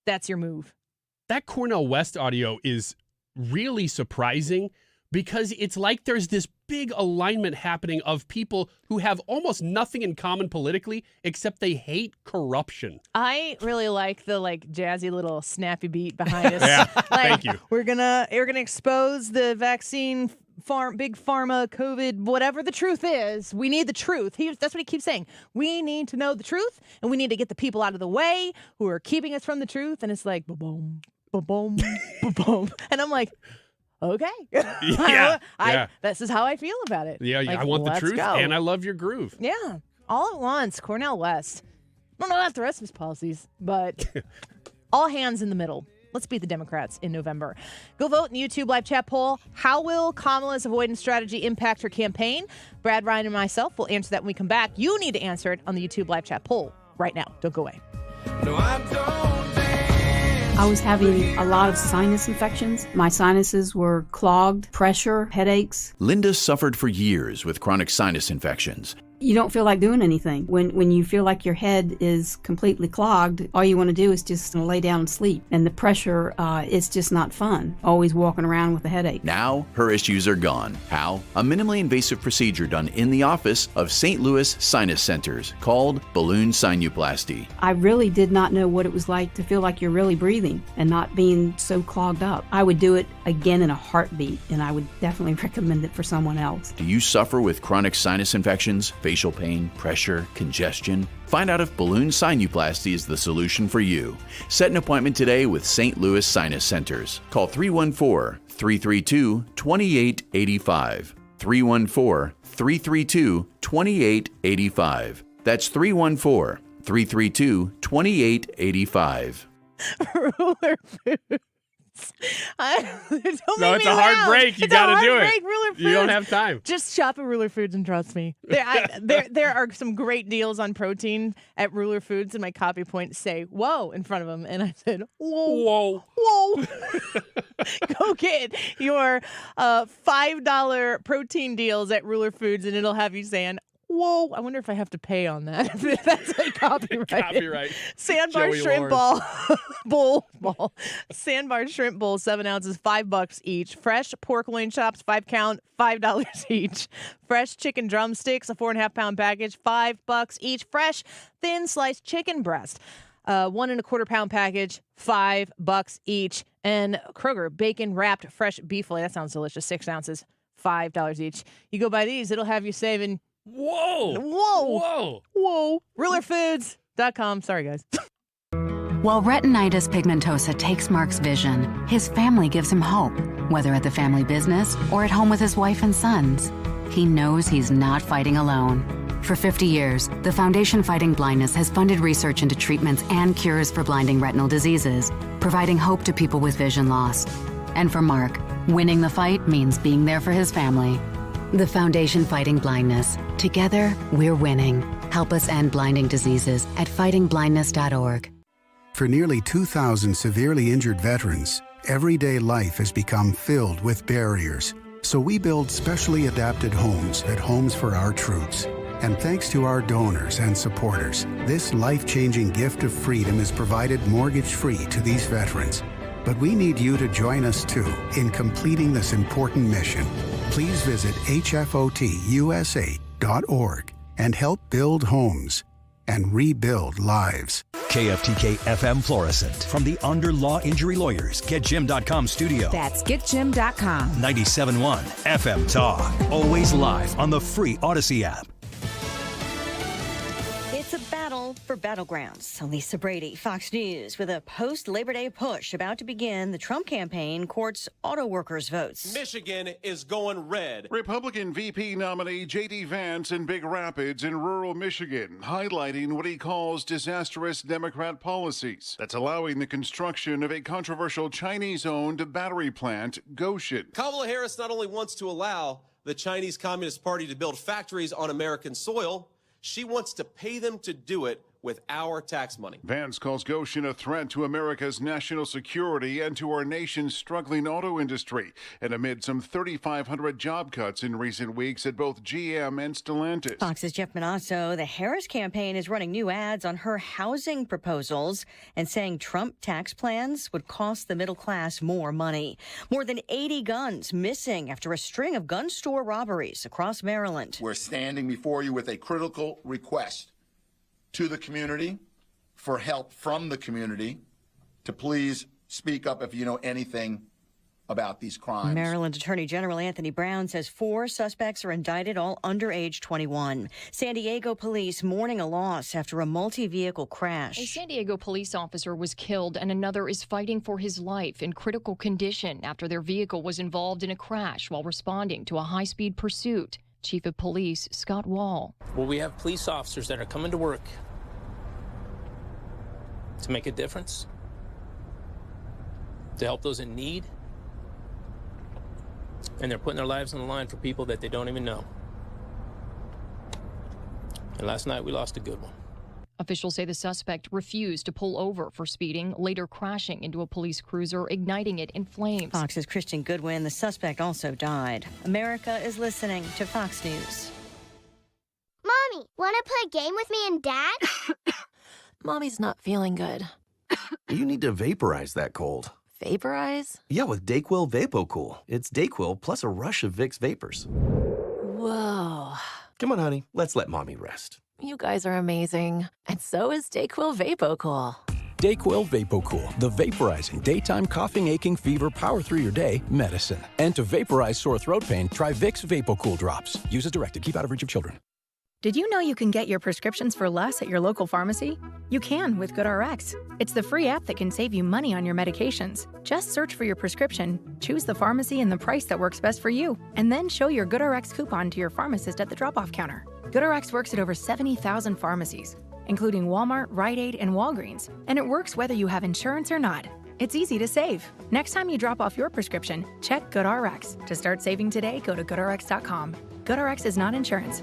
that's your move. That Cornel West audio is really surprising because it's like there's this big alignment happening of people who have almost nothing in common politically except they hate corruption. I really like the jazzy little snappy beat behind us. Yeah, thank you. We're gonna expose the vaccine big pharma, COVID, whatever the truth is. We need the truth. That's what he keeps saying. We need to know the truth, and we need to get the people out of the way who are keeping us from the truth. And it's like, boom, boom, boom, and I'm like, okay. Yeah. This is how I feel about it. Yeah, like, I want the truth, go. and I love your groove. Yeah, all at once. Cornel West. I don't know about the rest of his policies, but all hands in the middle. Let's beat the Democrats in November. Go vote in the YouTube live chat poll. How will Kamala's avoidance strategy impact her campaign? Brad, Ryan, and myself will answer that when we come back. You need to answer it on the YouTube live chat poll right now. Don't go away. I was having a lot of sinus infections. My sinuses were clogged, pressure, headaches. Linda suffered for years with chronic sinus infections. You don't feel like doing anything. When you feel like your head is completely clogged, all you want to do is just lay down and sleep. And the pressure, it's just not fun, always walking around with a headache. Now, her issues are gone. How? A minimally invasive procedure done in the office of St. Louis Sinus Centers called balloon sinuplasty. I really did not know what it was like to feel like you're really breathing and not being so clogged up. I would do it again in a heartbeat, and I would definitely recommend it for someone else. Do you suffer with chronic sinus infections, facial pain, pressure, congestion? Find out if balloon sinuplasty is the solution for you. Set an appointment today with St. Louis Sinus Centers. Call 314-332-2885. 314-332-2885. That's 314-332-2885. Ruler Foods. It's a hard break. You got to do it. Ruler Foods. You don't have time. Just shop at Ruler Foods and trust me. There are some great deals on protein at Ruler Foods, and my copy points say "whoa" in front of them, and I said "whoa, whoa." Go get your $5 protein deals at Ruler Foods, and it'll have you saying "whoa." I wonder if I have to pay on that. That's like copyright. Copyright. Sandbar Joey shrimp bowl. Sandbar shrimp bowl, 7 ounces, $5 each. Fresh pork loin chops, 5 count, $5 each. Fresh chicken drumsticks, a 4.5-pound package, $5 each. Fresh thin sliced chicken breast, 1 1/4 pound package, $5 each. And Kroger bacon wrapped fresh beef fillet. That sounds delicious. 6 ounces, $5 each. You go buy these, it'll have you saving. Whoa! RulerFoods.com. Sorry, guys. While retinitis pigmentosa takes Mark's vision, his family gives him hope, whether at the family business or at home with his wife and sons. He knows he's not fighting alone. For 50 years, the Foundation Fighting Blindness has funded research into treatments and cures for blinding retinal diseases, providing hope to people with vision loss. And for Mark, winning the fight means being there for his family. The Foundation Fighting Blindness. Together, we're winning. Help us end blinding diseases at fightingblindness.org. For nearly 2,000 severely injured veterans, everyday life has become filled with barriers. So we build specially adapted homes at Homes for Our Troops. And thanks to our donors and supporters, this life-changing gift of freedom is provided mortgage-free to these veterans. But we need you to join us too in completing this important mission. Please visit hfotusa.org and help build homes and rebuild lives. KFTK FM Florissant. From the Under Law Injury Lawyers, GetJim.com studio. That's GetJim.com. 97.1 FM Talk. Always live on the free Odyssey app. It's a battle for battlegrounds. Lisa Brady, Fox News, with a post-Labor Day push about to begin. The Trump campaign courts auto workers' votes. Michigan is going red. Republican VP nominee J.D. Vance in Big Rapids in rural Michigan, highlighting what he calls disastrous Democrat policies that's allowing the construction of a controversial Chinese-owned battery plant, Goshen. Kamala Harris not only wants to allow the Chinese Communist Party to build factories on American soil, she wants to pay them to do it with our tax money. Vance calls Goshen a threat to America's national security and to our nation's struggling auto industry. And amid some 3,500 job cuts in recent weeks at both GM and Stellantis. Fox's Jeff Manasso, the Harris campaign is running new ads on her housing proposals and saying Trump tax plans would cost the middle class more money. More than 80 guns missing after a string of gun store robberies across Maryland. We're standing before you with a critical request to the community, for help from the community, to please speak up if you know anything about these crimes. Maryland Attorney General Anthony Brown says 4 suspects are indicted, all under age 21. San Diego police mourning a loss after a multi-vehicle crash. A San Diego police officer was killed and another is fighting for his life in critical condition after their vehicle was involved in a crash while responding to a high-speed pursuit. Chief of Police Scott Wall. Well, we have police officers that are coming to work to make a difference, to help those in need, and they're putting their lives on the line for people that they don't even know. And last night we lost a good one. Officials say the suspect refused to pull over for speeding, later crashing into a police cruiser, igniting it in flames. Fox's Christian Goodwin, the suspect, also died. America is listening to Fox News. Mommy, want to play a game with me and Dad? Mommy's not feeling good. You need to vaporize that cold. Vaporize? Yeah, with DayQuil VapoCool. It's DayQuil plus a rush of Vicks vapors. Whoa. Come on, honey. Let's let Mommy rest. You guys are amazing. And so is DayQuil VapoCool. DayQuil VapoCool, the vaporizing daytime coughing, aching, fever, power through your day medicine. And to vaporize sore throat pain, try Vicks VapoCool drops. Use as directed. Keep out of reach of children. Did you know you can get your prescriptions for less at your local pharmacy? You can with GoodRx. It's the free app that can save you money on your medications. Just search for your prescription, choose the pharmacy and the price that works best for you, and then show your GoodRx coupon to your pharmacist at the drop-off counter. GoodRx works at over 70,000 pharmacies, including Walmart, Rite Aid, and Walgreens, and it works whether you have insurance or not. It's easy to save. Next time you drop off your prescription, check GoodRx. To start saving today, go to GoodRx.com. GoodRx is not insurance.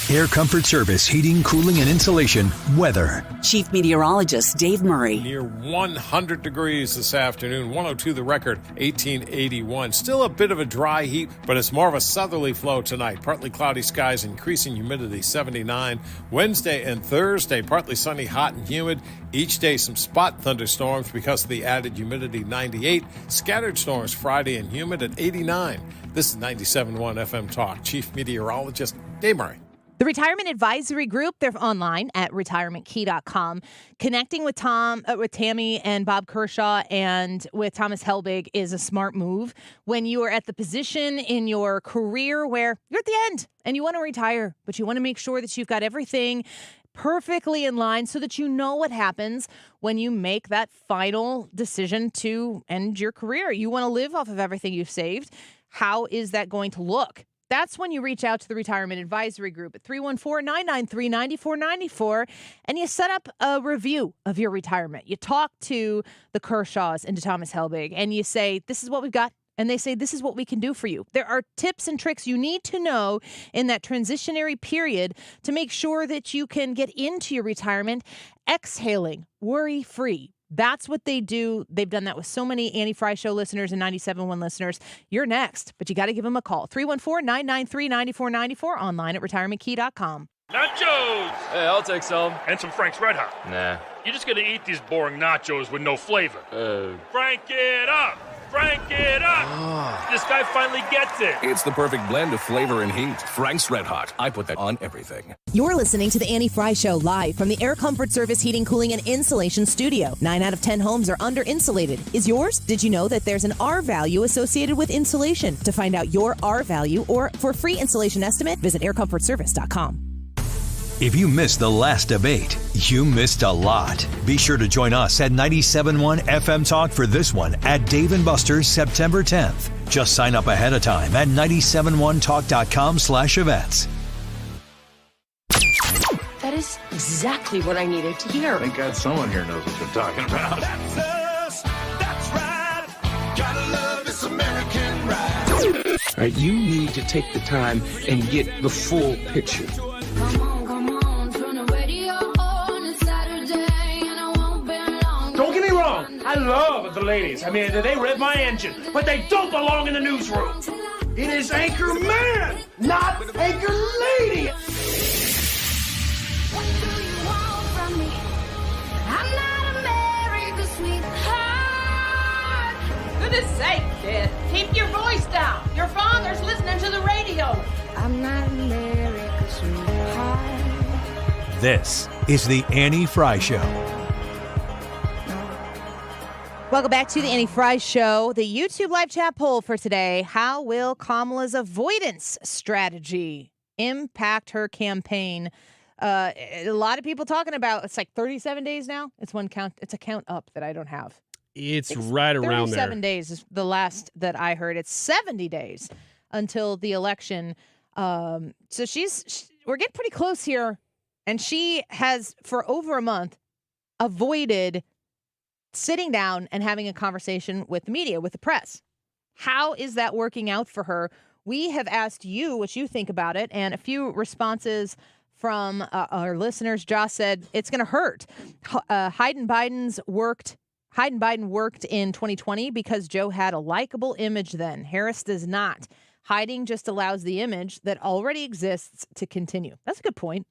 Air Comfort Service, heating, cooling, and insulation, weather. Chief Meteorologist Dave Murray. Near 100 degrees this afternoon, 102 the record, 1881. Still a bit of a dry heat, but it's more of a southerly flow tonight. Partly cloudy skies, increasing humidity, 79. Wednesday and Thursday, partly sunny, hot and humid. Each day some spot thunderstorms because of the added humidity, 98. Scattered storms Friday and humid at 89. This is 97.1 FM Talk. Chief Meteorologist Dave Murray. The Retirement Advisory Group, they're online at retirementkey.com. Connecting with Tammy and Bob Kershaw and with Thomas Helbig is a smart move when you are at the position in your career where you're at the end and you want to retire, but you want to make sure that you've got everything perfectly in line so that you know what happens when you make that final decision to end your career. You want to live off of everything you've saved. How is that going to look? That's when you reach out to the Retirement Advisory Group at 314-993-9494 and you set up a review of your retirement. You talk to the Kershaws and to Thomas Helbig and you say, this is what we've got. And they say, this is what we can do for you. There are tips and tricks you need to know in that transitionary period to make sure that you can get into your retirement exhaling, worry-free. That's what they do. They've done that with so many Annie Fry Show listeners and 97.1 listeners. You're next, but you got to give them a call. 314-993-9494, online at retirementkey.com. Nachos! Hey, I'll take some. And some Frank's Red Hot. Nah. You're just gonna eat these boring nachos with no flavor. Frank it up! Frank it up! This guy finally gets it. It's the perfect blend of flavor and heat. Frank's Red Hot. I put that on everything. You're listening to the Annie Fry Show live from the Air Comfort Service Heating, Cooling, and Insulation Studio. 9 out of 10 homes are under-insulated. Is yours? Did you know that there's an R value associated with insulation? To find out your R value or for a free insulation estimate, visit aircomfortservice.com. If you missed the last debate, you missed a lot. Be sure to join us at 97.1 FM Talk for this one at Dave & Buster's September 10th. Just sign up ahead of time at 971talk.com/events. That is exactly what I needed to hear. Thank God someone here knows what you're talking about. That's us. That's right. Gotta love this American ride. All right, you need to take the time and get the full picture. Don't get me wrong, I love the ladies. I mean, they rev my engine, but they don't belong in the newsroom. It is Anchor Man, not Anchor Lady. What do you want from me? I'm not America's sweetheart. Goodness sake, kid. Keep your voice down. Your father's listening to the radio. I'm not America's sweetheart. This is the Annie Fry Show. Welcome back to the Annie Fry Show. The YouTube live chat poll for today. How will Kamala's avoidance strategy impact her campaign? A lot of people talking about, it's like 37 days now. It's one count. It's a count up that I don't have. It's right around there. 37 days is the last that I heard. It's 70 days until the election. So we're getting pretty close here. And she has, for over a month, avoided sitting down and having a conversation with the media, with the press. How is that working out for her? We have asked you what you think about it, and a few responses from our listeners. Josh said it's going to hurt. Hayden Biden worked in 2020 because Joe had a likable image then. Harris does not. Hiding just allows the image that already exists to continue. That's a good point.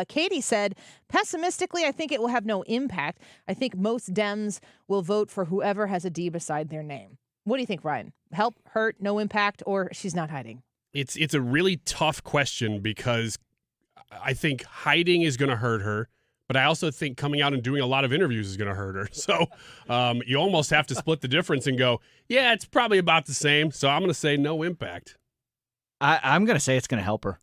Katie said, pessimistically, I think it will have no impact. I think most Dems will vote for whoever has a D beside their name. What do you think, Ryan? Help, hurt, no impact, or she's not hiding? It's a really tough question because I think hiding is going to hurt her, but I also think coming out and doing a lot of interviews is going to hurt her. So you almost have to split the difference and go, yeah, it's probably about the same. So I'm going to say no impact. I'm going to say it's going to help her.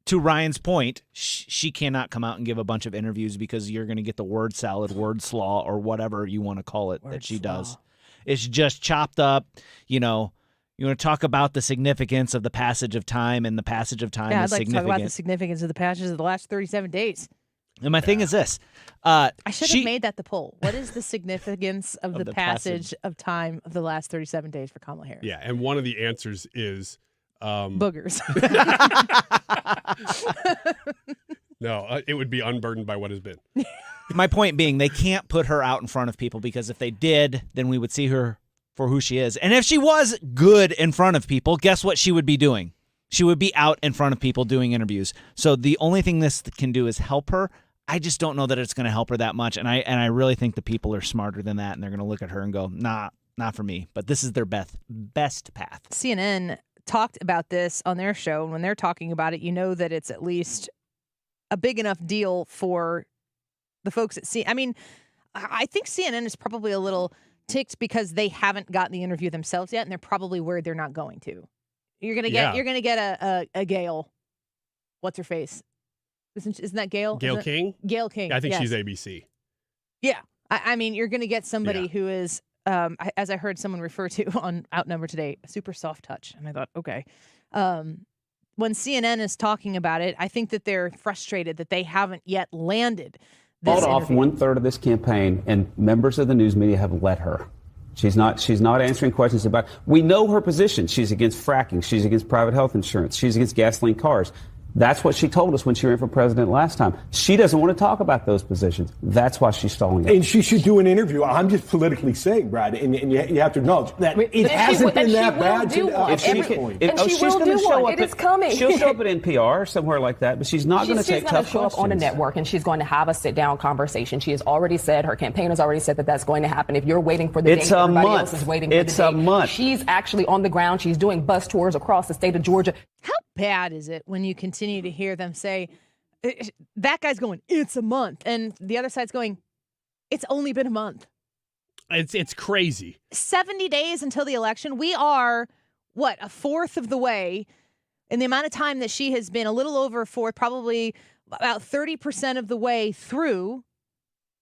To Ryan's point, she cannot come out and give a bunch of interviews because you're going to get the word salad, word slaw, or whatever you want to call it that she does. It's just chopped up. You want to talk about the significance of the passage of time, and the passage of time is significant. Yeah, I'd like to talk about the significance of the passage of the last 37 days. And my thing is this. I should have made that the poll. What is the significance of the passage of time of the last 37 days for Kamala Harris? Yeah, and one of the answers is... boogers. No, it would be unburdened by what has been. My point being, they can't put her out in front of people because if they did, then we would see her for who she is. And if she was good in front of people, guess what she would be doing? She would be out in front of people doing interviews. So the only thing this can do is help her. I just don't know that it's going to help her that much. And I really think the people are smarter than that, and they're going to look at her and go, nah, not for me. But this is their best path. CNN talked about this on their show, and when they're talking about it, you know that it's at least a big enough deal for the folks at CNN. I mean, I think CNN is probably a little ticked because they haven't gotten the interview themselves yet, and they're probably worried they're not going to. You're gonna get a Gail. What's her face? Isn't that Gail? Gail King? Gail King. I think she's ABC. Yeah, I mean, you're gonna get somebody who is. As I heard someone refer to on Outnumbered today, a super soft touch. And I thought, okay. When CNN is talking about it, I think that they're frustrated that they haven't yet landed this Called off 1/3 of this campaign, and members of the news media have let her. She's not answering questions about. We know her position. She's against fracking. She's against private health insurance. She's against gasoline cars. That's what she told us when she ran for president last time. She doesn't want to talk about those positions. That's why she's stalling. And she should do an interview. I'm just politically saying, Brad, and you have to acknowledge that it hasn't been that bad to this point. She's going to show up. It is coming. She'll show up at NPR somewhere like that, but she's not going to take tough questions. She's going to show up on a network, and she's going to have a sit-down conversation. She has already said, her campaign has already said that that's going to happen. If you're waiting for the date, everybody else is waiting for the date. It's a month. She's actually on the ground. She's doing bus tours across the state of Georgia. How bad is it when you continue to hear them say, that guy's going, it's a month, and the other side's going, it's only been a month. It's crazy. 70 days until the election. We are, a fourth of the way in the amount of time that she has been, a little over a fourth, probably about 30% of the way through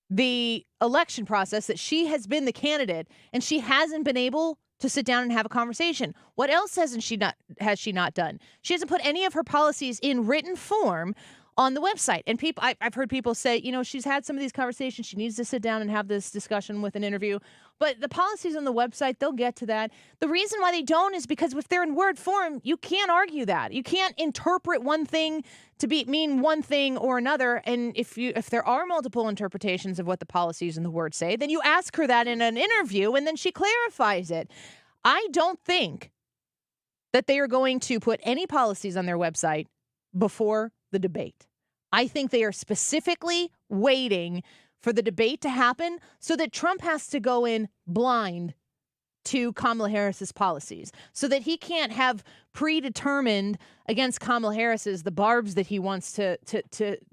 the election process that she has been the candidate, and she hasn't been able to sit down and have a conversation. What else has she not done? She hasn't put any of her policies in written form on the website. And I've heard people say, she's had some of these conversations. She needs to sit down and have this discussion with an interview. But the policies on the website, they'll get to that. The reason why they don't is because if they're in word form, you can't argue that. You can't interpret one thing to mean one thing or another. And if there are multiple interpretations of what the policies in the word say, then you ask her that in an interview, and then she clarifies it. I don't think that they are going to put any policies on their website before the debate. I think they are specifically waiting for the debate to happen so that Trump has to go in blind to Kamala Harris's policies, so that he can't have predetermined against Kamala Harris's the barbs that he wants to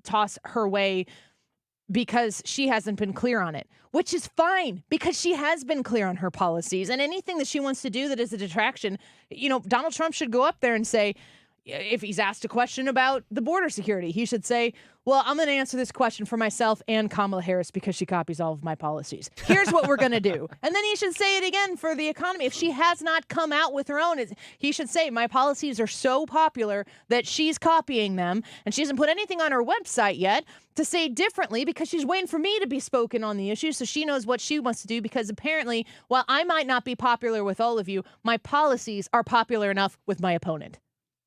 toss her way because she hasn't been clear on it, which is fine because she has been clear on her policies, and anything that she wants to do that is a detraction, Donald Trump should go up there and say, if he's asked a question about the border security, he should say, well, I'm going to answer this question for myself and Kamala Harris because she copies all of my policies. Here's what we're going to do. And then he should say it again for the economy. If she has not come out with her own, he should say, my policies are so popular that she's copying them. And she hasn't put anything on her website yet to say differently because she's waiting for me to be spoken on the issue so she knows what she wants to do, because apparently, while I might not be popular with all of you, my policies are popular enough with my opponent.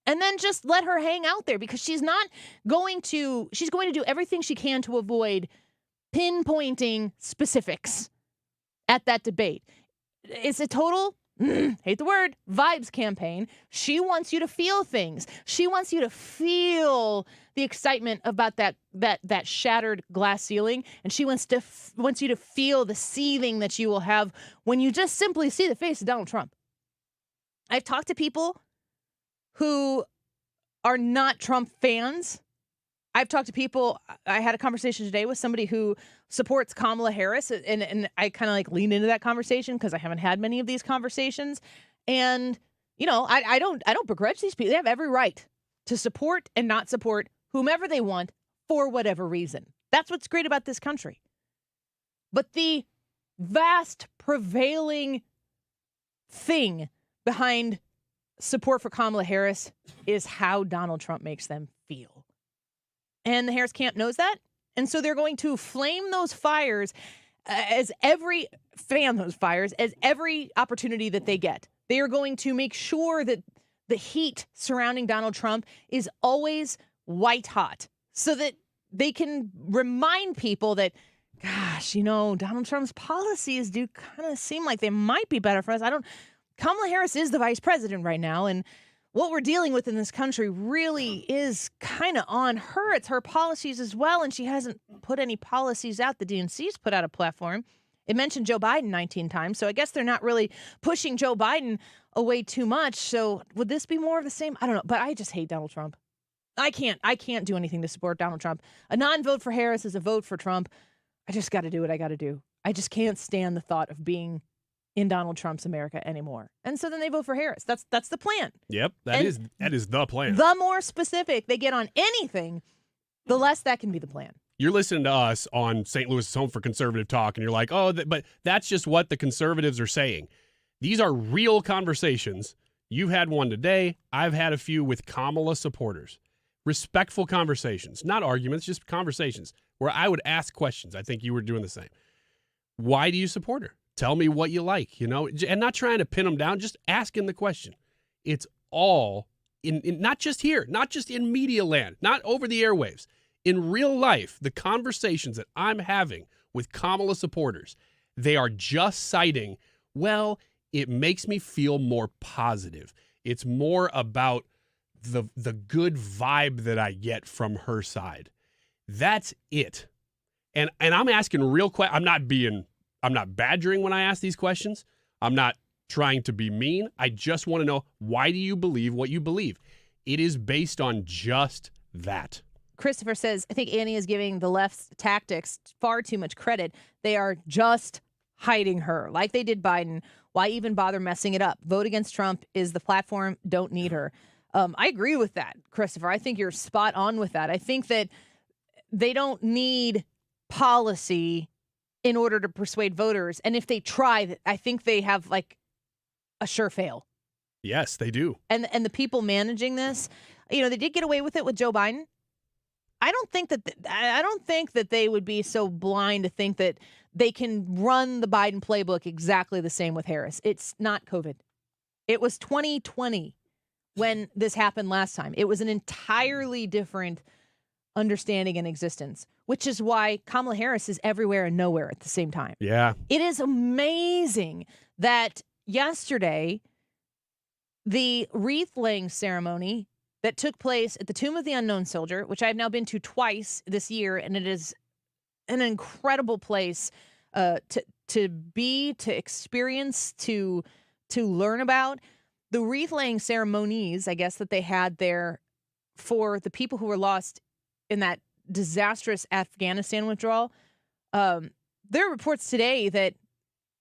And then just let her hang out there, because she's going to do everything she can to avoid pinpointing specifics at that debate. It's a total, hate the word, vibes campaign. She wants you to feel things. She wants you to feel the excitement about that shattered glass ceiling. And she wants you to feel the seething that you will have when you just simply see the face of Donald Trump. I've talked to people who are not Trump fans. I've talked to people. I had a conversation today with somebody who supports Kamala Harris, and I kind of leaned into that conversation because I haven't had many of these conversations. And I don't begrudge these people. They have every right to support and not support whomever they want for whatever reason. That's what's great about this country. But the vast prevailing thing behind support for Kamala Harris is how Donald Trump makes them feel. And the Harris camp knows that. And so they're going to flame those fires as every opportunity that they get. They are going to make sure that the heat surrounding Donald Trump is always white hot so that they can remind people that, gosh, Donald Trump's policies do kind of seem like they might be better for us. Kamala Harris is the vice president right now, and what we're dealing with in this country really is kind of on her. It's her policies as well, and she hasn't put any policies out. The DNC's put out a platform. It mentioned Joe Biden 19 times, so I guess they're not really pushing Joe Biden away too much. So would this be more of the same? I don't know, but I just hate Donald Trump. I can't do anything to support Donald Trump. A non-vote for Harris is a vote for Trump. I just got to do what I got to do. I just can't stand the thought of being in Donald Trump's America anymore. And so then they vote for Harris. That's the plan. Yep, that is the plan. The more specific they get on anything, the less that can be the plan. You're listening to us on St. Louis' Home for Conservative Talk, and you're like, but that's just what the conservatives are saying. These are real conversations. You've had one today. I've had a few with Kamala supporters. Respectful conversations, not arguments, just conversations where I would ask questions. I think you were doing the same. Why do you support her? Tell me what you like, and not trying to pin them down, just asking the question. It's all in not just here, not just in media land, not over the airwaves. In real life, the conversations that I'm having with Kamala supporters, they are just citing, well, it makes me feel more positive. It's more about the good vibe that I get from her side. That's it. And I'm asking real questions. I'm not badgering when I ask these questions. I'm not trying to be mean. I just want to know, why do you believe what you believe? It is based on just that. Christopher says, I think Annie is giving the left's tactics far too much credit. They are just hiding her, like they did Biden. Why even bother messing it up? Vote against Trump is the platform. Don't need her. I agree with that, Christopher. I think you're spot on with that. I think that they don't need policy in order to persuade voters. And if they try, I think they have like a sure fail. Yes, they do. And the people managing this, they did get away with it with Joe Biden. I don't think that they would be so blind to think that they can run the Biden playbook exactly the same with Harris. It's not COVID. It was 2020 when this happened last time. It was an entirely different understanding and existence, which is why Kamala Harris is everywhere and nowhere at the same time. Yeah. It is amazing that yesterday, the wreath-laying ceremony that took place at the Tomb of the Unknown Soldier, which I've now been to twice this year, and it is an incredible place to be, to experience, to learn about. The wreath-laying ceremonies, I guess, that they had there for the people who were lost in that disastrous Afghanistan withdrawal. There are reports today that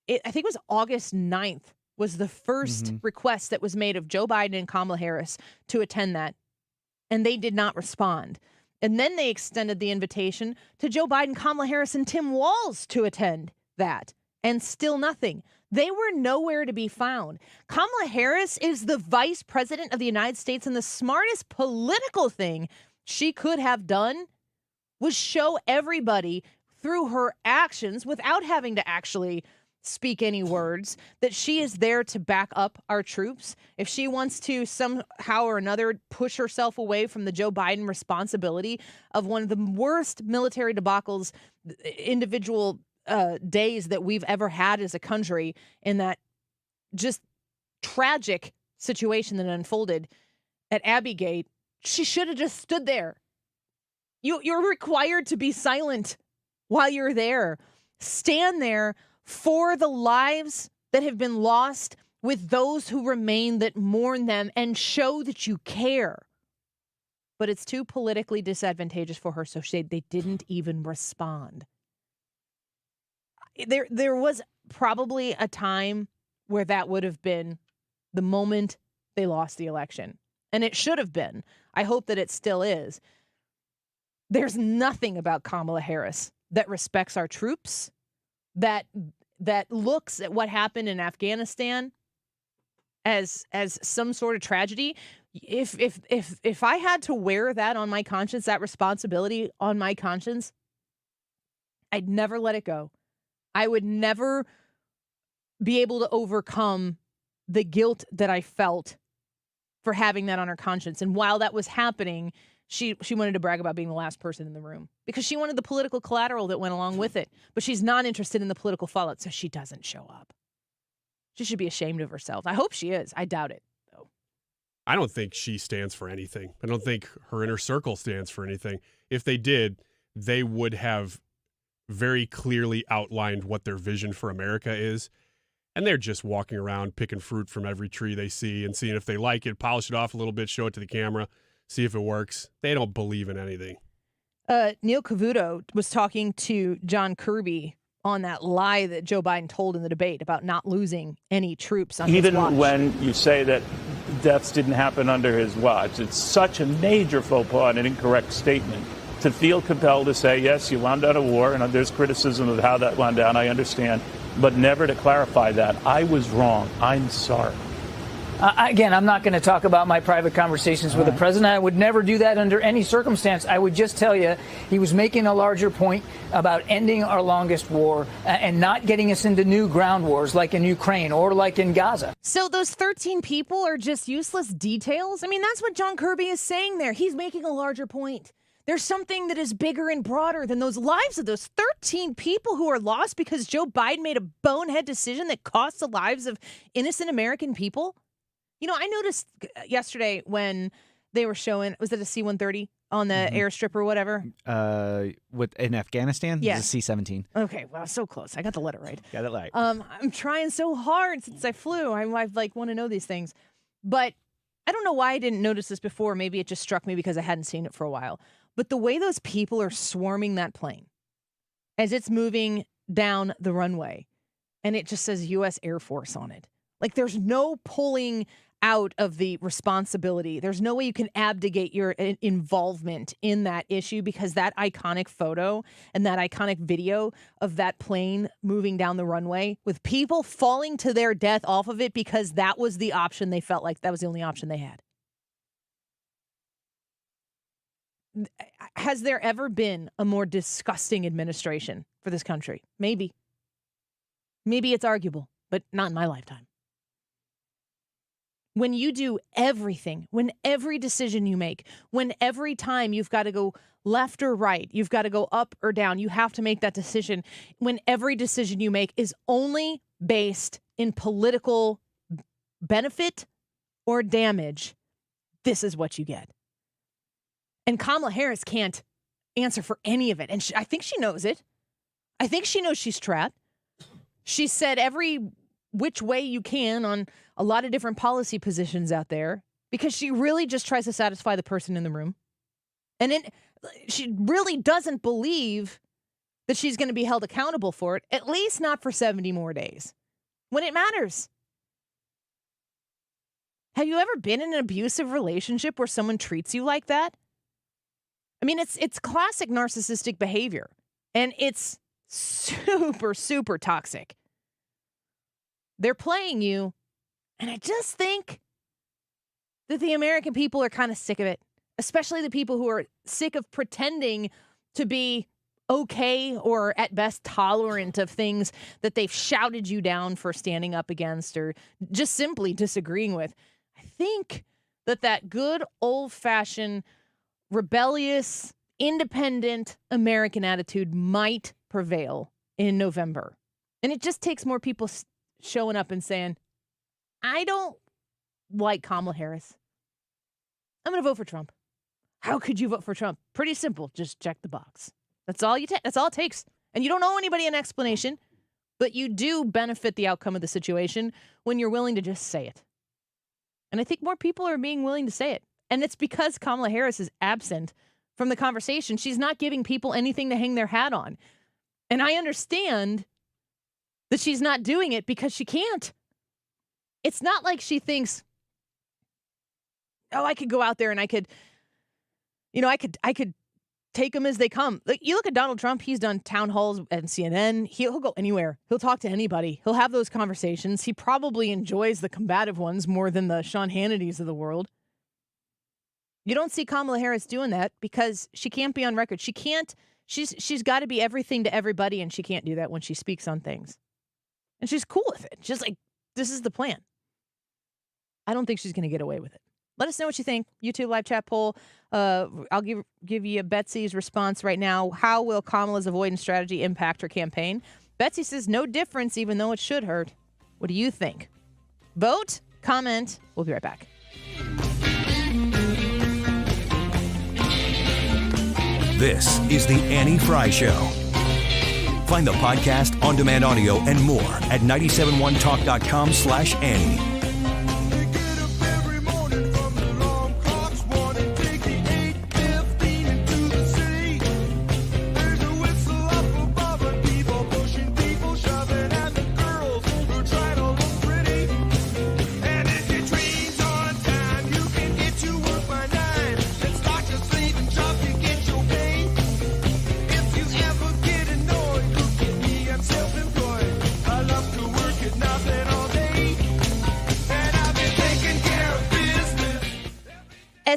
I think it was August 9th was the first request that was made of Joe Biden and Kamala Harris to attend that, and they did not respond. And then they extended the invitation to Joe Biden, Kamala Harris, and Tim Walz to attend that, and still nothing. They were nowhere to be found. Kamala Harris is the vice president of the United States, and the smartest political thing she could have done was show everybody through her actions, without having to actually speak any words, that she is there to back up our troops. If she wants to somehow or another push herself away from the Joe Biden responsibility of one of the worst military debacles, individual days that we've ever had as a country, in that just tragic situation that unfolded at Abbey Gate, she should have just stood there. You're required to be silent while you're there. Stand there for the lives that have been lost, with those who remain that mourn them, and show that you care. But it's too politically disadvantageous for her, so they didn't even respond. There was probably a time where that would have been the moment they lost the election. And it should have been. I hope that it still is. There's nothing about Kamala Harris that respects our troops, that looks at what happened in Afghanistan as some sort of tragedy. If I had to wear that on my conscience, that responsibility on my conscience, I'd never let it go. I would never be able to overcome the guilt that I felt for having that on her conscience. And while that was happening, she wanted to brag about being the last person in the room because she wanted the political collateral that went along with it. But she's not interested in the political fallout, so she doesn't show up. She should be ashamed of herself. I hope she is. I doubt it, though. I don't think she stands for anything. I don't think her inner circle stands for anything. If they did, they would have very clearly outlined what their vision for America is. And they're just walking around picking fruit from every tree they see and seeing if they like it, polish it off a little bit, show it to the camera, see if it works. They don't believe in anything. Neil Cavuto was talking to John Kirby on that lie that Joe Biden told in the debate about not losing any troops on his watch. Even when you say that deaths didn't happen under his watch, it's such a major faux pas and an incorrect statement. To feel compelled to say, yes, you wound down a war, and there's criticism of how that wound down, I understand, but never to clarify that. I was wrong. I'm sorry. Again, I'm not going to talk about my private conversations with the president. I would never do that under any circumstance. I would just tell you he was making a larger point about ending our longest war and not getting us into new ground wars like in Ukraine or like in Gaza. So those 13 people are just useless details? I mean, that's what John Kirby is saying there. He's making a larger point. There's something that is bigger and broader than those lives of those 13 people who are lost because Joe Biden made a bonehead decision that cost the lives of innocent American people. You know, I noticed yesterday when they were showing, was it a C-130 on the airstrip or whatever? In Afghanistan? Yeah. It was a C-17. Okay, well, so close. I got the letter right. Got it right. I'm trying so hard since I flew. I like want to know these things. But I don't know why I didn't notice this before. Maybe it just struck me because I hadn't seen it for a while. But the way those people are swarming that plane as it's moving down the runway, and it just says U.S. Air Force on it. Like, there's no pulling out of the responsibility. There's no way you can abdicate your involvement in that issue because that iconic photo and that iconic video of that plane moving down the runway with people falling to their death off of it because that was the option they felt like that was the only option they had. Has there ever been a more disgusting administration for this country? Maybe. Maybe it's arguable, but not in my lifetime. When you do everything, when every decision you make, when every time you've got to go left or right, you've got to go up or down, you have to make that decision, when every decision you make is only based in political benefit or damage, this is what you get. And Kamala Harris can't answer for any of it. And I think she knows it. I think she knows she's trapped. She said every which way you can on a lot of different policy positions out there because she really just tries to satisfy the person in the room. And she really doesn't believe that she's going to be held accountable for it, at least not for 70 more days, when it matters. Have you ever been in an abusive relationship where someone treats you like that? I mean, it's classic narcissistic behavior, and it's super, super toxic. They're playing you, and I just think that the American people are kind of sick of it, especially the people who are sick of pretending to be okay or at best tolerant of things that they've shouted you down for standing up against or just simply disagreeing with. I think that good old-fashioned rebellious, independent American attitude might prevail in November. And it just takes more people showing up and saying, I don't like Kamala Harris. I'm going to vote for Trump. How could you vote for Trump? Pretty simple. Just check the box. That's all that's all it takes. And you don't owe anybody an explanation, but you do benefit the outcome of the situation when you're willing to just say it. And I think more people are being willing to say it. And it's because Kamala Harris is absent from the conversation. She's not giving people anything to hang their hat on. And I understand that she's not doing it because she can't. It's not like she thinks, oh, I could go out there and I could take them as they come. Like, you look at Donald Trump, he's done town halls at CNN. He'll go anywhere. He'll talk to anybody. He'll have those conversations. He probably enjoys the combative ones more than the Sean Hannitys of the world. You don't see Kamala Harris doing that because she can't be on record. She can't. She's got to be everything to everybody, and she can't do that when she speaks on things. And she's cool with it. She's like, this is the plan. I don't think she's going to get away with it. Let us know what you think. YouTube live chat poll. I'll give you Betsy's response right now. How will Kamala's avoidance strategy impact her campaign? Betsy says no difference, even though it should hurt. What do you think? Vote, comment. We'll be right back. This is the Annie Fry Show. Find the podcast, on-demand audio, and more at 971talk.com/Annie.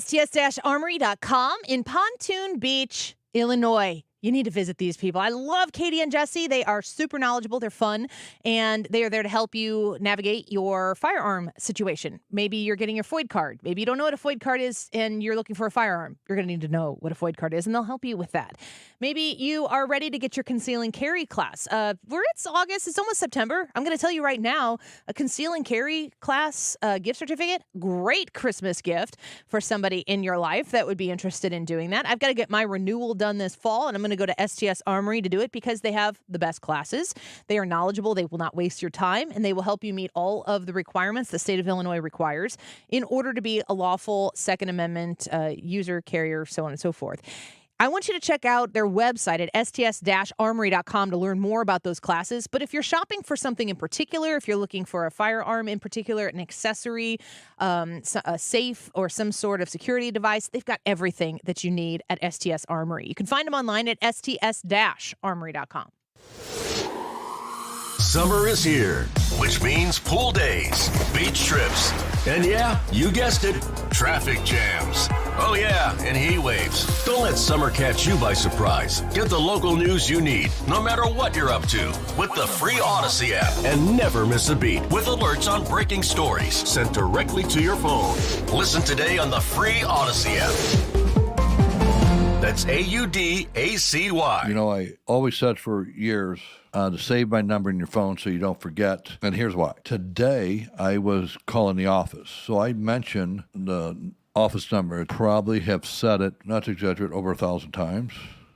STS-Armory.com in Pontoon Beach, Illinois. You need to visit these people. I love Katie and Jesse. They are super knowledgeable. They're fun, and they are there to help you navigate your firearm situation. Maybe you're getting your FOID card. Maybe you don't know what a FOID card is, and you're looking for a firearm. You're going to need to know what a FOID card is, and they'll help you with that. Maybe you are ready to get your conceal and carry class. It's August. It's almost September. I'm going to tell you right now, a conceal and carry class gift certificate, great Christmas gift for somebody in your life that would be interested in doing that. I've got to get my renewal done this fall, and I'm going to go to STS Armory to do it because they have the best classes. They are knowledgeable. They will not waste your time, and they will help you meet all of the requirements the state of Illinois requires in order to be a lawful Second Amendment user, carrier, so on and so forth. I want you to check out their website at sts-armory.com to learn more about those classes. But if you're shopping for something in particular, if you're looking for a firearm in particular, an accessory, a safe, or some sort of security device, they've got everything that you need at STS Armory. You can find them online at sts-armory.com. Summer is here, which means pool days, beach trips, and yeah, you guessed it, traffic jams. Oh yeah, and heat waves. Don't let summer catch you by surprise. Get the local news you need, no matter what you're up to, with the free Odyssey app. And never miss a beat with alerts on breaking stories sent directly to your phone. Listen today on the free Odyssey app. That's AUDACY. You know, I always said for years to save my number in your phone so you don't forget. And here's why. Today, I was calling the office. So I mentioned the office number. I probably have said it, not to exaggerate, over 1,000 times.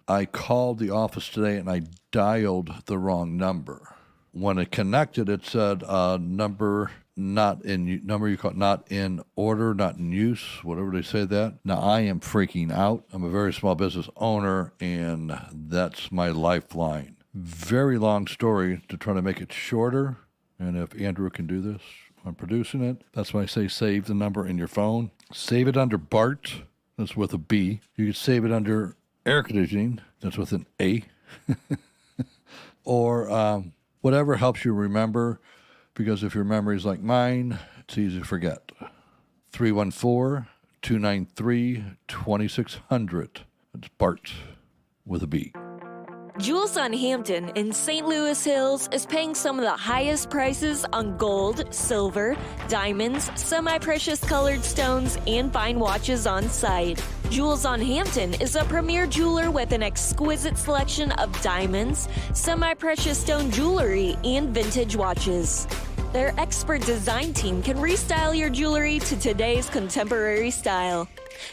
I called the office today and I dialed the wrong number. When it connected, it said number not in order, not in use, whatever they say that. Now, I am freaking out. I'm a very small business owner, and that's my lifeline. Very long story to try to make it shorter, and if Andrew can do this, I'm producing it. That's why I say save the number in your phone. Save it under BART, that's with a B. You can save it under air conditioning, that's with an A. Or whatever helps you remember. Because if your memory is like mine, it's easy to forget. 314-293-2600. It's Bart with a B. Jewels on Hampton in St. Louis Hills is paying some of the highest prices on gold, silver, diamonds, semi-precious colored stones, and fine watches on site. Jewels on Hampton is a premier jeweler with an exquisite selection of diamonds, semi-precious stone jewelry, and vintage watches. Their expert design team can restyle your jewelry to today's contemporary style.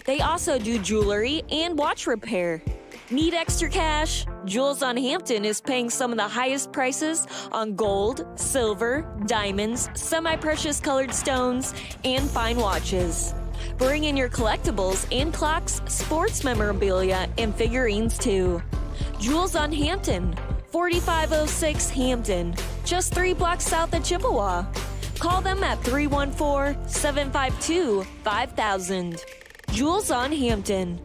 They also do jewelry and watch repair. Need extra cash? Jewels on Hampton is paying some of the highest prices on gold, silver, diamonds, semi-precious colored stones, and fine watches. Bring in your collectibles and clocks, sports memorabilia, and figurines too. Jewels on Hampton, 4506 Hampton, just 3 blocks south of Chippewa. Call them at 314-752-5000. Jewels on Hampton.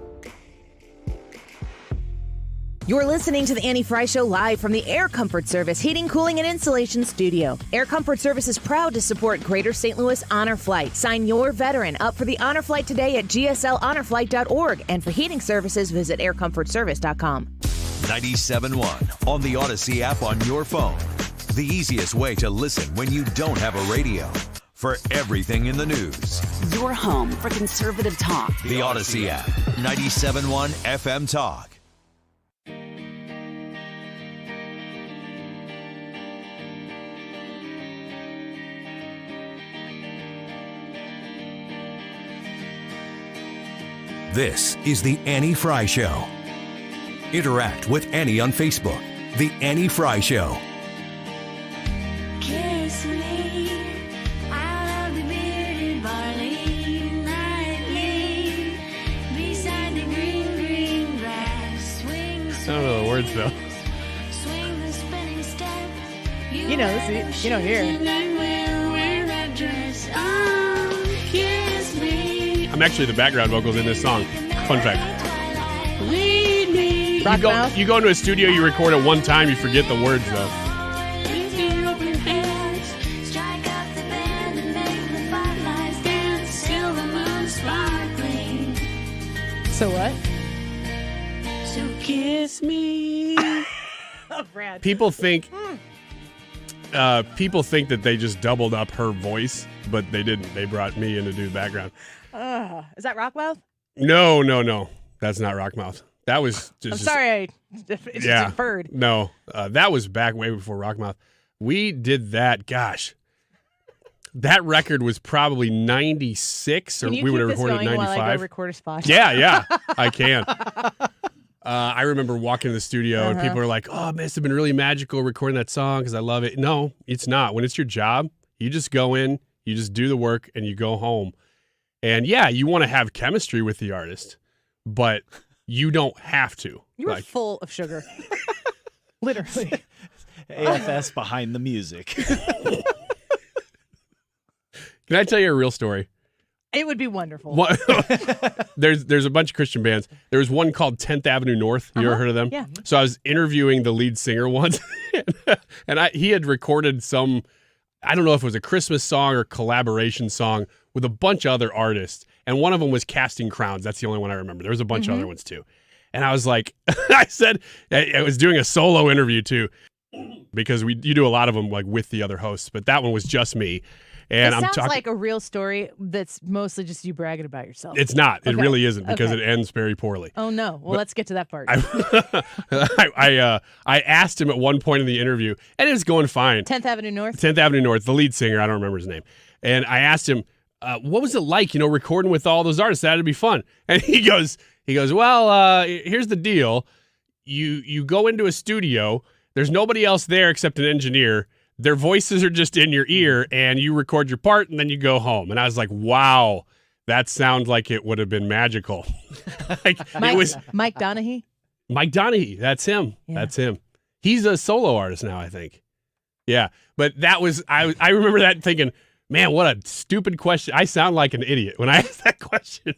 You're listening to the Annie Fry Show live from the Air Comfort Service Heating, Cooling, and Insulation Studio. Air Comfort Service is proud to support Greater St. Louis Honor Flight. Sign your veteran up for the Honor Flight today at gslhonorflight.org. And for heating services, visit aircomfortservice.com. 97.1 on the Odyssey app on your phone. The easiest way to listen when you don't have a radio. For everything in the news. Your home for conservative talk. The Odyssey app. 97.1 FM Talk. This is The Annie Fry Show. Interact with Annie on Facebook. The Annie Fry Show. Kiss me out of the bearded barley nightly beside the green, green grass. Swing the I don't know the words though. swing the spinning step. You know, you don't hear it. Wear that dress on. Kiss me. I'm actually the background vocals in this song. Fun fact. Lead me. You go into a studio, you record it one time, you forget the words though. With your open hands, strike up the band and make the spotlights dance till the moon's sparkling. Kiss me. Oh, Brad. People think that they just doubled up her voice, but they didn't. They brought me in to do the background. Is that Rockmouth? No. That's not Rockmouth. That was just. I'm sorry, I just inferred. No, that was back way before Rockmouth. We did that. Gosh, that record was probably 96, or Can you we would keep have this recorded going in while I go 95. record a spot? Yeah, I can. I remember walking to the studio and people were like, "Oh, it must have been really magical recording that song because I love it." No, it's not. When it's your job, you just go in, you just do the work, and you go home. And yeah, you want to have chemistry with the artist, but you don't have to. You were full of sugar. Literally. AFS behind the music. Can I tell you a real story? It would be wonderful. There's a bunch of Christian bands. There was one called 10th Avenue North. You ever heard of them? Yeah. So I was interviewing the lead singer once, and he had recorded some, I don't know if it was a Christmas song or collaboration song with a bunch of other artists. And one of them was Casting Crowns. That's the only one I remember. There was a bunch of other ones too. And I was like, I said, I was doing a solo interview too, because you do a lot of them like with the other hosts, but that one was just me. And It I'm sounds talking. like a real story that's mostly just you bragging about yourself. It's not. It Okay. really isn't because Okay. it ends very poorly. Oh, no. Well, But let's get to that part. I asked him at one point in the interview, and it was going fine. 10th Avenue North? 10th Avenue North, the lead singer, I don't remember his name. And I asked him, what was it like, recording with all those artists? That'd be fun. And he goes, well, here's the deal. You go into a studio, there's nobody else there except an engineer. Their voices are just in your ear, and you record your part, and then you go home. And I was like, wow, that sounds like it would have been magical. It was Mike Donahue? Mike Donahue. That's him. Yeah. That's him. He's a solo artist now, I think. Yeah. But that was, I remember that thinking, man, what a stupid question. I sound like an idiot when I asked that question.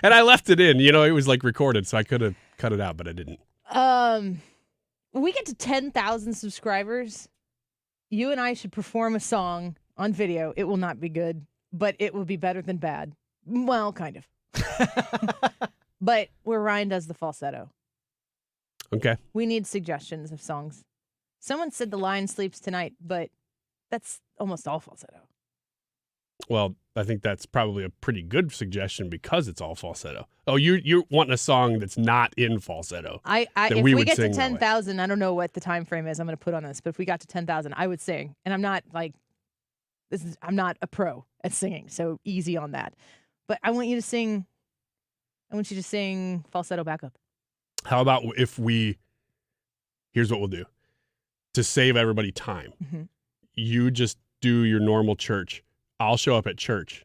And I left it in. It was like recorded, so I could have cut it out, but I didn't. When we get to 10,000 subscribers, you and I should perform a song on video. It will not be good, but it will be better than bad. Well, kind of. But where Ryan does the falsetto. Okay. We need suggestions of songs. Someone said The Lion Sleeps Tonight, but that's almost all falsetto. Well, I think that's probably a pretty good suggestion because it's all falsetto. Oh, you're wanting a song that's not in falsetto. If we get to 10,000, I don't know what the time frame is I'm going to put on this, but if we got to 10,000, I would sing. And I'm not I'm not a pro at singing, so easy on that. But I want you to sing falsetto backup. How about here's what we'll do. To save everybody time, you just do your normal church. I'll show up at church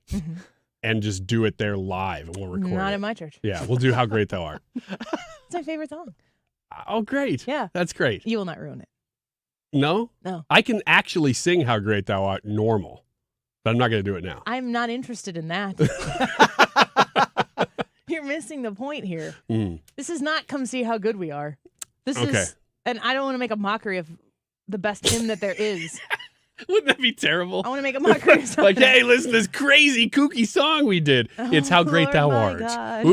and just do it there live, and we'll record Not it. in my church. Yeah, we'll do How Great Thou Art. It's my favorite song. Oh, great. Yeah. That's great. You will not ruin it. No? No. I can actually sing How Great Thou Art normal, but I'm not going to do it now. I'm not interested in that. You're missing the point here. This is not come see how good we are. This is, and I don't want to make a mockery of the best hymn that there is. Wouldn't that be terrible? I want to make a mockery of something. Like, hey, listen to this crazy, kooky song we did. It's How Great Thou Art. God.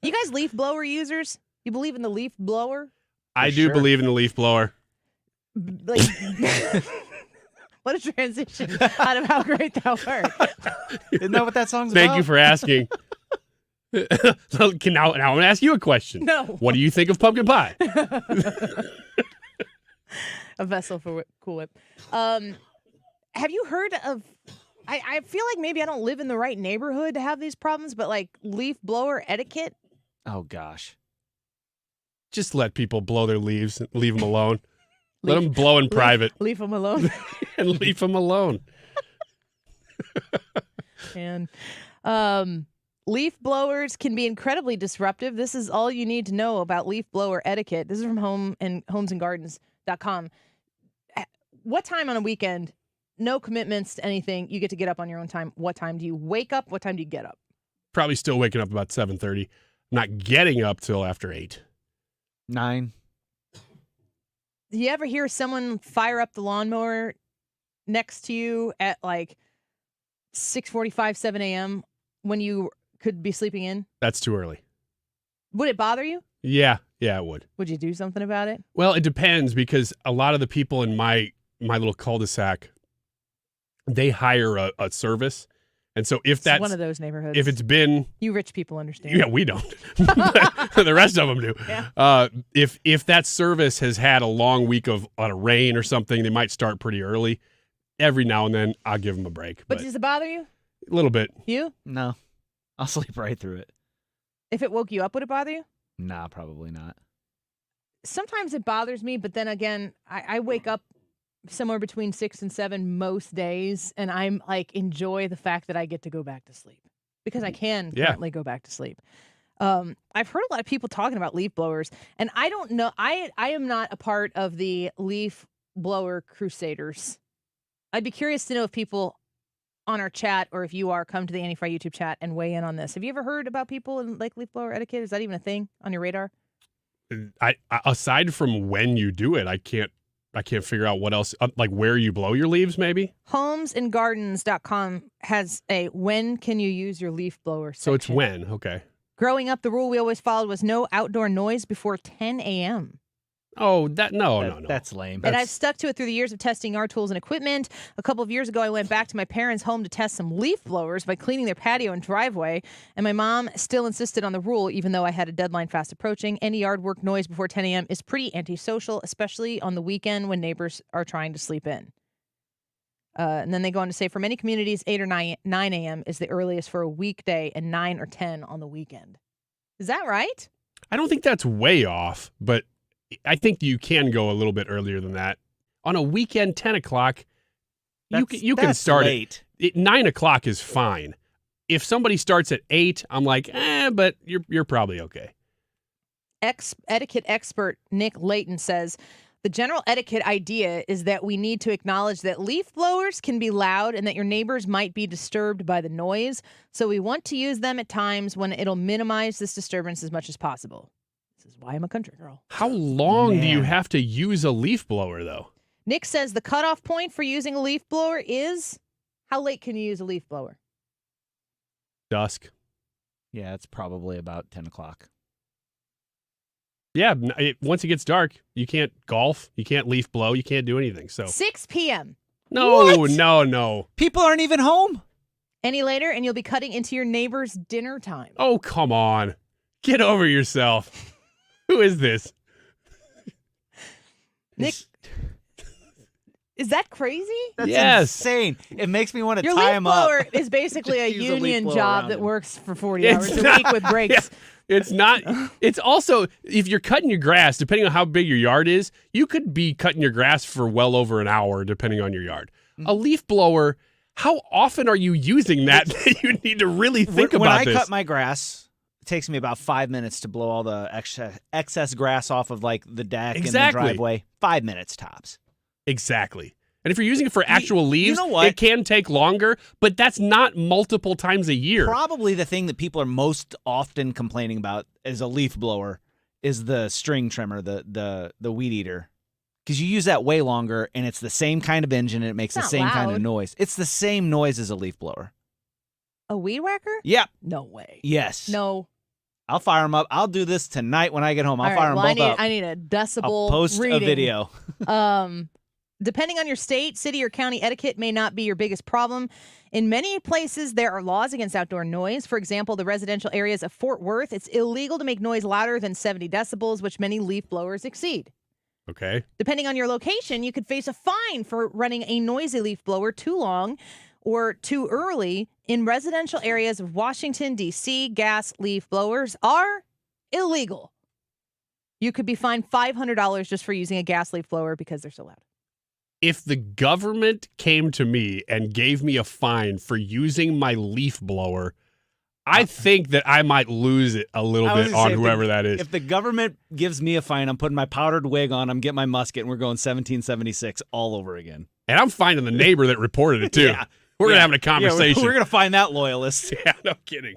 You guys leaf blower users? You believe in the leaf blower? I do believe in the leaf blower. Like, what a transition out of How Great Thou Art. Isn't that what that song's about? Thank you for asking. So now I'm going to ask you a question. No. What do you think of pumpkin pie? A vessel for Cool Whip. Have you heard of... I feel like maybe I don't live in the right neighborhood to have these problems, but like leaf blower etiquette? Oh, gosh. Just let people blow their leaves and leave them alone. Let them blow in private. Leave them alone. And leave them alone. And leaf blowers can be incredibly disruptive. This is all you need to know about leaf blower etiquette. This is from homesandgardens.com. What time on a weekend? No commitments to anything. You get to get up on your own time. What time do you wake up? What time do you get up? Probably still waking up about 7:30. Not getting up till after 8. 9. Do you ever hear someone fire up the lawnmower next to you at like 6:45, 7 a.m. when you could be sleeping in? That's too early. Would it bother you? Yeah, it would. Would you do something about it? Well, it depends because a lot of the people in my little cul-de-sac, they hire a service. And so if that's one of those neighborhoods, if it's been, you rich people understand. yeah, we don't. The rest of them do. Yeah. If that service has had a long week of a lot of rain or something, they might start pretty early. Every now and then, I'll give them a break. But does it bother you? A little bit. You? No. I'll sleep right through it. If it woke you up, would it bother you? Nah, probably not. Sometimes it bothers me, but then again, I wake up somewhere between 6 and 7 most days, and I'm like, enjoy the fact that I get to go back to sleep because I can currently go back to sleep. I've heard a lot of people talking about leaf blowers, and I don't know. I am not a part of the leaf blower crusaders. I'd be curious to know if people on our chat, or if you are, come to the Annie Fry YouTube chat and weigh in on this. Have you ever heard about people in like leaf blower etiquette? Is that even a thing on your radar? I aside from when you do it, I can't figure out what else, like where you blow your leaves, maybe? Homesandgardens.com has a when can you use your leaf blower section. So it's when, okay. Growing up, the rule we always followed was no outdoor noise before 10 a.m. Oh, no. That's lame. And I've stuck to it through the years of testing our tools and equipment. A couple of years ago, I went back to my parents' home to test some leaf blowers by cleaning their patio and driveway. And my mom still insisted on the rule, even though I had a deadline fast approaching. Any yard work noise before 10 a.m. is pretty antisocial, especially on the weekend when neighbors are trying to sleep in. And then they go on to say, for many communities, 8 or 9 a.m. is the earliest for a weekday and 9 or 10 on the weekend. Is that right? I don't think that's way off, but I think you can go a little bit earlier than that. On a weekend, 10 o'clock, you can start late. It 9 o'clock is fine. If somebody starts at 8, I'm like, but you're probably okay. Etiquette expert Nick Layton says, the general etiquette idea is that we need to acknowledge that leaf blowers can be loud and that your neighbors might be disturbed by the noise. So we want to use them at times when it'll minimize this disturbance as much as possible. This is why I'm a country girl. How long do you have to use a leaf blower, though? Nick says the cutoff point for using a leaf blower is, how late can you use a leaf blower? Dusk. Yeah, it's probably about 10 o'clock. Yeah, once it gets dark, you can't golf, you can't leaf blow, you can't do anything. So 6 p.m. No. People aren't even home. Any later, and you'll be cutting into your neighbor's dinner time. Oh, come on. Get over yourself. Who is this? Nick, is that crazy? That's yes. insane. It makes me want to Your tie leaf him up. blower is basically a Just use a leaf union blower job around that him. works for 40 hours a week with breaks. Yeah, it's not. It's also, if you're cutting your grass, depending on how big your yard is, you could be cutting your grass for well over an hour, depending on your yard. A leaf blower, how often are you using that you need to really think when about I this? cut my grass, it takes me about 5 minutes to blow all the excess grass off of like the deck and the driveway. 5 minutes tops. Exactly. And if you're using it for actual leaves, you know what? it can take longer, but that's not multiple times a year. Probably the thing that people are most often complaining about as a leaf blower is the string trimmer, the weed eater. Because you use that way longer, and it's the same kind of engine, and it makes the same kind of noise. It's the same noise as a leaf blower. A weed whacker? Yep. No way. Yes. No. I'll fire them up. I'll do this tonight when I get home. I'll All fire right, them both up. I need a decibel I'll post reading. a video. Depending on your state, city, or county, etiquette may not be your biggest problem. In many places, there are laws against outdoor noise. For example, the residential areas of Fort Worth, it's illegal to make noise louder than 70 decibels, which many leaf blowers exceed. Okay. Depending on your location, you could face a fine for running a noisy leaf blower too long or too early. In residential areas of Washington, D.C., gas leaf blowers are illegal. You could be fined $500 just for using a gas leaf blower because they're so loud. If the government came to me and gave me a fine for using my leaf blower, I think that I might lose it a little bit on whoever that is. If the government gives me a fine, I'm putting my powdered wig on, I'm getting my musket, and we're going 1776 all over again. And I'm finding the neighbor that reported it, too. Yeah. We're going to have a conversation. We're going to find that loyalist. Yeah, no kidding.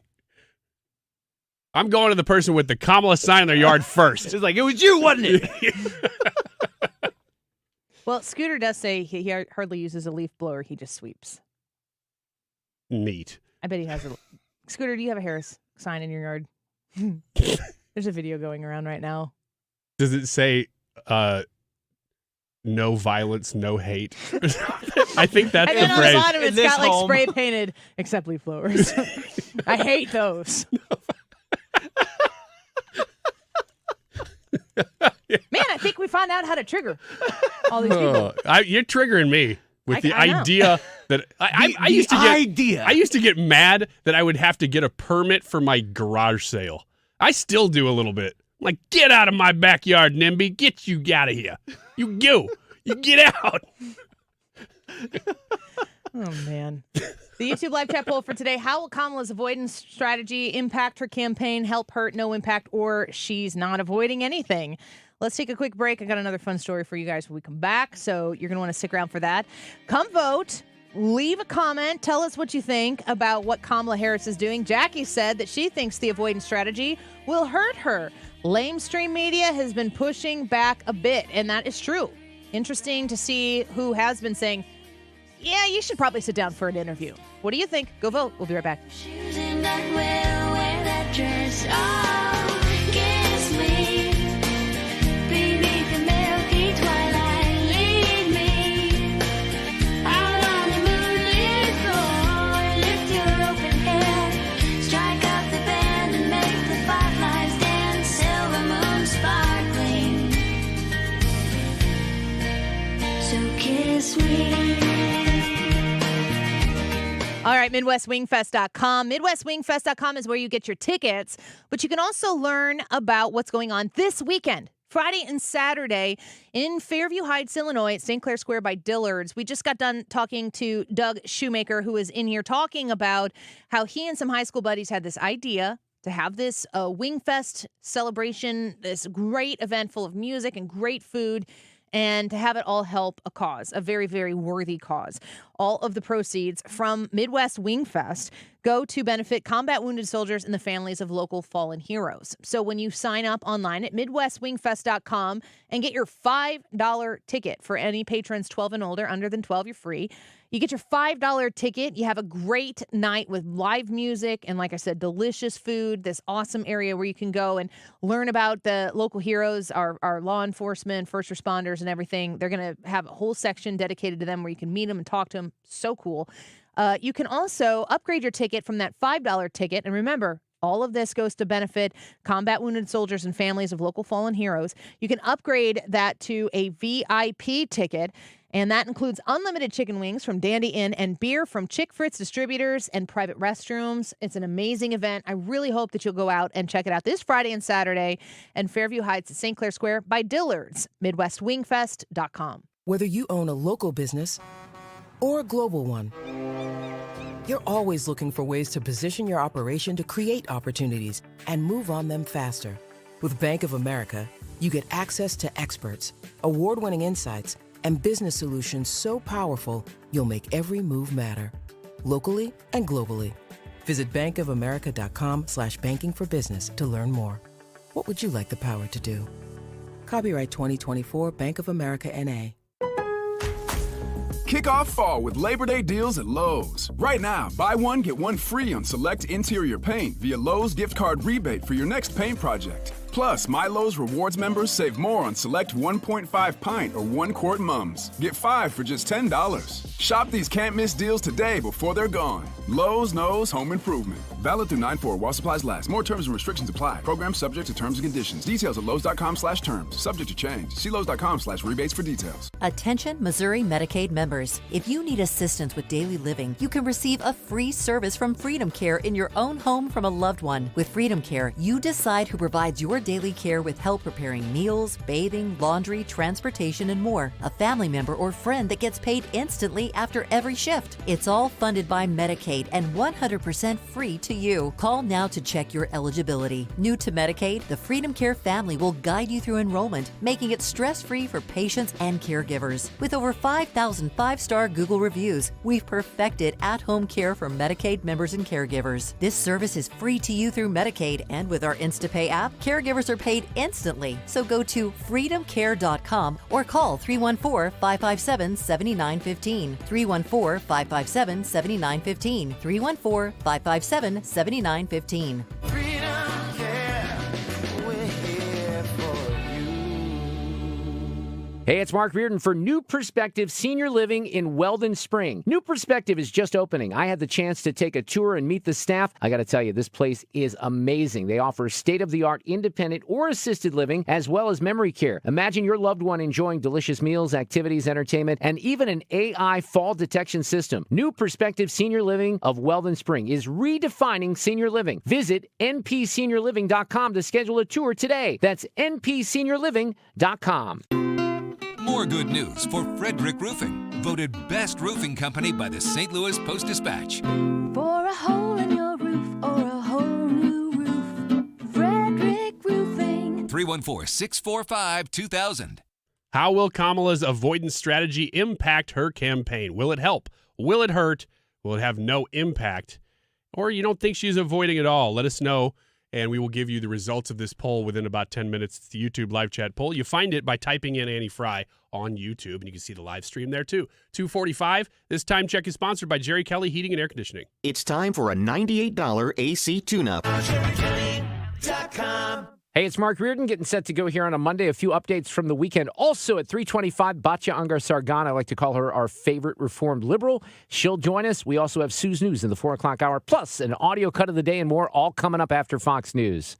I'm going to the person with the Kamala sign in their yard first. It's like, it was you, wasn't it? Well, Scooter does say he hardly uses a leaf blower. He just sweeps. Neat. I bet he has a... Scooter, do you have a Harris sign in your yard? There's a video going around right now. Does it say no violence, no hate? I think that's And the then on phrase. the bottom, it's got like spray painted, except leaf blowers. I hate those. Man, I think we found out how to trigger all these people. You're triggering me with the I know. idea that I used to get mad that I would have to get a permit for my garage sale. I still do a little bit. I'm like, get out of my backyard, NIMBY. Get you out of here. You get out. Oh, man. The YouTube live chat poll for today: how will Kamala's avoidance strategy impact her campaign, help, hurt, no impact, or she's not avoiding anything? Let's take a quick break. I got another fun story for you guys when we come back, so you're going to want to stick around for that. Come vote. Leave a comment. Tell us what you think about what Kamala Harris is doing. Jackie said that she thinks the avoidance strategy will hurt her. Lamestream media has been pushing back a bit, and that is true. Interesting to see who has been saying, yeah, you should probably sit down for an interview. What do you think? Go vote. We'll be right back. Choosing that will wear that dress. Oh, kiss me beneath the milky twilight. Lead me out on the moonlit floor. Lift your open hair, strike up the band and make the fireflies dance. Silver moon sparkling. So kiss me. All right, MidWestWingfest.com. MidWestWingfest.com is where you get your tickets, but you can also learn about what's going on this weekend, Friday and Saturday in Fairview Heights, Illinois, at St. Clair Square by Dillard's. We just got done talking to Doug Shoemaker, who is in here talking about how he and some high school buddies had this idea to have this Wingfest celebration, this great event full of music and great food, and to have it all help a cause, a very, very worthy cause. All of the proceeds from MidWest Wingfest go to benefit combat wounded soldiers and the families of local fallen heroes. So when you sign up online at MidWestWingfest.com and get your $5 ticket for any patrons 12 and older, under than 12, you're free. You get your $5 ticket. You have a great night with live music and, like I said, delicious food, this awesome area where you can go and learn about the local heroes, our law enforcement, first responders, and everything. They're going to have a whole section dedicated to them where you can meet them and talk to them. So cool. You can also upgrade your ticket from that $5 ticket. And remember, all of this goes to benefit combat wounded soldiers and families of local fallen heroes. You can upgrade that to a VIP ticket, and that includes unlimited chicken wings from Dandy Inn and beer from Chick Fritz distributors and private restrooms. It's an amazing event. I really hope that you'll go out and check it out this Friday and Saturday in Fairview Heights at St. Clair Square by Dillard's, MidWestWingfest.com. Whether you own a local business or a global one, you're always looking for ways to position your operation to create opportunities and move on them faster. With Bank of America, you get access to experts, award-winning insights, and business solutions so powerful, you'll make every move matter. Locally and globally. Visit bankofamerica.com/banking for business to learn more. What would you like the power to do? Copyright 2024 Bank of America N.A. Kick off fall with Labor Day deals at Lowe's. Right now, buy one, get one free on select interior paint via Lowe's gift card rebate for your next paint project. Plus, My Lowe's Rewards members save more on select 1.5 pint or 1 quart mums. Get 5 for just $10. Shop these can't-miss deals today before they're gone. Lowe's knows home improvement. Valid through 9/4 while supplies last. More terms and restrictions apply. Program subject to terms and conditions. Details at Lowe's.com/terms. Subject to change. See Lowe's.com/rebates for details. Attention Missouri Medicaid members. If you need assistance with daily living, you can receive a free service from Freedom Care in your own home from a loved one. With Freedom Care, you decide who provides your daily care with help preparing meals, bathing, laundry, transportation, and more. A family member or friend that gets paid instantly after every shift. It's all funded by Medicaid and 100% free to you. Call now to check your eligibility. New to Medicaid, the Freedom Care family will guide you through enrollment, making it stress-free for patients and caregivers. With over 5,000 five-star Google reviews, we've perfected at-home care for Medicaid members and caregivers. This service is free to you through Medicaid, and with our InstaPay app, caregivers are paid instantly. So go to freedomcare.com or call 314-557-7915. 314-557-7915. 314-557-7915. Hey, it's Mark Reardon for New Perspective Senior Living in Weldon Spring. New Perspective is just opening. I had the chance to take a tour and meet the staff. I got to tell you, this place is amazing. They offer state-of-the-art independent or assisted living as well as memory care. Imagine your loved one enjoying delicious meals, activities, entertainment, and even an AI fall detection system. New Perspective Senior Living of Weldon Spring is redefining senior living. Visit npseniorliving.com to schedule a tour today. That's npseniorliving.com. More good news for Frederick Roofing, voted best roofing company by the St. Louis Post-Dispatch. For a hole in your roof or a whole new roof, Frederick Roofing. 314-645-2000. How will Kamala's avoidance strategy impact her campaign? Will it help? Will it hurt? Will it have no impact? Or you don't think she's avoiding at all? Let us know, and we will give you the results of this poll within about 10 minutes. It's the YouTube live chat poll. You find it by typing in Annie Fry on YouTube, and you can see the live stream there too. 2:45. This time check is sponsored by Jerry Kelly Heating and Air Conditioning. It's time for a $98 AC tune-up. Hey, it's Mark Reardon getting set to go here on a Monday. A few updates from the weekend. Also at 3:25, Batya Ungar-Sargon. I like to call her our favorite reformed liberal. She'll join us. We also have Sue's News in the 4 o'clock hour, plus an audio cut of the day and more, all coming up after Fox News.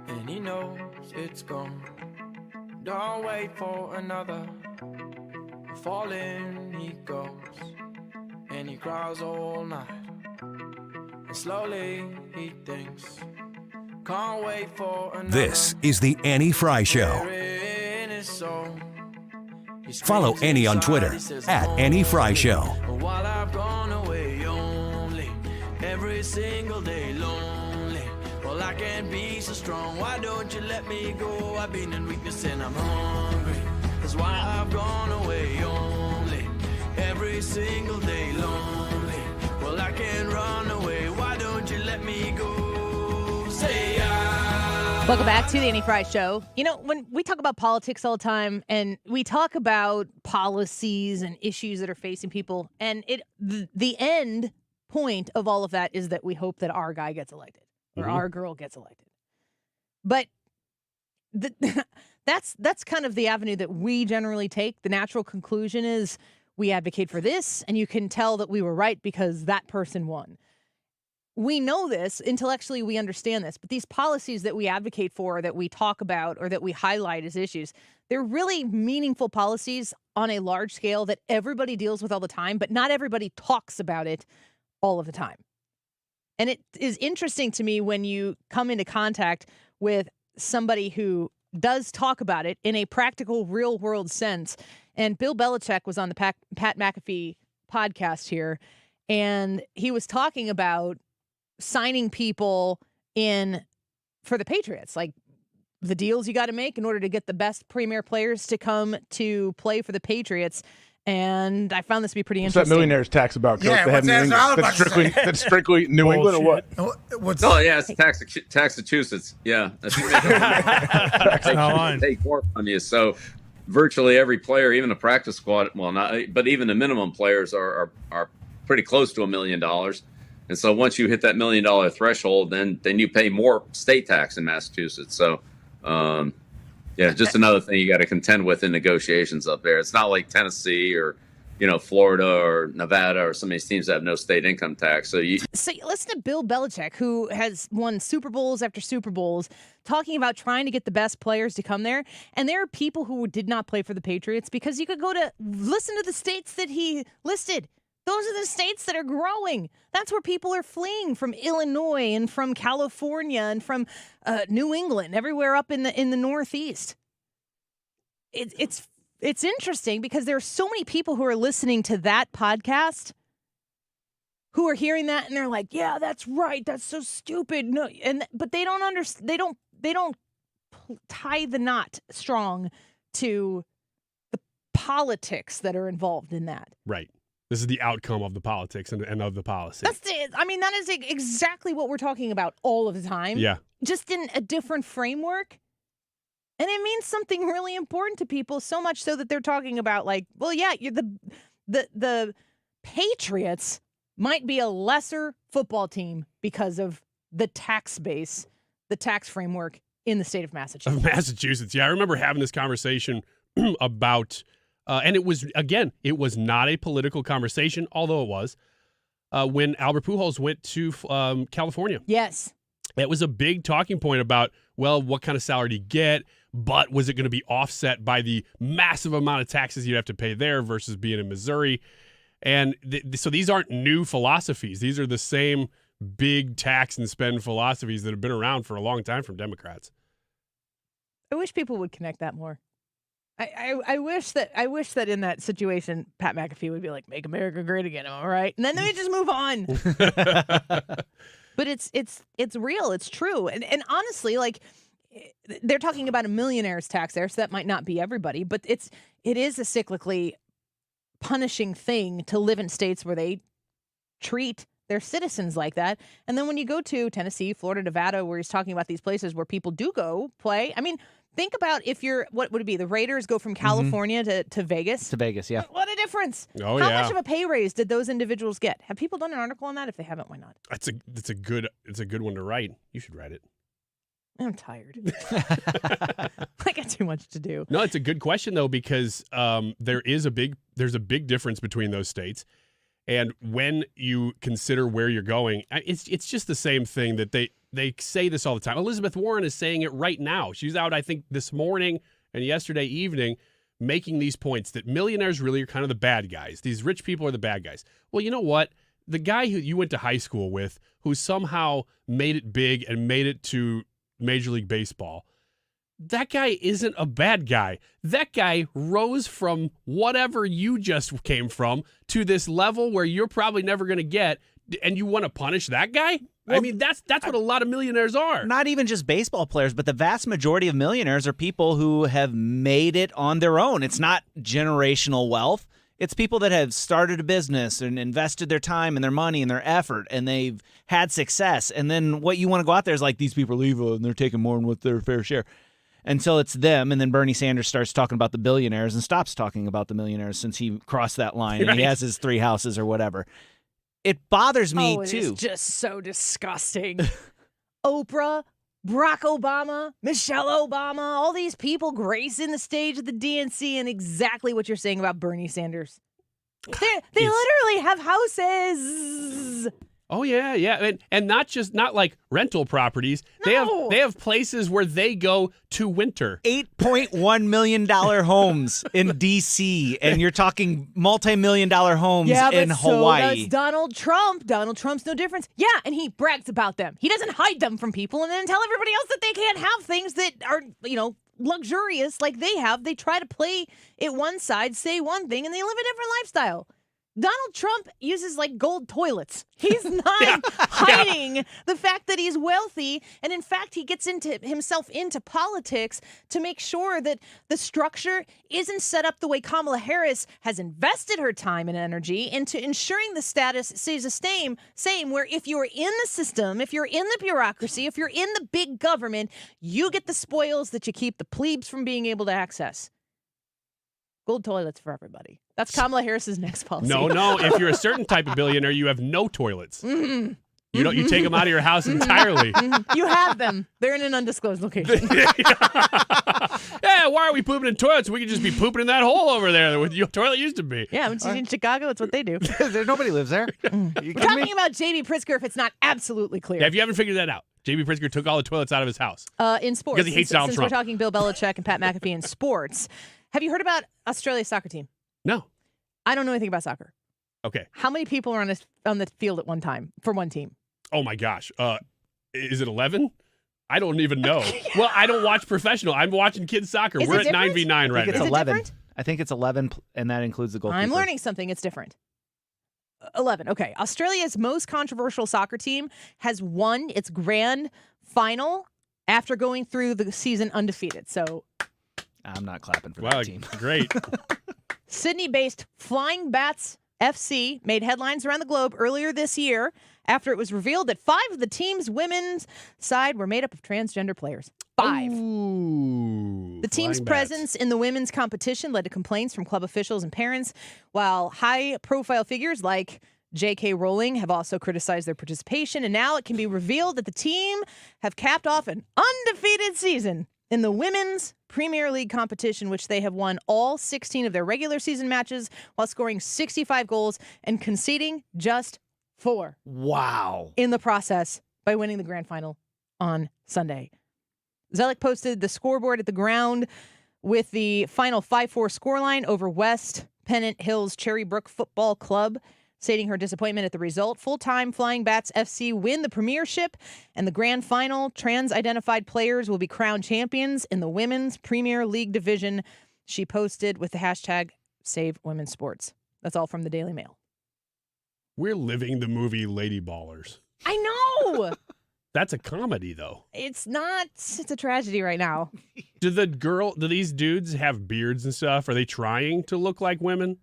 And he knows it's gone. Don't wait for another. Falling he goes, and he cries all night. And slowly he thinks, can't wait for another. This is the Annie Fry Show. In his soul, Follow Annie on Twitter at Annie Fry Show. while I've gone away lonely, every single day lonely. Well, I can't be so strong. Why don't you let me go? I've been in weakness and I'm hungry. That's why I've gone away only, every single day lonely. Well, I can't run away. Why don't you let me go? Say Welcome back to the Annie Fry Show. You know, when we talk about politics all the time and we talk about policies and issues that are facing people, and the end point of all of that is that we hope that our guy gets elected or our girl gets elected. But that's kind of the avenue that we generally take. The natural conclusion is we advocate for this, and you can tell that we were right because that person won. We know this, intellectually we understand this, but these policies that we advocate for, that we talk about, or that we highlight as issues, they're really meaningful policies on a large scale that everybody deals with all the time, but not everybody talks about it all of the time. And it is interesting to me when you come into contact with somebody who does talk about it in a practical, real-world sense. And Bill Belichick was on the Pat McAfee podcast here, and he was talking about signing people in for the Patriots, like the deals you got to make in order to get the best premier players to come to play for the Patriots. And I found this to be pretty interesting. What's that millionaire's tax about, Coach? Yeah, They have New England. That's strictly New England or what? Oh, yeah, it's Massachusetts. Yeah. Take more from you. So virtually every player, even the practice squad, well, not, but even the minimum players are pretty close to $1 million. And so once you hit that $1 million threshold, then you pay more state tax in Massachusetts. So, yeah, just another thing you got to contend with in negotiations up there. It's not like Tennessee or, Florida or Nevada or some of these teams that have no state income tax. So listen to Bill Belichick, who has won Super Bowls after Super Bowls, talking about trying to get the best players to come there. And there are people who did not play for the Patriots because you could listen to the states that he listed. Those are the states that are growing. That's where people are fleeing from Illinois and from California and from New England, everywhere up in the Northeast. It's interesting because there are so many people who are listening to that podcast who are hearing that and they're like, "Yeah, that's right. That's so stupid." No, but they don't understand. They don't tie the knot strong to the politics that are involved in that. Right. This is the outcome of the politics and of the policy. That is exactly what we're talking about all of the time. Yeah. Just in a different framework. And it means something really important to people, so much so that they're talking about, like, well, yeah, you're the Patriots might be a lesser football team because of the tax base, the tax framework in the state of Massachusetts. Of Massachusetts. Yeah, I remember having this conversation about, and it was not a political conversation, although it was, when Albert Pujols went to California. Yes. It was a big talking point about, well, what kind of salary do you get? But was it going to be offset by the massive amount of taxes you'd have to pay there versus being in Missouri? And so these aren't new philosophies. These are the same big tax and spend philosophies that have been around for a long time from Democrats. I wish people would connect that more. I wish that in that situation, Pat McAfee would be like, "Make America great again," all right, and then they just move on. But it's real, it's true, and honestly, like they're talking about a millionaire's tax there, so that might not be everybody, but it is a cyclically punishing thing to live in states where they treat their citizens like that. And then when you go to Tennessee, Florida, Nevada, where he's talking about these places where people do go play, I mean, think about if what would it be? The Raiders go from California to Vegas? To Vegas, yeah. What a difference. Oh, How yeah. much of a pay raise did those individuals get? Have people done an article on that? If they haven't, why not? It's a good one to write. You should write it. I'm tired. I got too much to do. No, it's a good question though, because there's a big difference between those states. And when you consider where you're going, it's just the same thing that they say this all the time. Elizabeth Warren is saying it right now. She's out, I think, this morning and yesterday evening making these points that millionaires really are kind of the bad guys. These rich people are the bad guys. Well, you know what? The guy who you went to high school with who somehow made it big and made it to Major League Baseball, that guy isn't a bad guy. That guy rose from whatever you just came from to this level where you're probably never going to get, and you want to punish that guy? Well, I mean, that's what a lot of millionaires are. Not even just baseball players, but the vast majority of millionaires are people who have made it on their own. It's not generational wealth. It's people that have started a business and invested their time and their money and their effort, and they've had success. And then what you want to go out there is like, these people leave and they're taking more than what their fair share. Until it's them, and then Bernie Sanders starts talking about the billionaires and stops talking about the millionaires since he crossed that line and he has his 3 houses or whatever. It bothers me, too. It's just so disgusting. Oprah, Barack Obama, Michelle Obama, all these people gracing the stage of the DNC, and exactly what you're saying about Bernie Sanders. They literally have houses. Oh yeah, and not like rental properties. No. They have places where they go to winter. $8.1 million homes in D.C., and you're talking multi-million-dollar homes in Hawaii. So does Donald Trump. Donald Trump's no difference. Yeah, and he brags about them. He doesn't hide them from people and then tell everybody else that they can't have things that are, luxurious like they have. They try to play it one side, say one thing, and they live a different lifestyle. Donald Trump uses gold toilets. He's not hiding the fact that he's wealthy. And in fact, he gets himself into politics to make sure that the structure isn't set up the way Kamala Harris has invested her time and energy into ensuring the status stays the same, where if you're in the system, if you're in the bureaucracy, if you're in the big government, you get the spoils that you keep the plebes from being able to access. Gold toilets for everybody. That's Kamala Harris's next policy. No. If you're a certain type of billionaire, you have no toilets. Mm-hmm. You take them out of your house entirely. You have them. They're in an undisclosed location. Yeah, why are we pooping in toilets? We could just be pooping in that hole over there where your toilet used to be. Yeah, when she's in Chicago, that's what they do. Nobody lives there. We're talking about J.B. Pritzker if it's not absolutely clear. Yeah, if you haven't figured that out. J.B. Pritzker took all the toilets out of his house. In sports. Because he hates Donald Trump. Since we're talking Bill Belichick and Pat McAfee in sports, have you heard about Australia's soccer team? No. I don't know anything about soccer. Okay. How many people are on the field at one time for one team? Oh, my gosh. Is it 11? I don't even know. Well, I don't watch professional. I'm watching kids soccer. We're at 9v9 right now. It's 11. I think it's 11, and that includes the goalkeeper. I'm learning something. It's different. 11. Okay. Australia's most controversial soccer team has won its grand final after going through the season undefeated. So I'm not clapping for that team. Great. Sydney-based Flying Bats FC made headlines around the globe earlier this year after it was revealed that 5 of the team's women's side were made up of transgender players. 5. Ooh, the team's flying presence in the women's competition led to complaints from club officials and parents, while high-profile figures like J.K. Rowling have also criticized their participation, and now it can be revealed that the team have capped off an undefeated season in the Women's Premier League competition, which they have won all 16 of their regular season matches while scoring 65 goals and conceding just 4. Wow. In the process by winning the grand final on Sunday. Zellick posted the scoreboard at the ground with the final 5-4 scoreline over West Pennant Hills Cherrybrook Football Club, stating her disappointment at the result. Full-time Flying Bats FC win the premiership and the grand final. Trans-identified players will be crowned champions in the Women's Premier League division, she posted with the hashtag Save Women's Sports. That's all from the Daily Mail. We're living the movie Lady Ballers. I know! That's a comedy, though. It's not. It's a tragedy right now. Do these dudes have beards and stuff? Are they trying to look like women?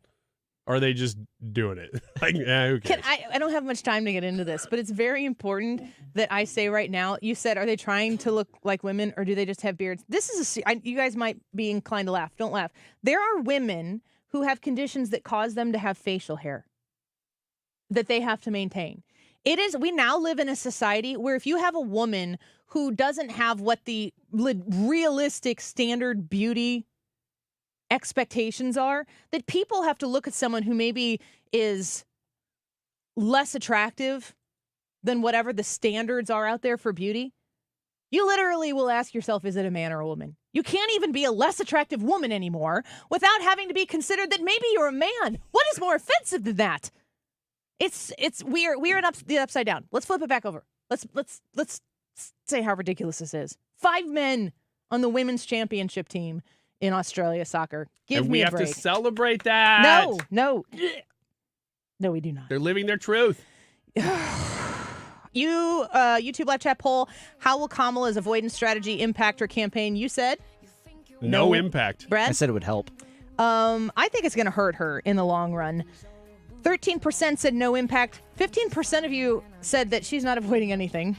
Or are they just doing it? Like, who cares? I don't have much time to get into this, but it's very important that I say right now. You said, are they trying to look like women or do they just have beards? This is you guys might be inclined to laugh. Don't laugh. There are women who have conditions that cause them to have facial hair that they have to maintain. We now live in a society where if you have a woman who doesn't have what the realistic standard beauty expectations are, that people have to look at someone who maybe is less attractive than whatever the standards are out there for beauty. You literally will ask yourself, is it a man or a woman? You can't even be a less attractive woman anymore without having to be considered that maybe you're a man. What is more offensive than that? We're in the upside down. Let's flip it back over. Let's say how ridiculous this is. 5 men on the women's championship team in Australia soccer. Give me a break. We have to celebrate that. No, we do not. They're living their truth. YouTube live chat poll. How will Kamala's avoidance strategy impact her campaign? You said no impact. Brad? I said it would help. I think it's going to hurt her in the long run. 13% said no impact. 15% of you said that she's not avoiding anything.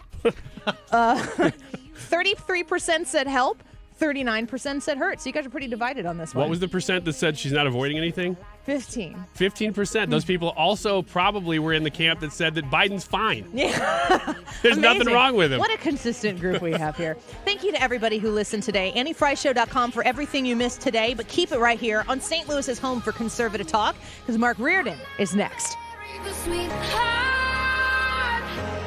33% said help. 39% said hurt. So you guys are pretty divided on this one. What was the percent that said she's not avoiding anything? 15%. Those people also probably were in the camp that said that Biden's fine. Yeah. There's nothing Amazing. wrong with him. What a consistent group we have here. Thank you to everybody who listened today. AnnieFryShow.com for everything you missed today, but keep it right here on St. Louis's home for conservative talk, because Mark Reardon is next.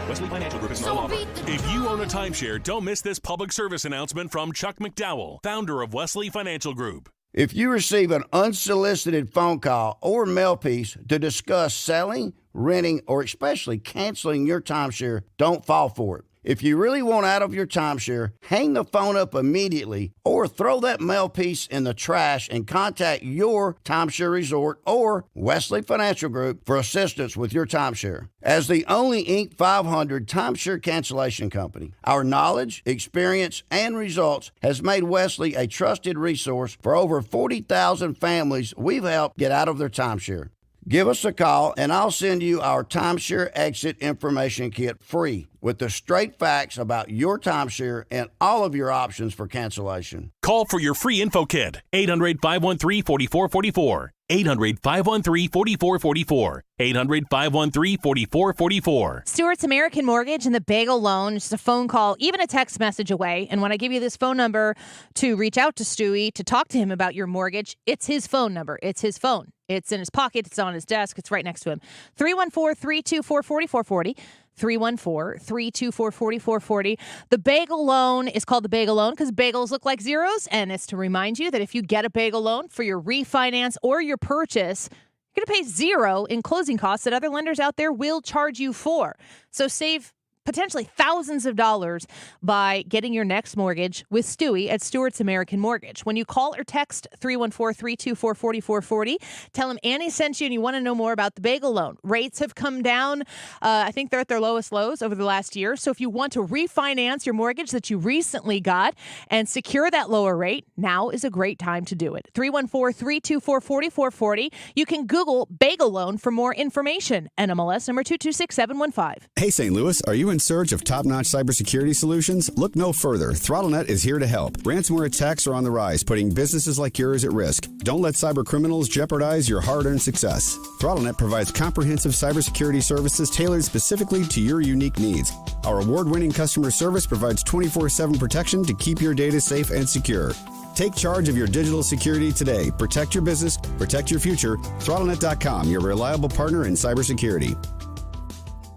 Wesley Financial Group is no longer. If you own a timeshare, don't miss this public service announcement from Chuck McDowell, founder of Wesley Financial Group. If you receive an unsolicited phone call or mail piece to discuss selling, renting, or especially canceling your timeshare, don't fall for it. If you really want out of your timeshare, hang the phone up immediately or throw that mail piece in the trash and contact your timeshare resort or Wesley Financial Group for assistance with your timeshare. As the only Inc. 500 timeshare cancellation company, our knowledge, experience, and results has made Wesley a trusted resource for over 40,000 families we've helped get out of their timeshare. Give us a call, and I'll send you our timeshare exit information kit free with the straight facts about your timeshare and all of your options for cancellation. Call for your free info kit, 800-513-4444. 800-513-4444. 800-513-4444. Stewart's American Mortgage and the Bagel Loan. Just a phone call, even a text message away. And when I give you this phone number to reach out to Stewie to talk to him about your mortgage, it's his phone number. It's his phone. It's in his pocket. It's on his desk. It's right next to him. 314-324-4440. 314-324-4440. The Bagel Loan is called the Bagel Loan because bagels look like zeros, and it's to remind you that if you get a bagel loan for your refinance or your purchase, you're going to pay zero in closing costs that other lenders out there will charge you for. So save potentially thousands of dollars by getting your next mortgage with Stewie at Stewart's American Mortgage. When you call or text 314-324-4440, tell them Annie sent you and you want to know more about the bagel loan. Rates have come down. I think they're at their lowest lows over the last year. So if you want to refinance your mortgage that you recently got and secure that lower rate, now is a great time to do it. 314-324-4440. You can Google bagel loan for more information. NMLS number 226715. Hey, St. Louis, are you in search of top-notch cybersecurity solutions? Look no further. ThrottleNet is here to help. Ransomware attacks are on the rise, putting businesses like yours at risk. Don't let cyber criminals jeopardize your hard-earned success. ThrottleNet provides comprehensive cybersecurity services tailored specifically to your unique needs. Our award-winning customer service provides 24/7 protection to keep your data safe and secure. Take charge of your digital security today. Protect your business, protect your future. ThrottleNet.com, your reliable partner in cybersecurity.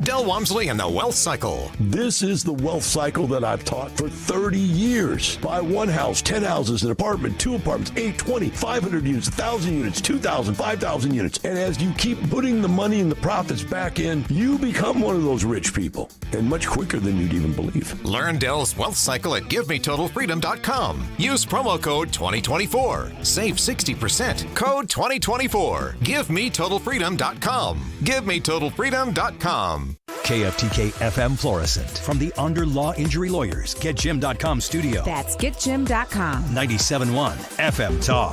Del Walmsley and the Wealth Cycle. This is the wealth cycle that I've taught for 30 years. Buy one house, 10 houses, an apartment, 2 apartments, 8, 20, 500 units, 1,000 units, 2,000, 5,000 units. And as you keep putting the money and the profits back in, you become one of those rich people. And much quicker than you'd even believe. Learn Del's Wealth Cycle at GiveMeTotalFreedom.com. Use promo code 2024. Save 60%. Code 2024. GiveMeTotalFreedom.com. GiveMeTotalFreedom.com. KFTK FM Florissant. From the Under Law Injury Lawyers, GetJim.com studio. That's GetJim.com. 97.1 FM Talk.